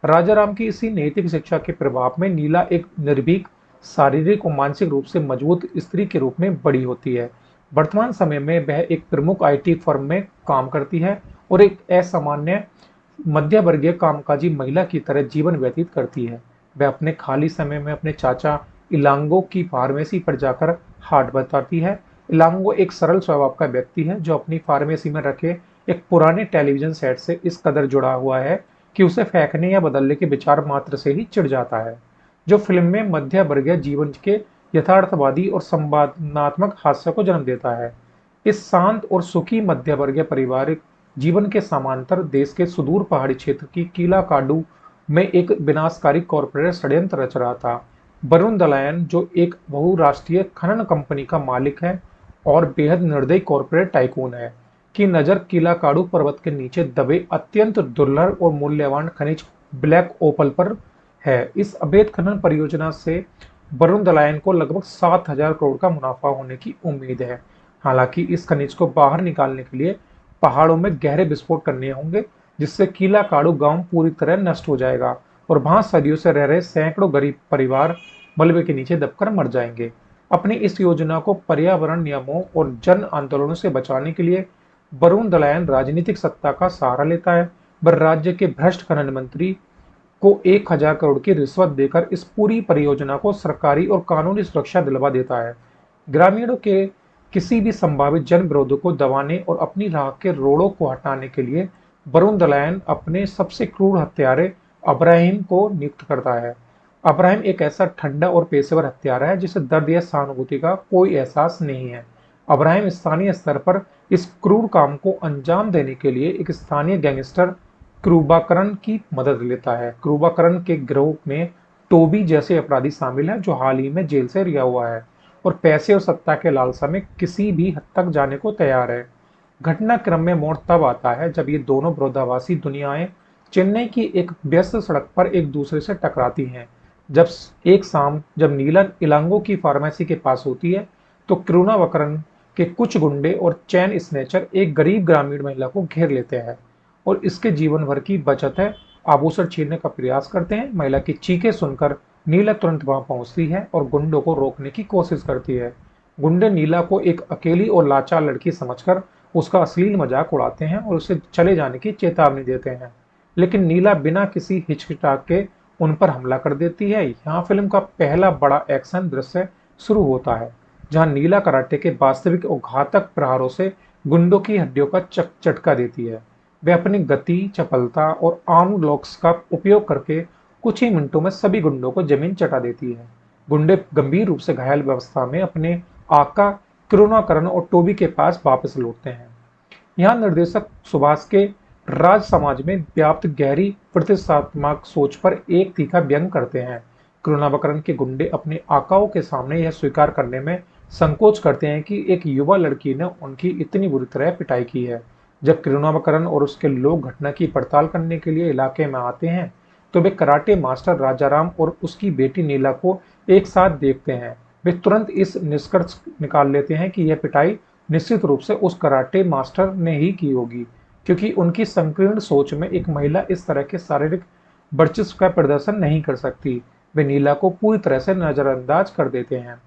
राजा राम की इसी नैतिक शिक्षा के प्रभाव में नीला एक निर्भीक, शारीरिक और मानसिक रूप से मजबूत स्त्री के रूप में बड़ी होती है। वर्तमान समय में वह एक प्रमुख आईटी फर्म में काम करती है और एक असामान्य मध्य वर्गीय कामकाजी महिला की तरह जीवन व्यतीत करती है। वह अपने खाली समय में अपने चाचा इलांगो की फार्मेसी पर जाकर हाट बताती है। इलांगो एक सरल स्वभाव का व्यक्ति है जो अपनी फार्मेसी में रखे एक पुराने टेलीविजन सेट से इस कदर जुड़ा हुआ है कि उसे फेंकने या बदलने के विचार मात्र से ही चिढ़ जाता है, जो फिल्म में मध्य वर्गीय जीवन के यथार्थवादी और संवादात्मक हास्य को जन्म देता है। इस शांत और सुखी मध्य वर्गीय पारिवारिक जीवन के समांतर देश के सुदूर पहाड़ी क्षेत्र की कीलाकाडू में एक विनाशकारी कॉरपोरेट षड्यंत्र रच रहा था। वरुण दलायन, जो एक बहुराष्ट्रीय खनन कंपनी का मालिक है और बेहद निर्दयी कॉरपोरेट टाइकून है, की नजर कीलाकाडू पर्वत के नीचे दबे अत्यंत दुर्लभ और मूल्यवान खनिज ब्लैक ओपल पर है। इस अवैध खनन परियोजना से वरुण दलायन को लगभग 7,000 करोड़ का मुनाफा होने की उम्मीद है। हालांकि इस खनिज को बाहर निकालने के लिए पहाड़ों में गहरे विस्फोट करने होंगे, जिससे कीलाकाडू गांव पूरी तरह नष्ट हो जाएगा और वहां सदियों से रह रहे सैकड़ों गरीब परिवार मलबे के नीचे दबकर मर जाएंगे। अपनी इस योजना को पर्यावरण नियमों और जन आंदोलनों से बचाने के लिए वरुण दलायन राजनीतिक सत्ता का सहारा लेता है। वह राज्य के भ्रष्ट खनन मंत्री को 1,000 करोड़ की रिश्वत देकर इस पूरी परियोजना को सरकारी और कानूनी सुरक्षा दिलवा देता है। ग्रामीणों के किसी भी संभावित जन विरोधों को दबाने और अपनी राह के रोड़ों को हटाने के लिए वरुण दलायन अपने सबसे क्रूर हत्यारे अब्राहिम को नियुक्त करता है। अब्राहिम एक ऐसा ठंडा और पेशेवर हत्यारा है जिसे दर्द या सहानुभूति का कोई एहसास नहीं है। अब्राहिम स्थानीय स्तर पर इस क्रूर काम को अंजाम देने के लिए एक स्थानीय गैंगस्टर क्रूबाकरन की मदद लेता है। क्रूबाकरन के गिरोह में टोबी जैसे अपराधी शामिल हैं जो हाल ही में जेल से रिहा हुआ है और पैसे और सत्ता के लालसा में किसी भी हद तक जाने को तैयार है। घटनाक्रम में मोड़ तब आता है जब ये दोनों विरोधाभासी दुनियाएं चेन्नई की एक व्यस्त सड़क पर एक दूसरे से टकराती हैं। जब एक शाम जब नीला इलांगो की फार्मेसी के पास होती है तो क्रूनावकरन के कुछ गुंडे और चैन स्नैचर एक गरीब ग्रामीण महिला को घेर लेते हैं और इसके जीवन भर की बचत है आभूषण छीनने का प्रयास करते हैं। महिला की चीखें सुनकर नीला तुरंत वहां पहुंचती है और गुंडों को रोकने की कोशिश करती है। गुंडे नीला को एक अकेली और लाचार लड़की समझकर उसका अश्लील मजाक उड़ाते हैं और उसे चले जाने की चेतावनी देते हैं, लेकिन नीला बिना किसी हिचकिचाहट के उन पर हमला कर देती है। यहाँ फिल्म का पहला बड़ा एक्शन दृश्य शुरू होता है जहाँ नीला कराटे के वास्तविक और घातक प्रहारों से गुंडों की हड्डियों का चटका देती है। वे अपनी गति, चपलता और आर्म लॉक्स का उपयोग करके कुछ ही मिनटों में सभी गुंडों को जमीन चटा देती है। गुंडे गंभीर रूप से घायल अवस्था में अपने आका करुणाकरण और टोबी के पास वापस लौटते हैं। यहाँ निर्देशक सुभाष के राज समाज में व्याप्त गहरी प्रतिष्ठात्मक सोच पर एक तीखा व्यंग करते हैं। करुणाकरण के गुंडे अपने आकाओं के सामने यह स्वीकार करने में संकोच करते हैं कि एक युवा लड़की ने उनकी इतनी बुरी तरह पिटाई की है। जब करुणाकरण और उसके लोग घटना की पड़ताल करने के लिए इलाके में आते हैं तो वे कराटे मास्टर राजाराम और उसकी बेटी नीला को एक साथ देखते हैं। वे तुरंत इस निष्कर्ष निकाल लेते हैं कि यह पिटाई निश्चित रूप से उस कराटे मास्टर ने ही की होगी, क्योंकि उनकी संकीर्ण सोच में एक महिला इस तरह के शारीरिक वर्चस्व का प्रदर्शन नहीं कर सकती। वे नीला को पूरी तरह से नजरअंदाज कर देते हैं।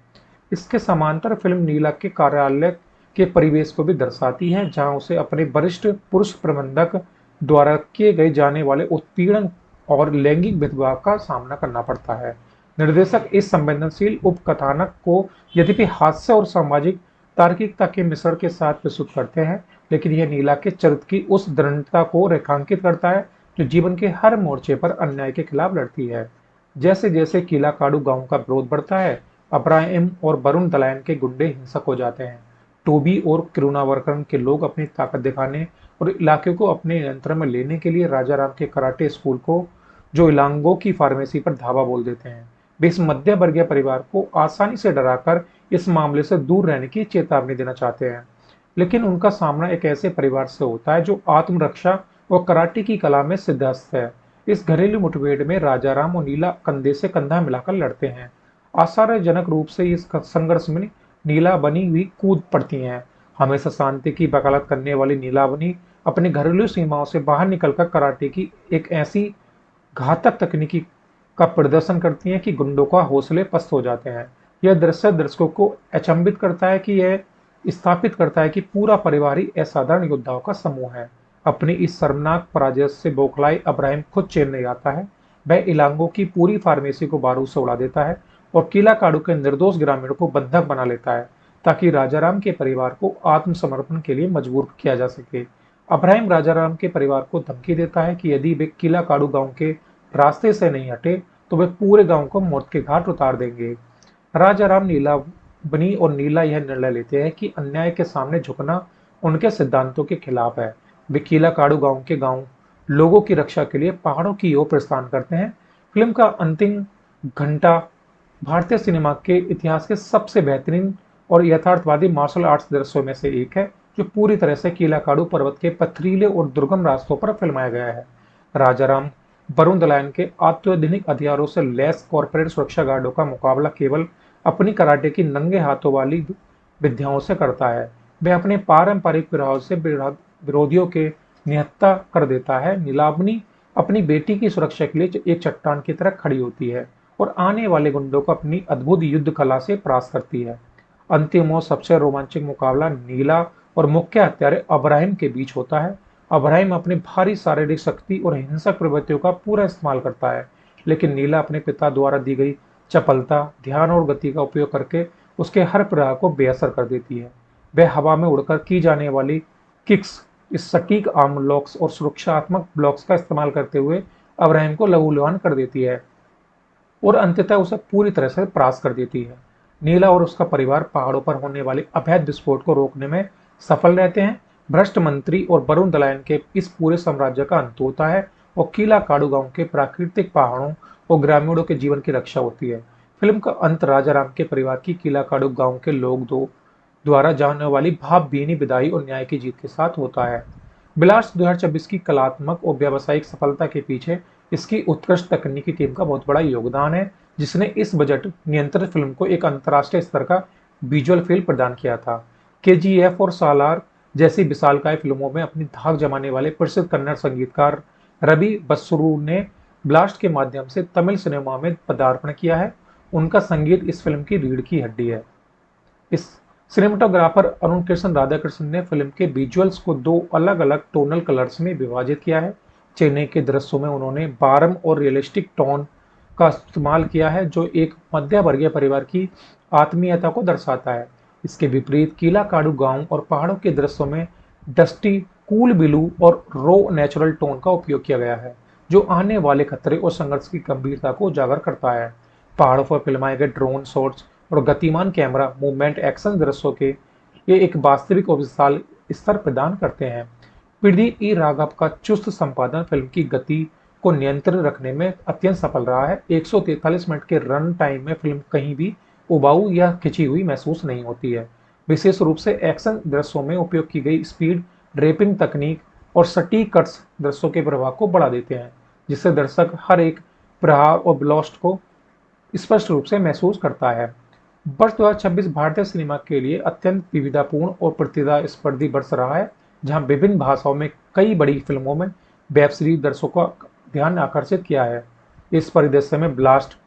इसके समांतर फिल्म नीला के कार्यालय के परिवेश को भी दर्शाती है, जहां उसे अपने वरिष्ठ पुरुष प्रबंधक द्वारा किए गए जाने वाले उत्पीड़न और लैंगिक भेदभाव का सामना करना पड़ता है। निर्देशक इस संवेदनशील उपकथानक को यद्यपि हास्य और सामाजिक तार्किकता के मिश्रण के साथ प्रस्तुत करते हैं, लेकिन यह नीला के चरित्र की उस दृढ़ता को रेखांकित करता है जो जीवन के हर मोर्चे पर अन्याय के खिलाफ लड़ती है। जैसे जैसे कीलाकाडू गांव का विरोध बढ़ता है, अब्राहिम और वरुण दलायन के गुंडे हिंसक हो जाते हैं। टोबी और किरुनावरकरन के लोग अपनी ताकत दिखाने और इलाके को अपने नियंत्रण में लेने के लिए राजाराम के कराटे स्कूल को, जो इलांगो की फार्मेसी पर धावा बोल देते हैं। वे इस मध्य वर्गीय परिवार को आसानी से डराकर इस मामले से दूर रहने की चेतावनी देना चाहते हैं, लेकिन उनका सामना एक ऐसे परिवार से होता है जो आत्मरक्षा और कराटे की कला में सिद्धहस्त है। इस घरेलू मुठभेड़ में राजाराम और नीला कंधे से कंधा मिलाकर लड़ते हैं। आश्चर्यजनक रूप से इस संघर्ष में नीला बनी हुई कूद पड़ती हैं। हमेशा शांति की वकालत करने वाली नीलावनी अपने घरेलू सीमाओं से बाहर निकलकर कराटे की एक ऐसी घातक तकनीकी का प्रदर्शन करती हैं कि गुंडों का हौसले पस्त हो जाते हैं। यह दृश्य दर्शकों को अचंभित करता है कि यह स्थापित करता है कि पूरा परिवार ही असाधारण योद्धाओं का समूह है। अपनी इस शर्मनाक पराजय से बौखलाए अब्राहिम खुद चैन नहीं आता है। वह इलांगो की पूरी फार्मेसी को बारूद से उड़ा देता है और कीलाकाडू के निर्दोष ग्रामीणों को बंधक बना लेता है, ताकि राजाराम के परिवार को आत्मसमर्पण के लिए मजबूर किया जा सके। अब्राहिम राजाराम के परिवार को धमकी देता है कि यदि वे कीलाकाडू गांव के रास्ते से नहीं हटे तो वे पूरे गांव को मौत के घाट उतार देंगे। राजाराम, नीलावनी और नीला यह निर्णय लेते हैं कि अन्याय के सामने झुकना उनके सिद्धांतों के खिलाफ है। वे कीलाकाडू गांव के लोगों की रक्षा के लिए पहाड़ों की ओर प्रस्थान करते हैं। फिल्म का अंतिम घंटा भारतीय सिनेमा के इतिहास के सबसे बेहतरीन और यथार्थवादी मार्शल आर्ट्स दृश्यों में से एक है, जो पूरी तरह से कीलाकाडू पर्वत के पथरीले और दुर्गम रास्तों पर फिल्माया गया है। राजाराम वरुण दलायन के अत्याधुनिक हथियारों से लैस कॉर्पोरेट सुरक्षा गार्डों का मुकाबला केवल अपनी कराटे की नंगे हाथों वाली विद्याओं से करता है। वह अपने पारंपरिक विरासत से विरोधियों के निहत्था कर देता है। नीलावनी अपनी बेटी की सुरक्षा के लिए एक चट्टान की तरह खड़ी होती है और आने वाले गुंडों को अपनी अद्भुत युद्ध कला से परास्त करती है। अंतिम और सबसे रोमांचक मुकाबला नीला और मुख्य हत्यारे अब्राहिम के बीच होता है। अब्राहिम अपनी भारी शारीरिक शक्ति और हिंसक प्रवृत्तियों का पूरा इस्तेमाल करता है, लेकिन नीला अपने पिता द्वारा दी गई चपलता, ध्यान और गति का उपयोग करके उसके हर प्रहार को बेअसर कर देती है। वह हवा में उड़कर की जाने वाली किक्स, इस सटीक आर्म लॉक्स और सुरक्षात्मक ब्लॉक्स का इस्तेमाल करते हुए अब्राहिम को लहूलुहान कर देती है और अंततः उसे पूरी तरह से परास्त कर देती है। नीला और उसका परिवार पहाड़ों पर होने वाले अवैध विस्फोट को रोकने में सफल रहते हैं। भ्रष्ट मंत्री और वरुण दलायन के इस पूरे साम्राज्य का अंत होता है और कीलाकाडू गांव के प्राकृतिक पहाड़ों और ग्रामीणों के जीवन की रक्षा होती है। फिल्म का अंत राजाराम के परिवार की कीलाकाडू गांव के लोग द्वारा जाने वाली भावभीनी विदाई और न्याय की जीत के साथ होता है। ब्लास्ट 2026 की कलात्मक और व्यावसायिक सफलता के पीछे इसकी उत्कृष्ट तकनीकी टीम का बहुत बड़ा योगदान है, जिसने इस बजट नियंत्रित फिल्म को एक अंतर्राष्ट्रीय स्तर का विजुअल फील प्रदान किया था। KGF और सालार जैसी विशालकाय फिल्मों में अपनी धाक जमाने वाले प्रसिद्ध कन्नड़ संगीतकार रवि बस्सरू ने ब्लास्ट के माध्यम से तमिल सिनेमा में पदार्पण किया है। उनका संगीत इस फिल्म की रीढ़ की हड्डी है। इस सिनेमाटोग्राफर अरुण कृष्ण राधाकृष्ण ने फिल्म के विजुअल्स को 2 अलग अलग टोनल कलर्स में विभाजित किया है। चेन्नई के दृश्यों में उन्होंने बारम और रियलिस्टिक टोन का इस्तेमाल किया है, जो एक मध्य वर्गीय परिवार की आत्मीयता को दर्शाता है। इसके विपरीत कीलाकाडू गांव और पहाड़ों के दृश्यों में डस्टी, कूल ब्लू और रो नेचुरल टोन का उपयोग किया गया है, जो आने वाले खतरे और संघर्ष की गंभीरता को उजागर करता है। पहाड़ों पर फिल्माए गए ड्रोन शॉट्स और गतिमान कैमरा मूवमेंट एक्शन दृश्यों के ये एक वास्तविक और विशाल स्तर प्रदान करते हैं। प्रदीप ई राघव का चुस्त संपादन फिल्म की गति को नियंत्रित रखने में अत्यंत सफल रहा है। 143 मिनट के रन टाइम में फिल्म कहीं भी उबाऊ या खिंची हुई महसूस नहीं होती है। विशेष रूप से एक्शन दृश्यों में उपयोग की गई स्पीड ड्रेपिंग तकनीक और सटीक कट्स दृश्यों के प्रभाव को बढ़ा देते हैं। जिससे दर्शक हर एक प्रहार और ब्लास्ट को स्पष्ट रूप से महसूस करता है। वर्ष 2026 भारतीय सिनेमा के लिए अत्यंत विविधतापूर्ण और प्रतिस्पर्धी वर्ष रहा है, जहां विभिन्न भाषाओं में कई बड़ी फिल्मों में वेब सीरीज दर्शकों का ध्यान आकर्षित किया है। इस परिदृश्य में ब्लास्ट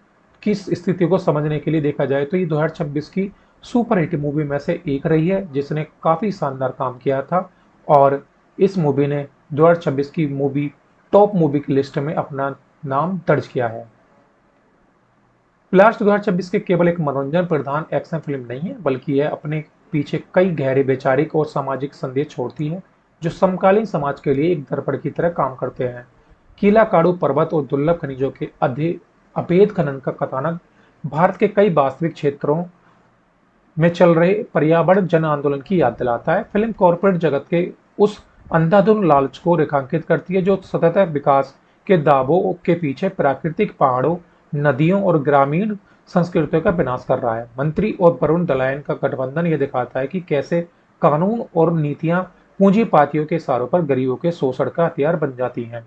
की स्थिति को समझने के लिए देखा जाए तो ये 2026 की सुपर हिट मूवी में से एक रही है, जिसने काफी शानदार काम किया था और इस मूवी ने 2026 की टॉप मूवी की लिस्ट में अपना नाम दर्ज किया है। ब्लास्ट 2026 के केवल एक मनोरंजन प्रधान एक्शन फिल्म नहीं है, बल्कि यह अपने पीछे कई गहरे वैचारिक और सामाजिक संदेश छोड़ती है, जो समकालीन समाज के लिए एक दर्पण की तरह काम करते हैं। कीलाकाडू पर्वत और दुर्लभ खनिजों के अभेद खनन का कथानक भारत के कई वास्तविक क्षेत्रों में चल रहे पर्यावरण जन आंदोलन की याद दिलाता है। फिल्म कॉर्पोरेट जगत के उस अंधाधुंध लालच को रेखांकित करती है जो सतत विकास के दावों के पीछे प्राकृतिक पहाड़ों, नदियों और ग्रामीण संस्कृतियों का विनाश कर रहा है। मंत्री और वरुण दलायन का गठबंधन यह दिखाता है कि कैसे कानून और नीतियां पूंजीपातियों के इशारों पर गरीबों के शोषण का हथियार बन जाती हैं।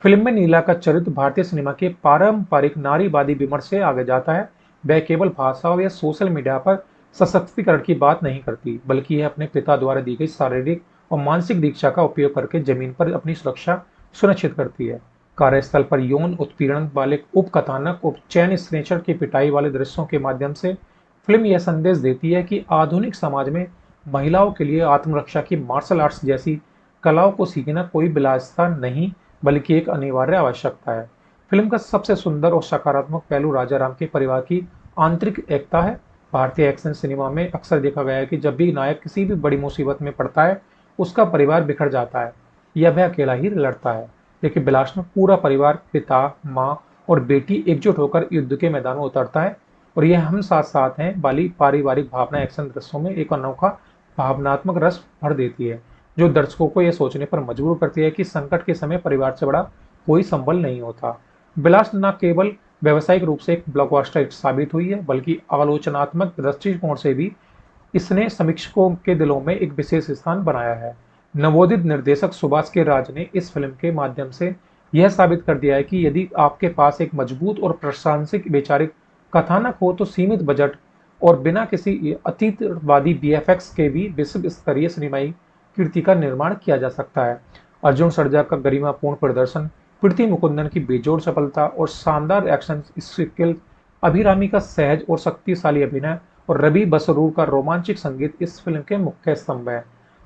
फिल्म में नीला का चरित्र भारतीय सिनेमा के पारंपरिक नारीवादी विमर्श से आगे जाता है। वह केवल भाषा या सोशल मीडिया पर सशक्तिकरण की बात नहीं करती, बल्कि यह अपने पिता द्वारा दी गई शारीरिक और मानसिक दीक्षा का उपयोग करके जमीन पर अपनी सुरक्षा सुनिश्चित करती है। कार्यस्थल पर यौन उत्पीड़न वाले उपकथानक और चैन स्नेचर की पिटाई वाले दृश्यों के माध्यम से फिल्म यह संदेश देती है कि आधुनिक समाज में महिलाओं के लिए आत्मरक्षा की मार्शल आर्ट्स जैसी कलाओं को सीखना कोई विलासिता नहीं, बल्कि एक अनिवार्य आवश्यकता है। फिल्म का सबसे सुंदर और सकारात्मक पहलू राजा राम के परिवार की आंतरिक एकता है। भारतीय एक्शन सिनेमा में अक्सर देखा गया है कि जब भी नायक किसी भी बड़ी मुसीबत में पड़ता है, उसका परिवार बिखर जाता है या वह अकेला ही लड़ता है। लेकिन ब्लास्ट में पूरा परिवार, पिता, माँ और बेटी एकजुट होकर युद्ध के मैदान में उतरता है और यह हम साथ साथ हैं वाली पारिवारिक भावना एक्शन दृश्यों में एक अनोखा भावनात्मक रस भर देती है, जो दर्शकों को यह सोचने पर मजबूर करती है कि संकट के समय परिवार से बड़ा कोई संबल नहीं होता। ब्लास्ट न केवल व्यावसायिक रूप से एक ब्लॉकबस्टर हिट साबित हुई है, बल्कि आलोचनात्मक दृष्टिकोण से भी इसने समीक्षकों के दिलों में एक विशेष स्थान बनाया है। नवोदित निर्देशक सुभाष के राज ने इस फिल्म के माध्यम से यह साबित कर दिया है कि यदि आपके पास एक मजबूत और प्रासंगिक वैचारिक कथानक हो तो सीमित बजट और बिना किसी अतीतवादी वीएफएक्स के भी विश्व स्तरीय सिनेमाई कृति का निर्माण किया जा सकता है। अर्जुन सर्जा का गरिमापूर्ण प्रदर्शन, प्रीति मुकुंदन की बेजोड़ सफलता और शानदार एक्शन स्किल, अभिरामी का सहज और शक्तिशाली अभिनय और रवि बसरूर का रोमांचक संगीत इस फिल्म के मुख्य स्तंभ है।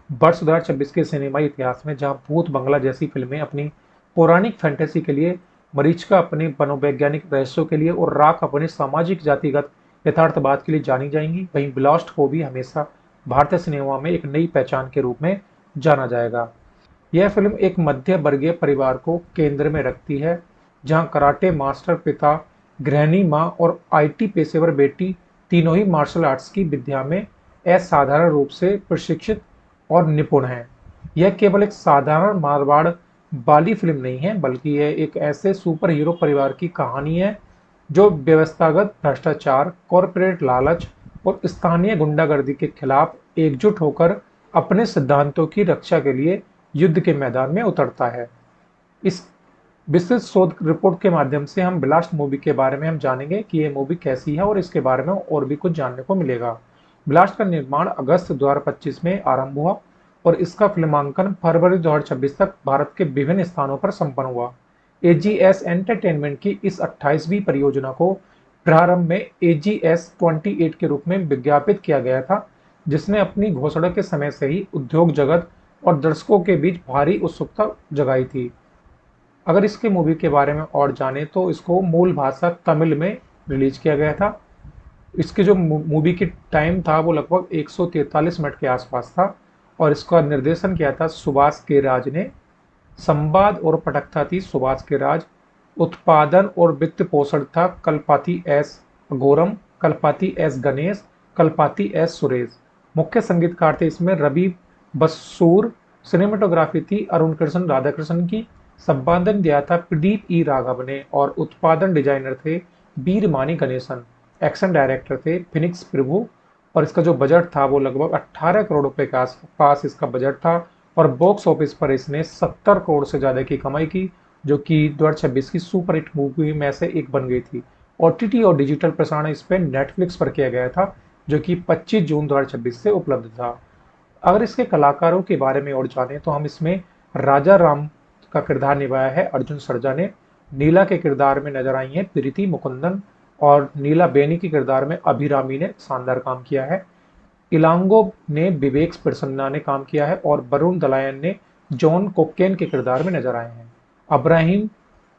वर्ष 2026 के सिनेमाई इतिहास में जहां भूत बंगला जैसी फिल्में अपनी पौराणिक फैंटेसी के लिए, मरीचिका अपने मनोवैज्ञानिक रहस्यों के लिए और राख अपने सामाजिक जातिगत यथार्थवाद के लिए जानी जाएंगी, वहीं ब्लास्ट को भी हमेशा भारतीय सिनेमा में एक नई पहचान के रूप में जाना जाएगा। यह फिल्म एक मध्य वर्गीय परिवार को केंद्र में रखती है, जहां कराटे मास्टर पिता, गृहिणी मां और आईटी पेशेवर बेटी तीनों ही मार्शल आर्ट्स की विद्या में असाधारण रूप से प्रशिक्षित और निपुण हैं। यह केवल एक साधारण मारवाड़ वाली फिल्म नहीं है, बल्कि यह एक ऐसे सुपर हीरो परिवार की कहानी है जो व्यवस्थागत भ्रष्टाचार, कॉरपोरेट लालच और स्थानीय गुंडागर्दी के खिलाफ एकजुट होकर अपने सिद्धांतों की रक्षा के लिए युद्ध के मैदान में उतरता है। इस विस्तृत शोध रिपोर्ट के माध्यम से हम ब्लास्ट मूवी के बारे में हम जानेंगे कि यह मूवी कैसी है और इसके बारे में और भी कुछ जानने को मिलेगा। ब्लास्ट का निर्माण अगस्त 2025 में आरंभ हुआ और इसका फिल्मांकन फरवरी 2026 तक भारत के विभिन्न स्थानों पर संपन्न हुआ। एजीएस एंटरटेनमेंट की इस 28वीं परियोजना को प्रारंभ में AGS 28 के रूप में विज्ञापित किया गया था, जिसने अपनी घोषणा के समय से ही उद्योग जगत और दर्शकों के बीच भारी उत्सुकता जगाई थी। अगर इसके मूवी के बारे में और जाने तो इसको मूल भाषा तमिल में रिलीज किया गया था। इसके जो मूवी की टाइम था वो लगभग 143 मिनट के आसपास था और इसका निर्देशन किया था सुभाष के राज ने। संवाद और पटकथा थी सुभाष के राज। उत्पादन और वित्त पोषण था Kalpathi S Aghoram, Kalpathi S Ganesh, Kalpathi S Suresh. मुख्य संगीतकार थे इसमें रवि बसूर। सिनेमाटोग्राफी थी अरुण कृष्ण राधाकृष्ण की। संपादन दिया था प्रदीप ई राघव ने और उत्पादन डिजाइनर थे वीरमानी गणेशन। एक्शन डायरेक्टर थे फिनिक्स प्रभु और इसका जो बजट था वो लगभग 18 करोड़ रुपए के आसपास इसका बजट था और बॉक्स ऑफिस पर इसने 70 करोड़ से ज़्यादा की कमाई की जो कि 2026 की सुपर हिट मूवी में से एक बन गई थी। ओटीटी और डिजिटल प्रसारण इस पे नेटफ्लिक्स पर किया गया था, जो कि 25 जून 2026 से उपलब्ध था। अगर इसके कलाकारों के बारे में और जाने तो हम इसमें राजा राम का किरदार निभाया है अर्जुन सर्जा ने, नीला के किरदार में नजर आई है प्रीति मुकुंदन, और नीला बेनी के किरदार में अभिरामी ने शानदार काम किया है। इलांगो ने विवेक प्रसन्ना ने काम किया है और वरुण दलायन ने जॉन कोकेन के किरदार में नजर आए हैं। अब्राहिम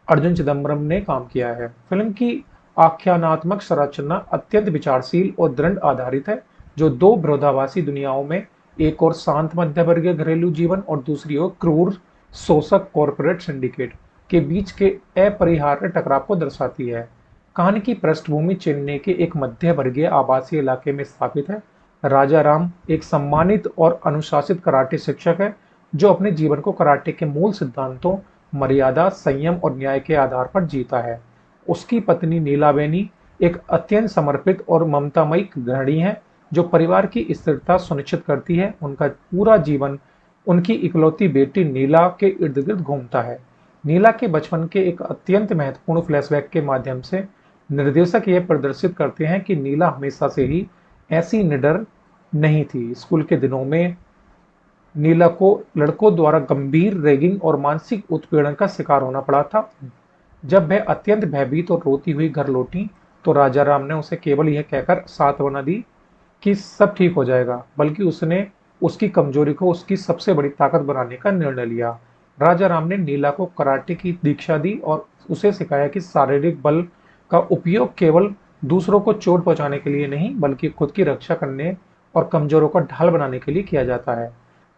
अर्जुन चिदम्बरम ने काम किया है। फिल्म की आख्यानात्मक संरचना अत्यंत विचारशील और दृढ़ आधारित है, जो दो विरोधाभासी दुनियाओं में, एक और शांत मध्यवर्गीय घरेलू जीवन और दूसरी ओर क्रूर शोषक कॉरपोरेट सिंडिकेट के बीच के अपरिहार्य टकराव को दर्शाती है। कहानी की पृष्ठभूमि चेन्नई के एक मध्य वर्गीय आवासीय इलाके में स्थापित है। राजा राम एक सम्मानित और अनुशासित कराटे शिक्षक है, जो अपने जीवन को कराटे के मूल सिद्धांतों, मर्यादा, संयम और न्याय के आधार पर जीता है। उसकी पत्नी नीलाबेनी एक अत्यंत समर्पित और ममतामयी गृहिणी है, जो परिवार की स्थिरता सुनिश्चित करती है। उनका पूरा जीवन उनकी इकलौती बेटी नीला के इर्द गिर्द घूमता है। नीला के बचपन के एक अत्यंत महत्वपूर्ण फ्लैशबैक के माध्यम से निर्देशक यह प्रदर्शित करते हैं कि नीला हमेशा से ही ऐसी निडर नहीं थी। स्कूल के दिनों में नीला को लड़कों द्वारा गंभीर रैगिंग और मानसिक उत्पीड़न का शिकार होना पड़ा था। जब वह अत्यंत भयभीत और रोती हुई घर लौटी तो राजा राम ने उसे केवल यह कहकर सांत्वना दी कि सब ठीक हो जाएगा, बल्कि उसने उसकी कमजोरी को उसकी सबसे बड़ी ताकत बनाने का निर्णय लिया। राजा राम ने नीला को कराटे की दीक्षा दी और उसे सिखाया कि शारीरिक बल का उपयोग केवल दूसरों को चोट पहुंचाने के लिए नहीं, बल्कि खुद की रक्षा करने और कमजोरों का ढाल बनाने के लिए किया जाता है।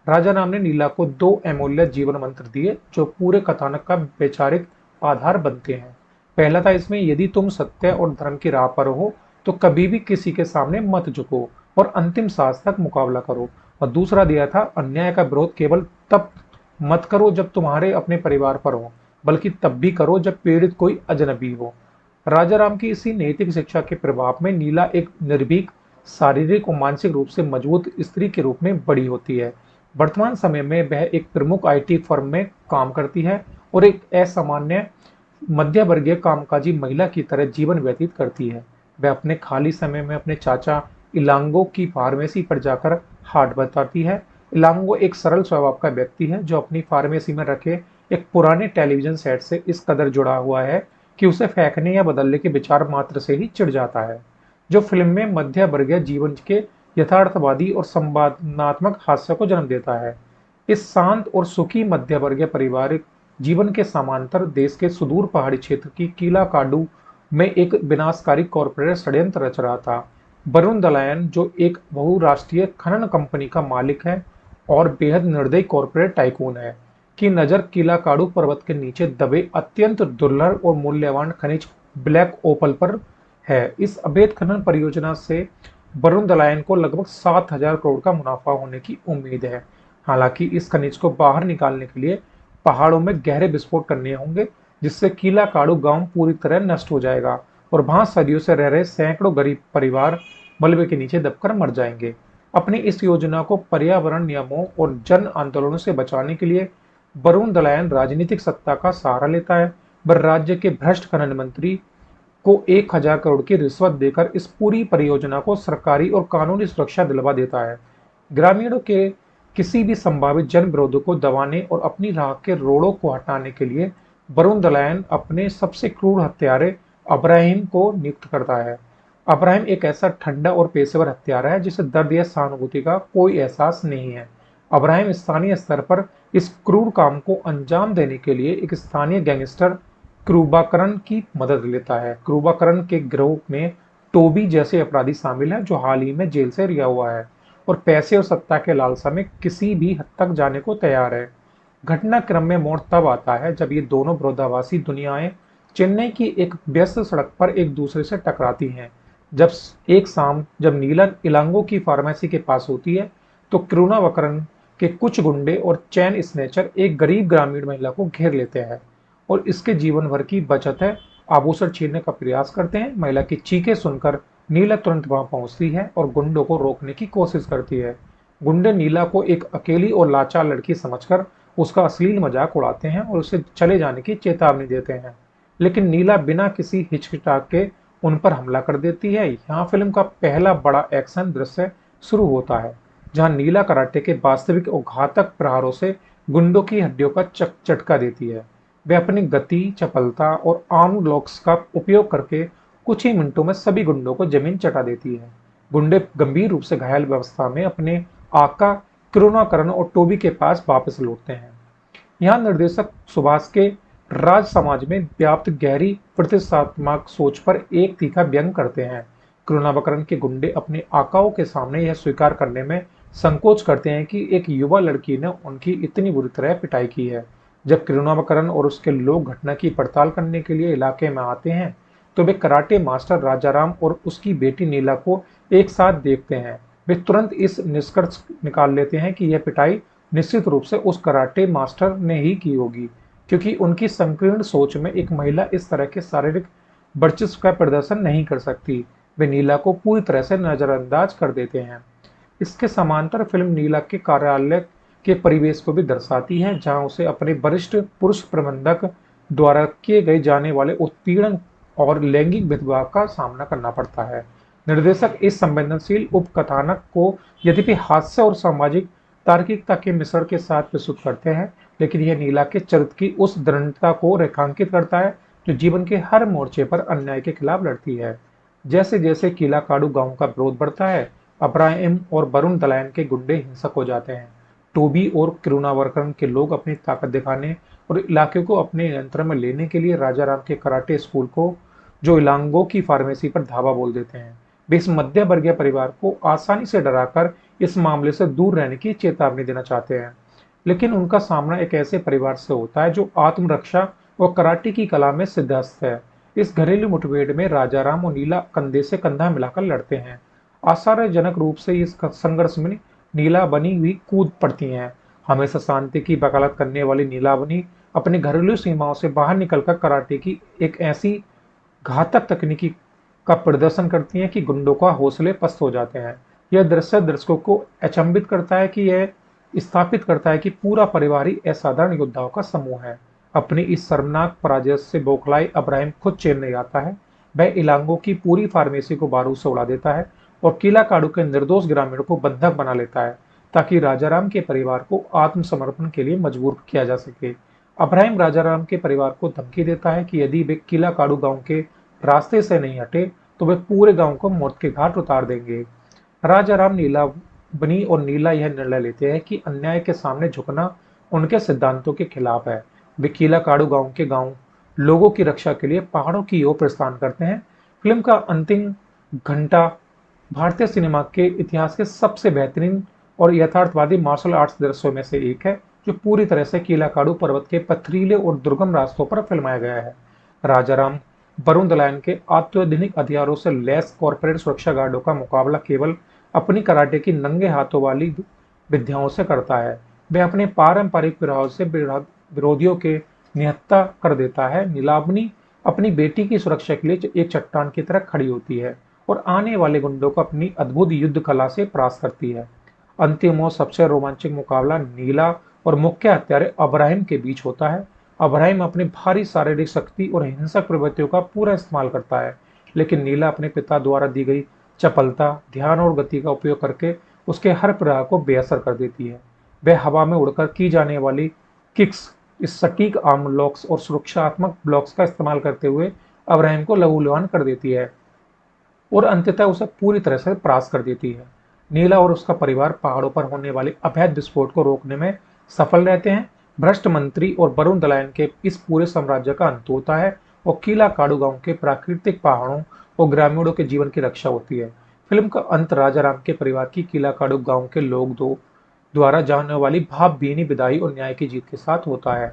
राजा राम ने नीला को 2 अमूल्य जीवन मंत्र दिए, जो पूरे कथानक का वैचारिक आधार बनते हैं। पहला था इसमें, यदि तुम सत्य और धर्म की राह पर हो तो कभी भी किसी के सामने मत झुको और अंतिम सांस तक मुकाबला करो। और दूसरा दिया था, अन्याय का विरोध केवल तब मत करो जब तुम्हारे अपने परिवार पर हो, बल्कि तब भी करो जब पीड़ित कोई अजनबी हो। राजा राम की इसी नैतिक शिक्षा के प्रभाव में नीला एक निर्भीक, शारीरिक और मानसिक रूप से मजबूत स्त्री के रूप में बड़ी होती है। वर्तमान समय में वह एक प्रमुख आईटी फर्म में काम करती है और एक असामान्य मध्य वर्गीय कामकाजी महिला की तरह जीवन व्यतीत करती है। वह अपने खाली समय में अपने चाचा इलांगो की फार्मेसी पर जाकर हाट बताती है। इलांगो एक सरल स्वभाव का व्यक्ति है, जो अपनी फार्मेसी में रखे एक पुराने टेलीविजन सेट से इस कदर जुड़ा हुआ है कि उसे फेंकने या बदलने के विचार मात्र से ही चिढ़ जाता है, जो फिल्म में मध्य वर्गीय जीवन के यथार्थवादी और संवादात्मक हास्य को जन्म देता है। इस शांत और सुखी मध्य वर्गीय पारिवारिक जीवन के समांतर देश के सुदूर पहाड़ी क्षेत्र की कीलाकाडू में एक विनाशकारी कॉरपोरेट षड्यंत्र रच रहा था। वरुण दलायन, जो एक बहुराष्ट्रीय खनन कंपनी का मालिक है और बेहद निर्दयी कॉरपोरेट टाइकून है, की नजर कीलाकाडू पर्वत के नीचे दबे अत्यंत दुर्लभ और मूल्यवान खनिज ब्लैक ओपल पर है। इस अवैध खनन परियोजना से वरुण दलायन को लगभग 7,000 करोड़ का मुनाफा होने की उम्मीद है। हालांकि इस खनिज को बाहर निकालने के लिए पहाड़ों में गहरे विस्फोट करने होंगे, जिससे कीलाकाडू गांव पूरी तरह नष्ट हो जाएगा और वहां सदियों से रह रहे सैकड़ों गरीब परिवार मलबे के नीचे दबकर मर जाएंगे। अपनी इस योजना को पर्यावरण नियमों और जन आंदोलनों से बचाने के लिए वरुण दलायन राजनीतिक सत्ता का सहारा लेता है। वह राज्य के भ्रष्ट खनन मंत्री को 1,000 करोड़ की रिश्वत देकर इस पूरी परियोजना को सरकारी और कानूनी सुरक्षा दिलवा देता है। ग्रामीणों के किसी भी संभावित जन विरोधों को दबाने और अपनी राह के रोड़ों को हटाने के लिए वरुण दलायन अपने सबसे क्रूर हत्यारे अब्राहिम को नियुक्त करता है। अब्राहिम एक ऐसा ठंडा और पेशेवर हत्यारा है जिसे दर्द या सहानुभूति का कोई एहसास नहीं है। अब्राहिम स्थानीय स्तर पर इस क्रूर काम को अंजाम देने के लिए एक स्थानीय गैंगस्टर क्रूबाकरन की मदद लेता है। क्रूबाकरन के गिरोह में टोबी जैसे अपराधी शामिल हैं, जो हाल ही में जेल से रिहा हुआ है और पैसे और सत्ता के लालसा में किसी भी हद तक जाने को तैयार है। घटनाक्रम में मोड़ तब आता है जब ये दोनों विरोधाभासी दुनियाएं चेन्नई की एक व्यस्त सड़क पर एक दूसरे से टकराती हैं। जब एक शाम जब नीला इलांगो की फार्मेसी के पास होती है तो क्रूनावकरन के कुछ गुंडे और चैन स्नेचर एक गरीब ग्रामीण महिला को घेर लेते हैं और इसके जीवन भर की बचत है आभूषण छीनने का प्रयास करते हैं। महिला की चीखें सुनकर नीला तुरंत वहां पहुंचती है और गुंडों को रोकने की कोशिश करती है। गुंडे नीला को एक अकेली और लाचार लड़की समझकर उसका अश्लील मजाक उड़ाते हैं और उसे चले जाने की चेतावनी देते हैं, लेकिन नीला बिना किसी हिचकिचाहट के उन पर हमला कर देती है। यहाँ फिल्म का पहला बड़ा एक्शन दृश्य शुरू होता है, जहाँ नीला कराटे के वास्तविक और घातक प्रहारों से गुंडों की हड्डियों का चटका देती है। वे अपनी गति, चपलता और आर्म लॉक्स का उपयोग करके कुछ ही मिनटों में सभी गुंडों को जमीन चटा देती है। गुंडे गंभीर रूप से घायल अवस्था में अपने आका करुणाकरण और टोबी के पास वापस लौटते हैं। यहाँ निर्देशक सुभाष के राज समाज में व्याप्त गहरी प्रतिष्ठात्मक सोच पर एक तीखा व्यंग करते हैं। करुणाकरण के गुंडे अपने आकाओं के सामने यह स्वीकार करने में संकोच करते हैं कि एक युवा लड़की ने उनकी इतनी बुरी तरह पिटाई की है। जब करुणाकरण और उसके लोग घटना की पड़ताल करने के लिए इलाके में आते हैं, तो वे कराटे मास्टर राजाराम और उसकी बेटी नीला को एक साथ देखते हैं। वे तुरंत इस निष्कर्ष निकाल लेते हैं कि यह पिटाई निश्चित रूप से उस कराटे मास्टर ने ही की होगी, क्योंकि उनकी संकीर्ण सोच में एक महिला इस तरह के शारीरिक वर्चस्व का प्रदर्शन नहीं कर सकती। वे नीला को पूरी तरह से नजरअंदाज कर देते हैं। इसके समांतर फिल्म नीला के कार्यालय के परिवेश को भी दर्शाती है, जहां उसे अपने वरिष्ठ पुरुष प्रबंधक द्वारा किए गए जाने वाले उत्पीड़न और लैंगिक भेदभाव का सामना करना पड़ता है। निर्देशक इस संवेदनशील उपकथानक को यद्यपि हास्य और सामाजिक तार्किकता के मिश्रण के साथ प्रस्तुत करते हैं, लेकिन यह नीला के चरित्र की उस दृढ़ता को रेखांकित करता है जो जीवन के हर मोर्चे पर अन्याय के खिलाफ लड़ती है। जैसे जैसे कीलाकाडू गांव का विरोध बढ़ता है, अब्राहिम और वरुण दलायन के गुंडे हिंसक हो जाते हैं। टोबी और करुणाकरण के लोग अपनी ताकत दिखाने और इलाके को अपने नियंत्रण में लेने के लिए राजाराम के कराटे स्कूल को, जो इलांगो की फार्मेसी पर धावा बोल देते हैं। वे इस मध्य वर्गीय परिवार को आसानी से डराकर इस मामले से दूर रहने की चेतावनी देना चाहते हैं, लेकिन उनका सामना एक ऐसे परिवार से होता है जो आत्मरक्षा और कराटे की कला में सिद्धहस्त है। इस घरेलू मुठभेड़ में राजाराम और नीला कंधे से कंधा मिलाकर लड़ते हैं। आश्चर्यजनक रूप से इस संघर्ष में नीला बनी हुई कूद पड़ती हैं। हमेशा शांति की वकालत करने वाली नीलावनी अपनी घरेलू सीमाओं से बाहर निकलकर कराटे की एक ऐसी घातक तकनीकी का प्रदर्शन करती हैं कि गुंडों का हौसले पस्त हो जाते हैं। यह दृश्य दर्शकों को अचंभित करता है कि यह स्थापित करता है कि पूरा परिवार ही असाधारण योद्धाओं का समूह है। अपनी इस शर्मनाक पराजय से बौखलाए अब्राहिम खुद चैन नहीं आता है। वह इलांगो की पूरी फार्मेसी को बारूद से उड़ा देता है और कीलाकाडू के निर्दोष ग्रामीणों को बंधक बना लेता है, ताकि राजाराम के परिवार को आत्मसमर्पण के लिए मजबूर किया जा सके। अब्राहिम राजाराम के परिवार को धमकी देता है कि यदि वे कीलाकाडू गांव के रास्ते से नहीं हटे तो वे पूरे गांव को मौत के घाट उतार देंगे। राजाराम, नीलावनी और नीला यह निर्णय लेते हैं कि अन्याय के सामने झुकना उनके सिद्धांतों के खिलाफ है। वे कीलाकाडू गांव के लोगों की रक्षा के लिए पहाड़ों की ओर प्रस्थान करते हैं। फिल्म का अंतिम घंटा भारतीय सिनेमा के इतिहास के सबसे बेहतरीन और यथार्थवादी मार्शल आर्ट्स दृश्यों में से एक है, जो पूरी तरह से कीलाकाडू पर्वत के पथरीले और दुर्गम रास्तों पर फिल्माया गया है। राजाराम वरुण दलायन के अत्याधुनिक हथियारों से लैस कॉर्पोरेट सुरक्षा गार्डों का मुकाबला केवल अपनी कराटे की नंगे हाथों वाली विद्याओं से करता है। वह अपने पारंपरिक प्रभाव से विरोधियों के निहत्था कर देता है। नीलावनी अपनी बेटी की सुरक्षा के लिए एक चट्टान की तरह खड़ी होती है और आने वाले गुंडों को अपनी अद्भुत युद्ध कला से परास्त करती है। अंतिम और सबसे रोमांचक मुकाबला नीला और मुख्य हत्यारे अब्राहिम के बीच होता है। अब्राहिम अपनी भारी शारीरिक शक्ति और हिंसक प्रवृत्तियों का पूरा इस्तेमाल करता है, लेकिन नीला अपने पिता द्वारा दी गई चपलता, ध्यान और गति का उपयोग करके उसके हर प्रहार को बेअसर कर देती है। वह हवा में उड़कर की जाने वाली किक्स, इस सटीक आर्म लॉक्स और सुरक्षात्मक ब्लॉक्स का इस्तेमाल करते हुए अब्राहिम को लहूलुहान कर देती है और अंततः उसे पूरी तरह से परास्त कर देती है। नीला और उसका परिवार पहाड़ों पर होने वाले अवैध विस्फोट को रोकने में सफल रहते हैं। भ्रष्ट मंत्री और वरुण दलायन के इस पूरे साम्राज्य का अंत होता है और कीलाकाडू गांव के प्राकृतिक पहाड़ों और ग्रामीणों के जीवन की रक्षा होती है। फिल्म का अंत राजाराम के परिवार की कीलाकाडू गांव के लोग द्वारा जाने वाली भावभीनी विदाई और न्याय की जीत के साथ होता है।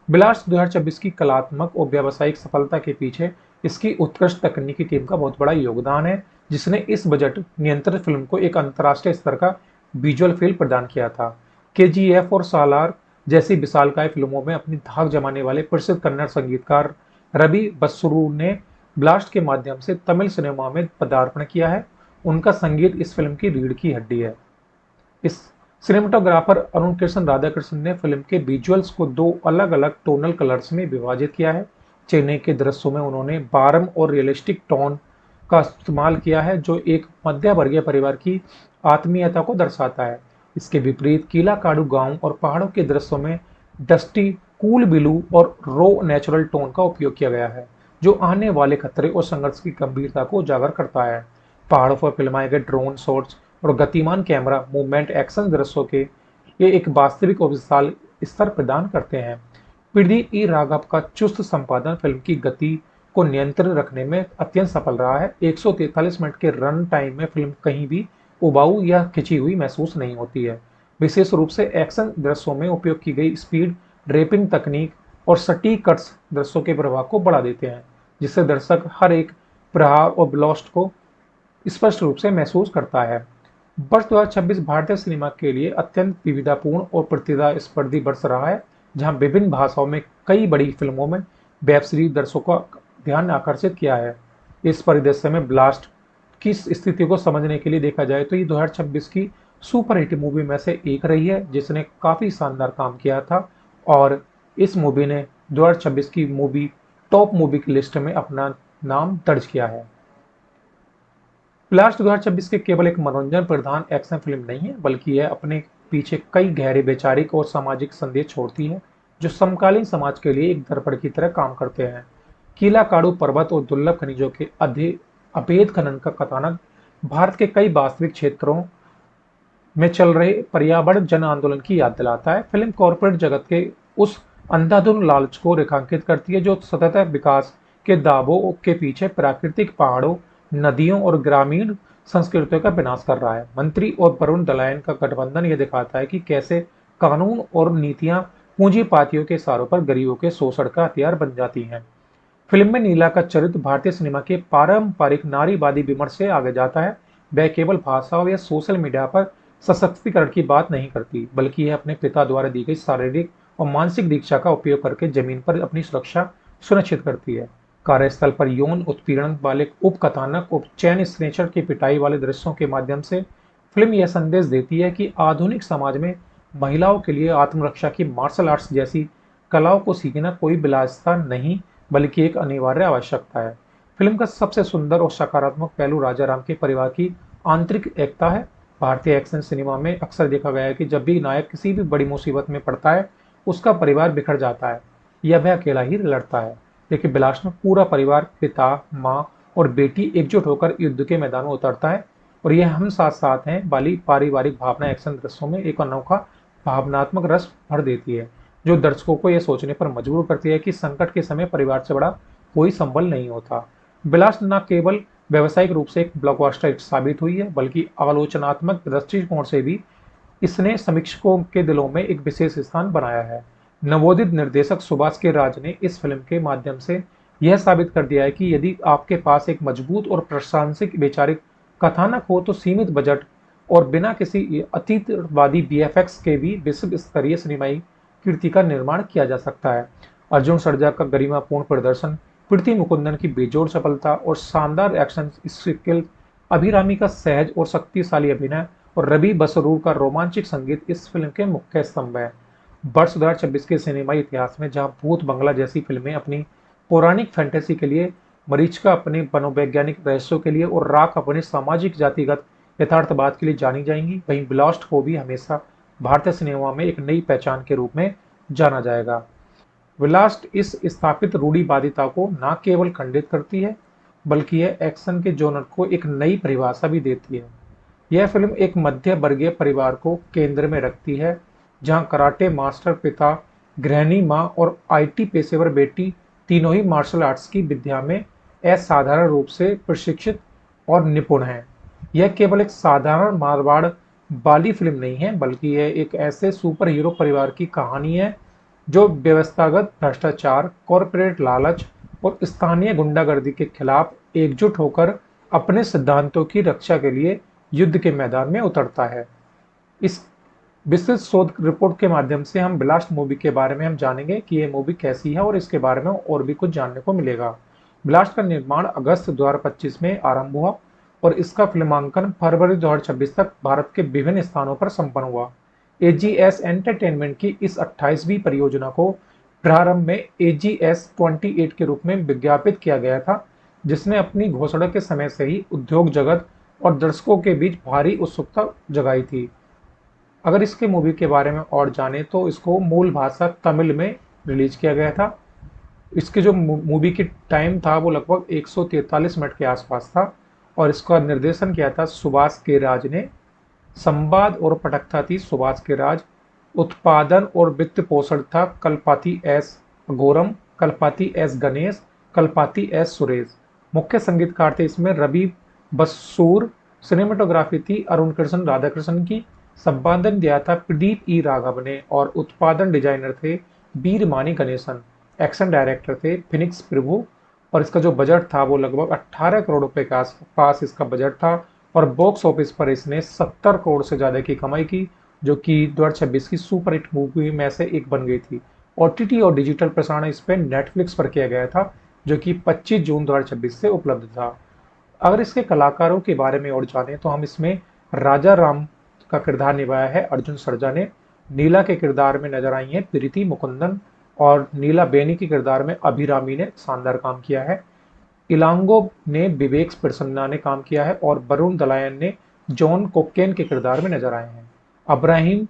ब्लास्ट 2026 की कलात्मक और व्यावसायिक सफलता के पीछे इसकी उत्कृष्ट तकनीकी टीम का बहुत बड़ा योगदान है, जिसने इस बजट नियंत्रित फिल्म को एक अंतर्राष्ट्रीय स्तर का विजुअल फील प्रदान किया था। KGF और सालार जैसी विशालकाय फिल्मों में अपनी धाक जमाने वाले प्रसिद्ध कन्नड़ संगीतकार रवि बस्सरू ने ब्लास्ट के माध्यम से तमिल सिनेमा में पदार्पण किया है। उनका संगीत इस फिल्म की रीढ़ की हड्डी है। इस सिनेमाटोग्राफर अरुण कृष्ण राधाकृष्ण ने फिल्म के विजुअल्स को दो अलग अलग टोनल कलर्स में विभाजित किया है। चेन्नई के दृश्यों में उन्होंने बारम और रियलिस्टिक टोन का इस्तेमाल किया है, जो एक मध्य वर्गीय परिवार की आत्मीयता को दर्शाता है। इसके विपरीत कीलाकाडू गांव और पहाड़ों के दृश्यों में डस्टी, कूल ब्लू और रो नेचुरल टोन का उपयोग किया गया है, जो आने वाले खतरे और संघर्ष की गंभीरता को उजागर करता है। पहाड़ों पर फिल्माए गए ड्रोन शॉट्स और गतिमान कैमरा मूवमेंट एक्शन दृश्यों के ये एक वास्तविक और विशाल स्तर प्रदान करते हैं। पीडी ई राघव का चुस्त संपादन फिल्म की गति को नियंत्रित रखने में अत्यंत सफल रहा है। 143 मिनट के रन टाइम में फिल्म कहीं भी उबाऊ या खिंची हुई महसूस नहीं होती है। विशेष रूप से एक्शन दृश्यों में उपयोग की गई स्पीड ड्रेपिंग तकनीक और सटीक कट्स दृश्यों के प्रभाव को बढ़ा देते हैं, जिससे दर्शक हर एक प्रहार और ब्लास्ट को स्पष्ट रूप से महसूस करता है। वर्ष 2026 भारतीय सिनेमा के लिए अत्यंत विविधतापूर्ण और प्रतिस्पर्धी वर्ष रहा है, जहां विभिन्न भाषाओं में कई बड़ी फिल्मों में वेब सीरीज दर्शकों का ध्यान आकर्षित किया है। इस परिदृश्य में ब्लास्ट की स्थिति को समझने के लिए देखा जाए तो ये 2026 की सुपरहिट मूवी में से एक रही है, जिसने काफी शानदार काम किया था और इस मूवी ने 2026 की मूवी टॉप मूवी की लिस्ट में अपना नाम दर्ज किया है। ब्लास्ट 2026 के केवल एक मनोरंजन प्रधान एक्शन फिल्म नहीं है, बल्कि यह अपने पीछे कई गहरे वैचारिक और सामाजिक संदेश छोड़ती है, जो समकालीन समाज के लिए एक दर्पण की तरह काम करते हैं। कीलाकाडू पर्वत और दुर्लभ खनिजों के अभेद खनन का कथानक भारत के कई वास्तविक क्षेत्रों में चल रहे पर्यावरण जन आंदोलन की याद दिलाता है। फिल्म कॉर्पोरेट जगत के उस अंधाधुंध लालच को रेखांकित करती है, जो सतत विकास के दावों के पीछे प्राकृतिक पहाड़ों, नदियों और ग्रामीण संस्कृतियों का विनाश कर रहा है। मंत्री और वरुण दलायन का गठबंधन यह दिखाता है कि कैसे कानून और नीतियां पूंजीपातियों के इशारों पर गरीबों के शोषण का हथियार बन जाती हैं। फिल्म में नीला का चरित्र भारतीय सिनेमा के पारंपरिक नारीवादी विमर्श से आगे जाता है। वह केवल भाषा या सोशल मीडिया पर सशक्तिकरण की बात नहीं करती, बल्कि यह अपने पिता द्वारा दी गई शारीरिक और मानसिक दीक्षा का उपयोग करके जमीन पर अपनी सुरक्षा सुनिश्चित करती है। कार्यस्थल पर यौन उत्पीड़न वाले उपकथानक और चैन स्नेचर की पिटाई वाले दृश्यों के माध्यम से फिल्म यह संदेश देती है कि आधुनिक समाज में महिलाओं के लिए आत्मरक्षा की मार्शल आर्ट्स जैसी कलाओं को सीखना कोई विलासिता नहीं, बल्कि एक अनिवार्य आवश्यकता है। फिल्म का सबसे सुंदर और सकारात्मक पहलू राजा राम के परिवार की आंतरिक एकता है। भारतीय एक्शन सिनेमा में अक्सर देखा गया है कि जब भी नायक किसी भी बड़ी मुसीबत में पड़ता है, उसका परिवार बिखर जाता है या वह अकेला ही लड़ता है। लेकिन ब्लास्ट में पूरा परिवार, पिता, माँ और बेटी एकजुट होकर युद्ध के मैदान में उतरता है और यह हम साथ साथ हैं वाली पारिवारिक भावना एक्शन दृश्यों में एक अनोखा भावनात्मक रस भर देती है, जो दर्शकों को यह सोचने पर मजबूर करती है कि संकट के समय परिवार से बड़ा कोई संबल नहीं होता। ब्लास्ट न केवल व्यावसायिक रूप से एक ब्लॉकबस्टर हिट साबित हुई है, बल्कि आलोचनात्मक दृष्टिकोण से भी इसने समीक्षकों के दिलों में एक विशेष स्थान बनाया है। नवोदित निर्देशक सुभाष के राज ने इस फिल्म के माध्यम से यह साबित कर दिया है कि यदि आपके पास एक मजबूत और प्रासंगिक वैचारिक कथानक हो तो सीमित बजट और बिना किसी अतीतवादी वीएफएक्स के भी विश्व स्तरीय सिनेमाई कीर्ति का निर्माण किया जा सकता है। अर्जुन सर्जा का गरिमापूर्ण प्रदर्शन, प्रीति मुकुंदन की बेजोड़ सफलता और शानदार एक्शन स्किल, अभिरामी का सहज और शक्तिशाली अभिनय और रवि बसरूर का रोमांचक संगीत इस फिल्म के मुख्य स्तंभ है। वर्ष 2026 के सिनेमाई इतिहास में जहां भूत बंगला जैसी फिल्में अपनी पौराणिक फैंटेसी के लिए, मरीचिका अपने मनोवैज्ञानिक रहस्यों के लिए और राख अपने सामाजिक जातिगत यथार्थवाद के लिए जानी जाएंगी, वहीं ब्लास्ट को भी हमेशा भारतीय सिनेमा में एक नई पहचान के रूप में जाना जाएगा। ब्लास्ट इस स्थापित रूढ़िवादिता को न केवल खंडित करती है, बल्कि यह एक्शन के जॉनर को एक नई परिभाषा भी देती है। यह फिल्म एक मध्य वर्गीय परिवार को केंद्र में रखती है, जहां कराटे मास्टर पिता, गृहिणी मां और आईटी पेशेवर बेटी तीनों ही मार्शल आर्ट्स की विद्या में असाधारण रूप से प्रशिक्षित और निपुण हैं। यह केवल एक साधारण मारवाड़ वाली फिल्म नहीं है, बल्कि यह एक ऐसे सुपर हीरो परिवार की कहानी है जो व्यवस्थागत भ्रष्टाचार, कॉरपोरेट लालच और स्थानीय गुंडागर्दी के खिलाफ एकजुट होकर अपने सिद्धांतों की रक्षा के लिए युद्ध के मैदान में उतरता है। इस विस्तृत शोध रिपोर्ट के माध्यम से हम ब्लास्ट मूवी के बारे में हम जानेंगे कि यह मूवी कैसी है और इसके बारे में और भी कुछ जानने को मिलेगा। ब्लास्ट का निर्माण अगस्त 2025 में आरंभ हुआ और इसका फिल्मांकन फरवरी 2026 तक भारत के विभिन्न स्थानों पर संपन्न हुआ। एजीएस एंटरटेनमेंट की इस 28वीं परियोजना को प्रारंभ में एजीएस 28 के रूप में विज्ञापित किया गया था, जिसने अपनी घोषणा के समय से ही उद्योग जगत और दर्शकों के बीच भारी उत्सुकता जगाई थी। अगर इसके मूवी के बारे में और जाने तो इसको मूल भाषा तमिल में रिलीज किया गया था। इसके जो मूवी की टाइम था वो लगभग 143 मिनट के आसपास था और इसका निर्देशन किया था सुभाष के राज ने। संवाद और पटकथा थी सुभाष के राज। उत्पादन और वित्त पोषण था Kalpathi S Aghoram, Kalpathi S Ganesh, Kalpathi S Suresh. मुख्य संगीतकार थे इसमें रवि बसूर। सिनेमेटोग्राफी थी अरुण कृष्ण राधाकृष्णन की। संपादन दिया था प्रदीप ई राघव ने और उत्पादन डिजाइनर थे वीरमानी गणेशन। एक्शन डायरेक्टर थे फिनिक्स प्रभु और इसका जो बजट था वो लगभग 18 करोड़ रुपए के आसपास इसका बजट था और बॉक्स ऑफिस पर इसने 70 करोड़ से ज़्यादा की कमाई की, जो कि 2026 की सुपर हिट मूवी में से एक बन गई थी। ओटीटी और डिजिटल प्रसारण इस पर नेटफ्लिक्स पर किया गया था, जो कि 25 जून 2026 से उपलब्ध था। अगर इसके कलाकारों के बारे में और जाने तो हम इसमें राजा राम का किरदार निभाया है अर्जुन सर्जा ने। नीला के किरदार में नजर आई है प्रीति मुकुंदन और नीला बेनी के किरदार में अभिरामी ने शानदार काम किया है। इलांगो ने विवेक प्रसन्ना ने काम किया है और वरुण दलायन ने जॉन कोकेन के किरदार में नजर आए हैं। अब्राहिम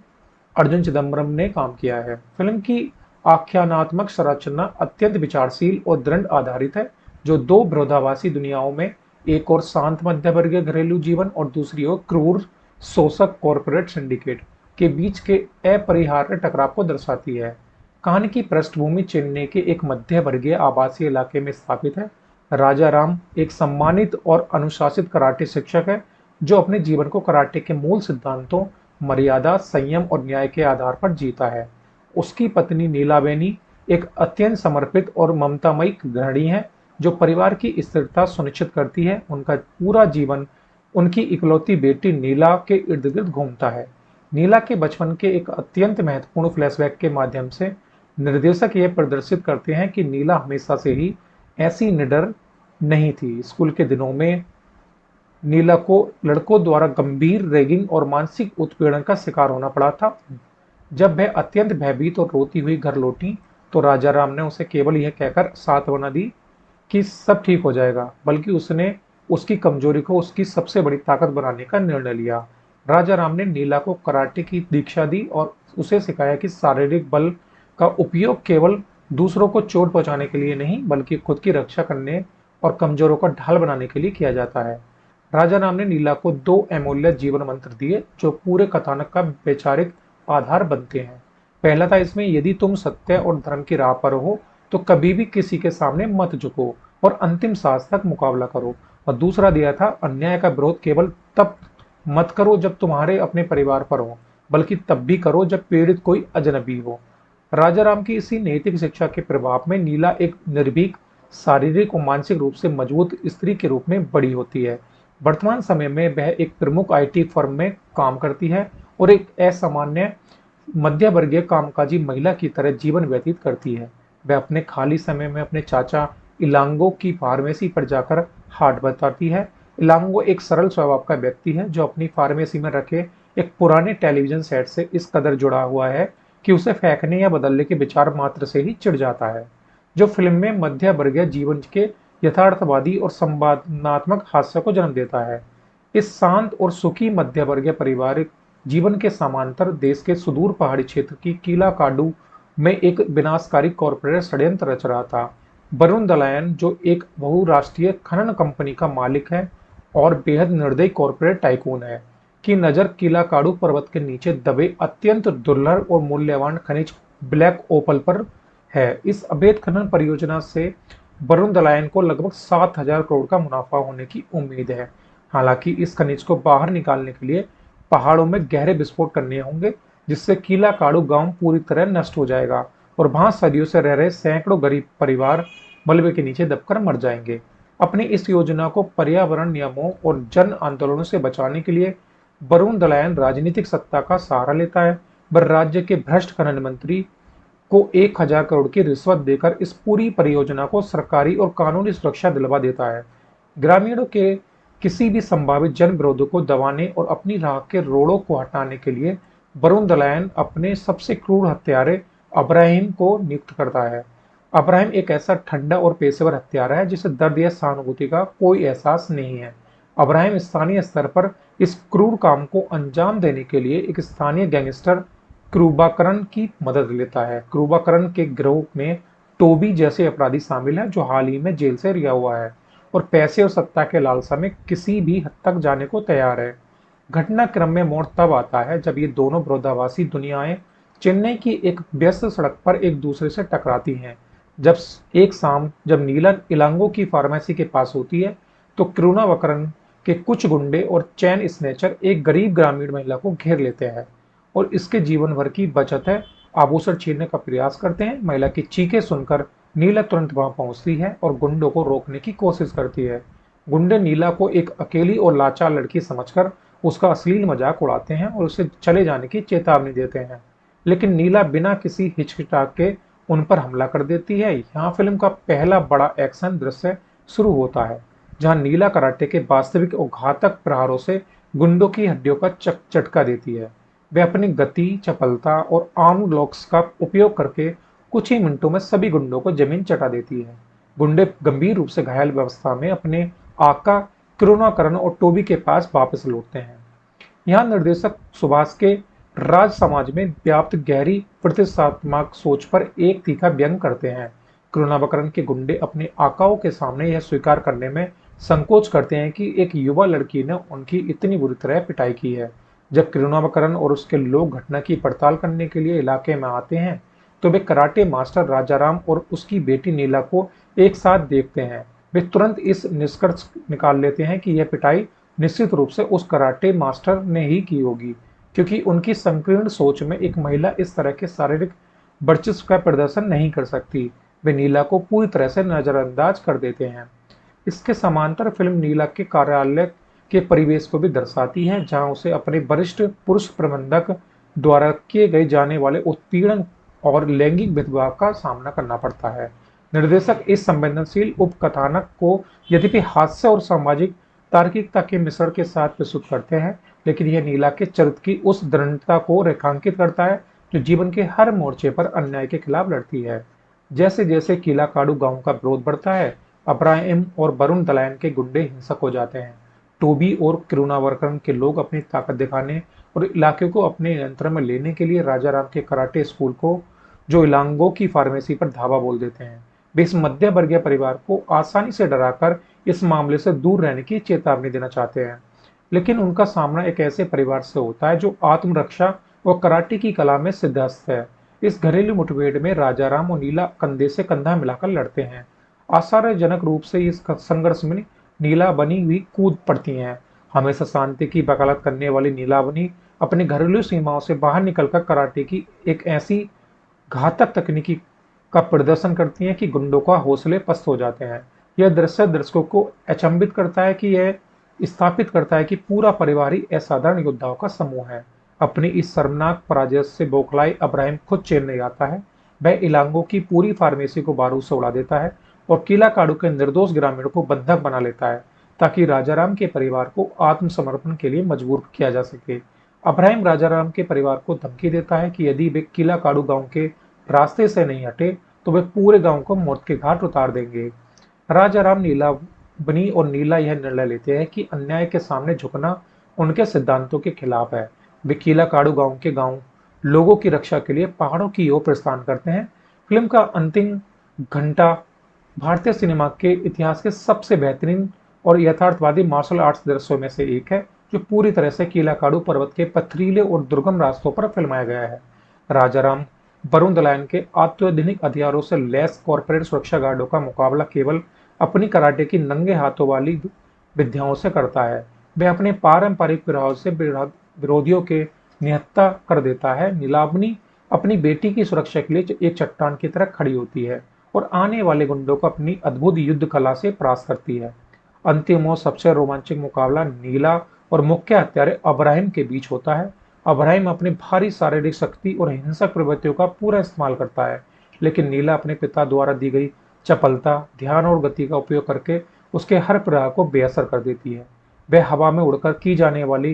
अर्जुन चिदम्बरम ने काम किया है। फिल्म की आख्यानात्मक संरचना अत्यंत विचारशील और दृढ़ आधारित है, जो दो विरोधाभासी दुनियाओं में, एक और शांत मध्यवर्गीय घरेलू जीवन और दूसरी ओर क्रूर शोषक कॉरपोरेट सिंडिकेट के बीच के अपरिहार्य टकराव को दर्शाती है। कहानी की पृष्ठभूमि चेन्नई के एक मध्य वर्गीय आवासीय इलाके में स्थापित है। राजा राम एक सम्मानित और अनुशासित कराटे शिक्षक है, जो अपने जीवन को कराटे के मूल सिद्धांतों, मर्यादा, संयम और न्याय के आधार पर जीता है। उसकी पत्नी नीलाबेनी एक अत्यंत समर्पित और ममतामयी गृहिणी है, जो परिवार की स्थिरता सुनिश्चित करती है। उनका पूरा जीवन उनकी इकलौती बेटी नीला के इर्द गिर्द घूमता है। नीला के बचपन के एक अत्यंत महत्वपूर्ण फ्लैशबैक के माध्यम से निर्देशक यह प्रदर्शित करते हैं कि नीला हमेशा से ही ऐसी निडर नहीं थी। स्कूल के दिनों में नीला को लड़कों द्वारा गंभीर रैगिंग और मानसिक उत्पीड़न का शिकार होना पड़ा था। जब वह अत्यंत भयभीत और रोती हुई घर लौटी तो राजा राम ने उसे केवल यह कहकर सांत्वना दी कि सब ठीक हो जाएगा, बल्कि उसने उसकी कमजोरी को उसकी सबसे बड़ी ताकत बनाने का निर्णय लिया। राजा राम ने नीला को कराटे की दीक्षा दी और उसे सिखाया कि शारीरिक बल का उपयोग केवल दूसरों को चोट पहुंचाने के लिए नहीं, बल्कि खुद की रक्षा करने और कमजोरों को ढाल बनाने के लिए किया जाता है। राजा राम ने नीला को 2 अमूल्य जीवन मंत्र दिए, जो पूरे कथानक का वैचारिक आधार बनते हैं। पहला था इसमें, यदि तुम सत्य और धर्म की राह पर हो तो कभी भी किसी के सामने मत झुको और अंतिम सांस तक मुकाबला करो। और दूसरा दिया था, अन्याय का विरोध केवल तब मत करो जब तुम्हारे अपने परिवार पर हो, बल्कि तब भी करो जब पीड़ित कोई अजनबी हो। राजा राम की इसी नैतिक शिक्षा के प्रभाव में नीला एक निर्भीक, शारीरिक और मानसिक रूप से मजबूत स्त्री के रूप में बड़ी होती है। वर्तमान समय में वह एक प्रमुख आईटी फर्म में काम करती है और एक असामान्य मध्य वर्गीय कामकाजी महिला की तरह जीवन व्यतीत करती है। वह अपने खाली समय में अपने चाचा इलांगो की फार्मेसी पर जाकर हाट बताती है। इलांगो एक सरल स्वभाव का व्यक्ति है, जो अपनी फार्मेसी में रखे एक पुराने टेलीविजन सेट से इस कदर जुड़ा हुआ है कि उसे फेंकने या बदलने के विचार मात्र से ही चिढ़ जाता है, जो फिल्म में मध्य वर्गीय जीवन के यथार्थवादी और संवादात्मक हास्य को जन्म देता है। इस शांत और सुखी मध्य वर्गीय पारिवारिक जीवन के समांतर देश के सुदूर पहाड़ी क्षेत्र की कीलाकाडू में एक विनाशकारी कॉरपोरेट षड्यंत्र रच रहा था। वरुण दलायन, जो एक बहुराष्ट्रीय खनन कंपनी का मालिक है और बेहद निर्दयी कॉरपोरेट टाइकून है, की नजर कीलाकाडू पर्वत के नीचे दबे अत्यंत दुर्लभ और मूल्यवान खनिज ब्लैक ओपल पर है। इस अवैध खनन परियोजना से वरुण दलायन को लगभग 7,000 करोड़ का मुनाफा होने की उम्मीद है। हालांकि इस खनिज को बाहर निकालने के लिए पहाड़ों में गहरे विस्फोट करने होंगे, जिससे कीलाकाडू गांव पूरी तरह नष्ट हो जाएगा और वहां सदियों से रह रहे सैकड़ों गरीब परिवार मलबे के नीचे दबकर मर जाएंगे। अपनी इस योजना को पर्यावरण नियमों और जन आंदोलनों से बचाने के लिए वरुण दलायन राजनीतिक सत्ता का सहारा लेता है। वह राज्य के भ्रष्ट खनन मंत्री को 1,000 करोड़ की रिश्वत देकर इस पूरी परियोजना को सरकारी और कानूनी सुरक्षा दिलवा देता है। ग्रामीणों के किसी भी संभावित जन विरोधों को दबाने और अपनी राह के रोड़ों को हटाने के लिए वरुण दलायन अपने सबसे क्रूर हत्यारे अब्राहिम को नियुक्त करता है। अब्राहिम एक ऐसा ठंडा और पेशेवर हत्यारा है जिसे दर्द या सहानुभूति का कोई एहसास नहीं है। अब्राहिम स्थानीय स्तर पर इस क्रूर काम को अंजाम देने के लिए एक स्थानीय गैंगस्टर क्रूबाकरन की मदद लेता है। क्रूबाकरन के गिरोह में टोबी जैसे अपराधी शामिल हैं जो हाल ही में जेल से रिहा हुआ है और पैसे और सत्ता के लालसा में किसी भी हद तक जाने को तैयार है। घटनाक्रम में मोड़ तब आता है जब ये दोनों विरोधाभासी दुनियाएं चेन्नई की एक व्यस्त सड़क पर एक दूसरे से टकराती हैं। जब एक शाम जब नीला इलांगो की फार्मेसी के पास होती है तो करुणावकरन के कुछ गुंडे और चैन स्नेचर एक गरीब ग्रामीण महिला को घेर लेते हैं और इसके जीवन भर की बचत है आभूषण छीनने का प्रयास करते हैं। महिला की चीखें सुनकर नीला तुरंत वहां पहुंचती है और गुंडों को रोकने की कोशिश करती है। गुंडे नीला को एक अकेली और लाचार लड़की समझकर उसका अश्लील मजाक उड़ाते हैं और उसे चले जाने की चेतावनी देते हैं, लेकिन नीला बिना किसी हिचकिचाहट के उन पर हमला कर देती है। यहाँ फिल्म का पहला बड़ा एक्शन दृश्य शुरू होता है जहाँ नीला कराटे के वास्तविक और घातक प्रहारों से गुंडों की हड्डियों का चटका देती है। वे अपनी गति, चपलता और आर्म लॉक्स का उपयोग करके कुछ ही मिनटों में सभी गुंडों को जमीन चटा देती है। गुंडे गंभीर रूप से घायल अवस्था में अपने आका करुणाकरन और टोबी के पास वापस लौटते हैं। यहाँ निर्देशक सुभाष के राज समाज में व्याप्त गहरी प्रतिष्ठात्मक सोच पर एक तीखा व्यंग करते हैं। करुणावकरन के गुंडे अपने आकाओं के सामने यह स्वीकार करने में संकोच करते हैं कि एक युवा लड़की ने उनकी इतनी बुरी तरह पिटाई की है। जब करुणावकरन और उसके लोग घटना की पड़ताल करने के लिए इलाके में आते हैं तो वे कराटे मास्टर राजाराम और उसकी बेटी नीला को एक साथ देखते हैं। वे तुरंत इस निष्कर्ष निकाल लेते हैं कि यह पिटाई निश्चित रूप से उस कराटे मास्टर ने ही की होगी, क्योंकि उनकी संकीर्ण सोच में एक महिला इस तरह के शारीरिक वर्चस्व का प्रदर्शन नहीं कर सकती। वे नीला को पूरी तरह से नजरअंदाज कर देते हैं। इसके समांतर फिल्म नीला के कार्यालय के परिवेश को भी दर्शाती है, जहां उसे अपने वरिष्ठ पुरुष प्रबंधक द्वारा किए गए जाने वाले उत्पीड़न और लैंगिक भेदभाव का सामना करना पड़ता है। निर्देशक इस संवेदनशील उपकथानक को यद्यपि हास्य और सामाजिक तार्किकता के मिश्रण के साथ प्रस्तुत करते हैं, लेकिन यह नीला के चरित्र की उस दृढ़ता को रेखांकित करता है जो जीवन के हर मोर्चे पर अन्याय के खिलाफ लड़ती है। जैसे जैसे कीलाकाडू गांव का विरोध बढ़ता है, अब्राहिम और वरुण दलायन के गुंडे हिंसक हो जाते हैं। टोबी और करुणावकरन के लोग अपनी ताकत दिखाने और इलाके को अपने नियंत्रण में लेने के लिए राजाराम के कराटे स्कूल को जो इलांगो की फार्मेसी पर धावा बोल देते हैं। वे इस मध्य वर्गीय परिवार को आसानी से डराकर इस मामले से दूर रहने की चेतावनी देना चाहते हैं, लेकिन उनका सामना एक ऐसे परिवार से होता है जो आत्मरक्षा और कराटे की कला में सिद्धहस्त है। इस घरेलू मुठभेड़ में राजाराम और नीला कंधे से कंधा मिलाकर लड़ते हैं। आश्चर्यजनक रूप से इस संघर्ष में नीलाबनी भी कूद पड़ती हैं। हमेशा शांति की वकालत करने वाली नीलाबनी अपने घरेलू सीमाओं से बाहर निकलकर कराटे की एक ऐसी घातक तकनीकी का प्रदर्शन करती हैं कि गुंडों का हौसले पस्त हो जाते हैं। यह दृश्य दर्शकों को अचंभित करता है कि यह स्थापित करता है कि पूरा परिवार ही असाधारण योद्धाओं का समूह है। अपनी इस शर्मनाक पराजय से बौखलाए अब्राहिम खुद चेन्नई आता है। वह इलांगो की पूरी फार्मेसी को बारूद से उड़ा देता है और कीलाकाडू के निर्दोष ग्रामीणों को बंधक बना लेता है ताकि राजाराम के परिवार को आत्मसमर्पण के लिए मजबूर किया जा सके। अब्राहिम राजाराम के परिवार को धमकी देता है कि यदि वे कीलाकाडू गांव के रास्ते से नहीं हटे तो वे पूरे गांव को मौत के घाट उतार देंगे। राजाराम, नीलाबनी और नीला यह निर्णय लेते हैं कि अन्याय के सामने झुकना उनके सिद्धांतों के खिलाफ है। वे कीलाकाडू गांव के लोगों की रक्षा के लिए पहाड़ों की ओर प्रस्थान करते हैं। फिल्म का अंतिम घंटा भारतीय सिनेमा के इतिहास के सबसे बेहतरीन और यथार्थवादी मार्शल आर्ट्स दृश्यों में से एक है, जो पूरी तरह से कीलाकाडू पर्वत के पथरीले और दुर्गम रास्तों पर फिल्माया गया है। राजाराम वरुण दलायन के अत्याधुनिक हथियारों से लैस कॉर्पोरेट सुरक्षा गार्डों का मुकाबला केवल अपनी कराटे की नंगे हाथों वाली विद्याओं से करता है। वह अपने पारंपरिक प्रभाव से विरोधियों के निहत्ता कर देता है। नीलाबनी अपनी बेटी की सुरक्षा के लिए एक चट्टान की तरह खड़ी होती है और आने वाले गुंडों को अपनी अद्भुत युद्ध कला से परास्त करती है। अंतिम और सबसे रोमांचक मुकाबला नीला और मुख्य हत्यारे अब्राहिम के बीच होता है। अब्राहिम अपनी भारी शारीरिक शक्ति और हिंसक प्रवृत्तियों का पूरा इस्तेमाल करता है, लेकिन नीला अपने पिता द्वारा दी गई चपलता, ध्यान और गति का उपयोग करके उसके हर प्रहार को बेअसर कर देती है। वह हवा में उड़कर की जाने वाली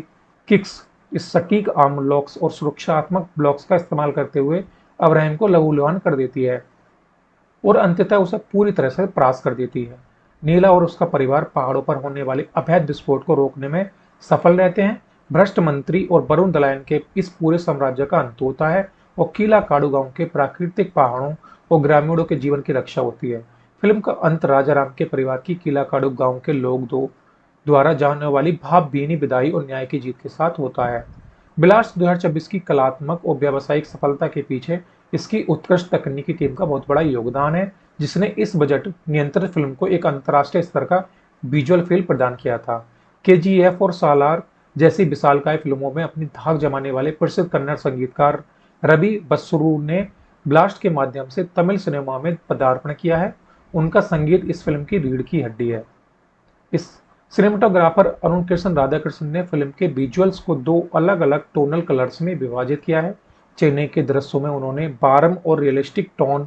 किक्स इस सटीक आर्म लॉक्स और सुरक्षात्मक ब्लॉक्स का इस्तेमाल करते हुए अब्राहम को लहूलुहान कर देती है और अंततः उसे पूरी तरह से परास्त कर देती है। नीला और उसका परिवार पहाड़ों पर होने वाले अवैध विस्फोट को रोकने में सफल रहते हैं। भ्रष्ट मंत्री और वरुण दलायन के इस पूरे साम्राज्य का अंत होता है और किला काडू गांव के प्राकृतिक पहाड़ों और ग्रामीणों के जीवन की रक्षा होती है। फिल्म का अंत राजा राम के परिवार की किला काडू गांव के लोग द्वारा जाने वाली भावभीनी विदाई और न्याय की जीत के साथ होता है। ब्लास्ट 2026 की कलात्मक और व्यावसायिक सफलता के पीछे इसकी उत्कृष्ट तकनीकी टीम का बहुत बड़ा योगदान है, जिसने इस बजट नियंत्रित फिल्म को एक अंतर्राष्ट्रीय स्तर का विजुअल फील प्रदान किया था। KGF और सालार जैसी विशालकाय फिल्मों में अपनी धाक जमाने वाले प्रसिद्ध कन्नड़ संगीतकार रवि बसरूर ने ब्लास्ट के माध्यम से तमिल सिनेमा में पदार्पण किया है। उनका संगीत इस फिल्म की रीढ़ की हड्डी है। इस सिनेमाटोग्राफर अरुण कृष्ण राधाकृष्ण ने फिल्म के विजुअल्स को 2 अलग अलग टोनल कलर्स में विभाजित किया है। चेन्नई के दृश्यों में उन्होंने बारम और रियलिस्टिक टोन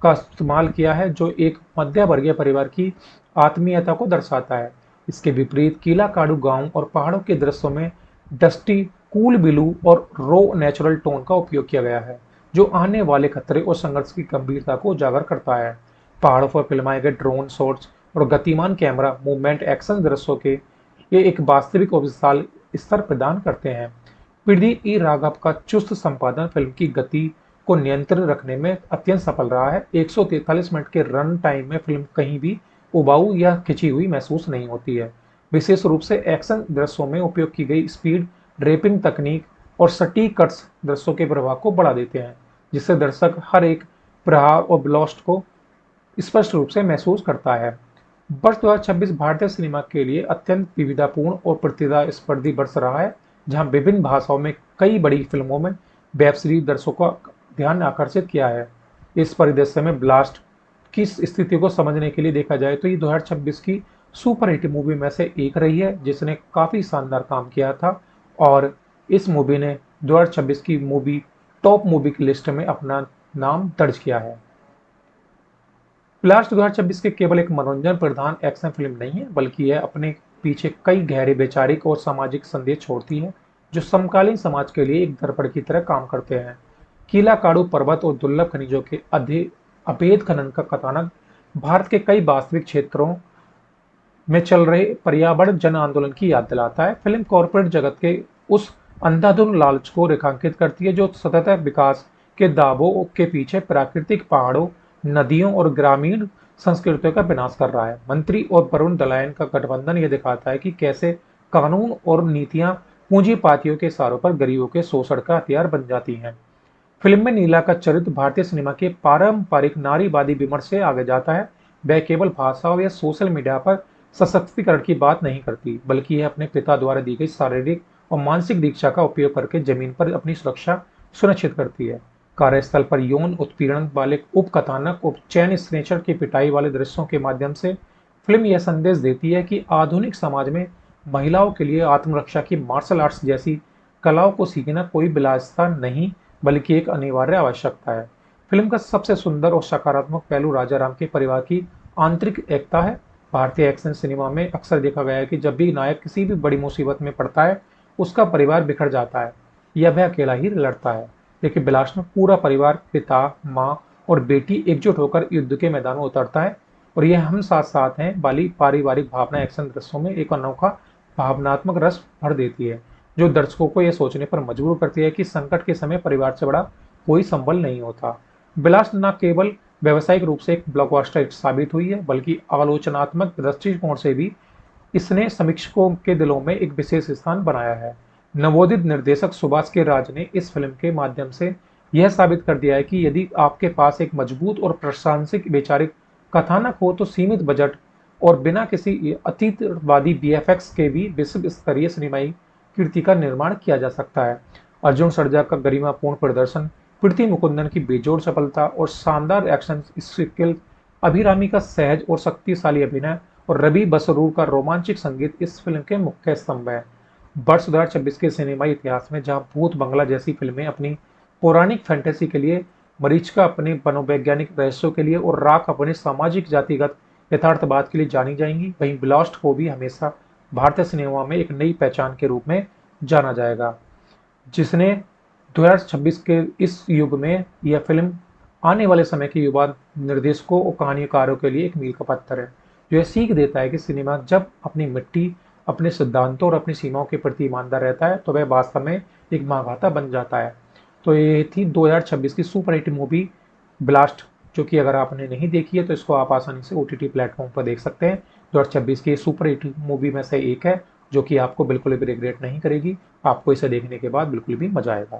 का इस्तेमाल किया है, जो एक मध्य वर्गीय परिवार की आत्मीयता को दर्शाता है। इसके विपरीत किला काडू गांव और पहाड़ों के दृश्यों में डस्टी, कूल ब्लू और रो नेचुरल टोन का उपयोग किया गया है, जो आने वाले खतरे और संघर्ष की गंभीरता को उजागर करता है। पहाड़ों पर फिल्माए गए ड्रोन शॉट्स और गतिमान कैमरा मूवमेंट एक्शन दृश्यों के ये एक वास्तविक और विशाल स्तर प्रदान करते हैं। प्रदीप ई राघव का चुस्त संपादन फिल्म की गति को नियंत्रित रखने में अत्यंत सफल रहा है। 143 मिनट के रन टाइम में फिल्म कहीं भी उबाऊ या खिंची हुई महसूस नहीं होती है। विशेष रूप से एक्शन दृश्यों में उपयोग की गई स्पीड ड्रेपिंग तकनीक और सटीक कट्स दृश्यों के प्रभाव को बढ़ा देते हैं, जिससे दर्शक हर एक प्रहार और ब्लास्ट को स्पष्ट रूप से महसूस करता है। वर्ष 2026 भारतीय सिनेमा के लिए अत्यंत विविधतापूर्ण और प्रतिस्पर्धी वर्ष रहा है, जहां विभिन्न भाषाओं में कई बड़ी फिल्मों में वेब सीरीज दर्शकों का ध्यान आकर्षित किया है। इस परिदृश्य में ब्लास्ट की स्थिति को समझने के लिए देखा जाए तो ये 2026 की सुपरहिट मूवी में से एक रही है, जिसने काफी शानदार काम किया था और इस मूवी ने 2026 की टॉप मूवी की लिस्ट में अपना नाम दर्ज किया है। ब्लास्ट 2026 के केवल एक मनोरंजन प्रधान एक्शन फिल्म नहीं है, बल्कि यह अपने पीछे कई गहरे वैचारिक और सामाजिक संदेश छोड़ती है, जो समकालीन समाज के लिए एक दर्पण की तरह काम करते हैं। किला काडू पर्वत और दुर्लभ खनिजों के अभेद खनन का कथानक भारत के कई वास्तविक क्षेत्रों में चल रहे पर्यावरण जन आंदोलन की याद दिलाता है। फिल्म कॉर्पोरेट जगत के उस अंधाधुंध लालच को रेखांकित करती है, जो सतत विकास के दावों के पीछे प्राकृतिक पहाड़ों, नदियों और ग्रामीण संस्कृतियों का विनाश कर रहा है। मंत्री और वरुण दलायन का गठबंधन यह दिखाता है कि कैसे कानून और नीतियां पूंजीपातियों के इशारों पर गरीबों के शोषण का हथियार बन जाती हैं। फिल्म में नीला का चरित्र भारतीय सिनेमा के पारंपरिक नारीवादी विमर्श से आगे जाता है। वह केवल भाषा या सोशल मीडिया पर सशक्तिकरण की बात नहीं करती, बल्कि यह अपने पिता द्वारा दी गई शारीरिक और मानसिक दीक्षा का उपयोग करके जमीन पर अपनी सुरक्षा सुनिश्चित करती है। कार्यस्थल पर यौन उत्पीड़न वाले उपकथानक और चैन स्नेचर की पिटाई वाले दृश्यों के माध्यम से फिल्म यह संदेश देती है कि आधुनिक समाज में महिलाओं के लिए आत्मरक्षा की मार्शल आर्ट्स जैसी कलाओं को सीखना कोई विलासिता नहीं, बल्कि एक अनिवार्य आवश्यकता है। फिल्म का सबसे सुंदर और सकारात्मक पहलू राजा राम के परिवार की आंतरिक एकता है। भारतीय एक्शन सिनेमा में अक्सर देखा गया है कि जब भी नायक किसी भी बड़ी मुसीबत में पड़ता है, उसका परिवार बिखर जाता है या वह अकेला ही लड़ता है। लेकिन ब्लास्ट में पूरा परिवार, पिता, माँ और बेटी एकजुट होकर युद्ध के मैदान में उतरता है और यह हम साथ साथ हैं वाली पारिवारिक भावना एक्शन दृश्यों में एक अनोखा भावनात्मक रस भर देती है, जो दर्शकों को यह सोचने पर मजबूर करती है कि संकट के समय परिवार से बड़ा कोई संबल नहीं होता। ब्लास्ट न केवल व्यावसायिक रूप से एक ब्लॉकबस्टर हिट साबित हुई है, बल्कि आलोचनात्मक दृष्टिकोण से भी इसने समीक्षकों के दिलों में एक विशेष स्थान बनाया है। नवोदित निर्देशक सुभाष के राज ने इस फिल्म के माध्यम से यह साबित कर दिया है कि यदि आपके पास एक मजबूत और प्रासंगिक वैचारिक कथानक हो तो सीमित बजट और बिना किसी अतीतवादी VFX के भी विश्व स्तरीय सिनेमाई कीर्ति का निर्माण किया जा सकता है। अर्जुन सर्जा का गरिमापूर्ण प्रदर्शन, प्रीति मुकुंदन की बेजोड़ सफलता और शानदार एक्शन स्किल, अभिरामी का सहज और शक्तिशाली अभिनय और रवि बसरूर का रोमांचक संगीत इस फिल्म के मुख्य स्तंभ है। वर्ष 2026 के सिनेमाई इतिहास में जहां भूत बंगला जैसी फिल्में अपनी पौराणिक फैंटेसी के लिए, मरीचिका अपने मनोवैज्ञानिक रहस्यों के लिए और राख अपने सामाजिक जातिगत यथार्थवाद के लिए जानी जाएंगी, वहीं ब्लास्ट को भी हमेशा भारतीय सिनेमा में एक नई पहचान के रूप में जाना जाएगा। जिसने 2026 के इस युग में यह फिल्म आने वाले समय के युवा निर्देशकों और कहानीकारों के लिए एक मील का पत्थर है, जो यह सीख देता है कि सिनेमा जब अपनी मिट्टी, अपने सिद्धांतों और अपनी सीमाओं के प्रति ईमानदार रहता है तो वह वास्तव में एक महागाथा बन जाता है। तो ये थी 2026 की सुपरहिट मूवी ब्लास्ट, जो कि अगर आपने नहीं देखी है तो इसको आप आसानी से OTT प्लेटफॉर्म पर देख सकते हैं। 2026 की सुपरहिट मूवी में से एक है, जो कि आपको बिल्कुल भी रिग्रेट नहीं करेगी। आपको इसे देखने के बाद बिल्कुल भी मजा आएगा।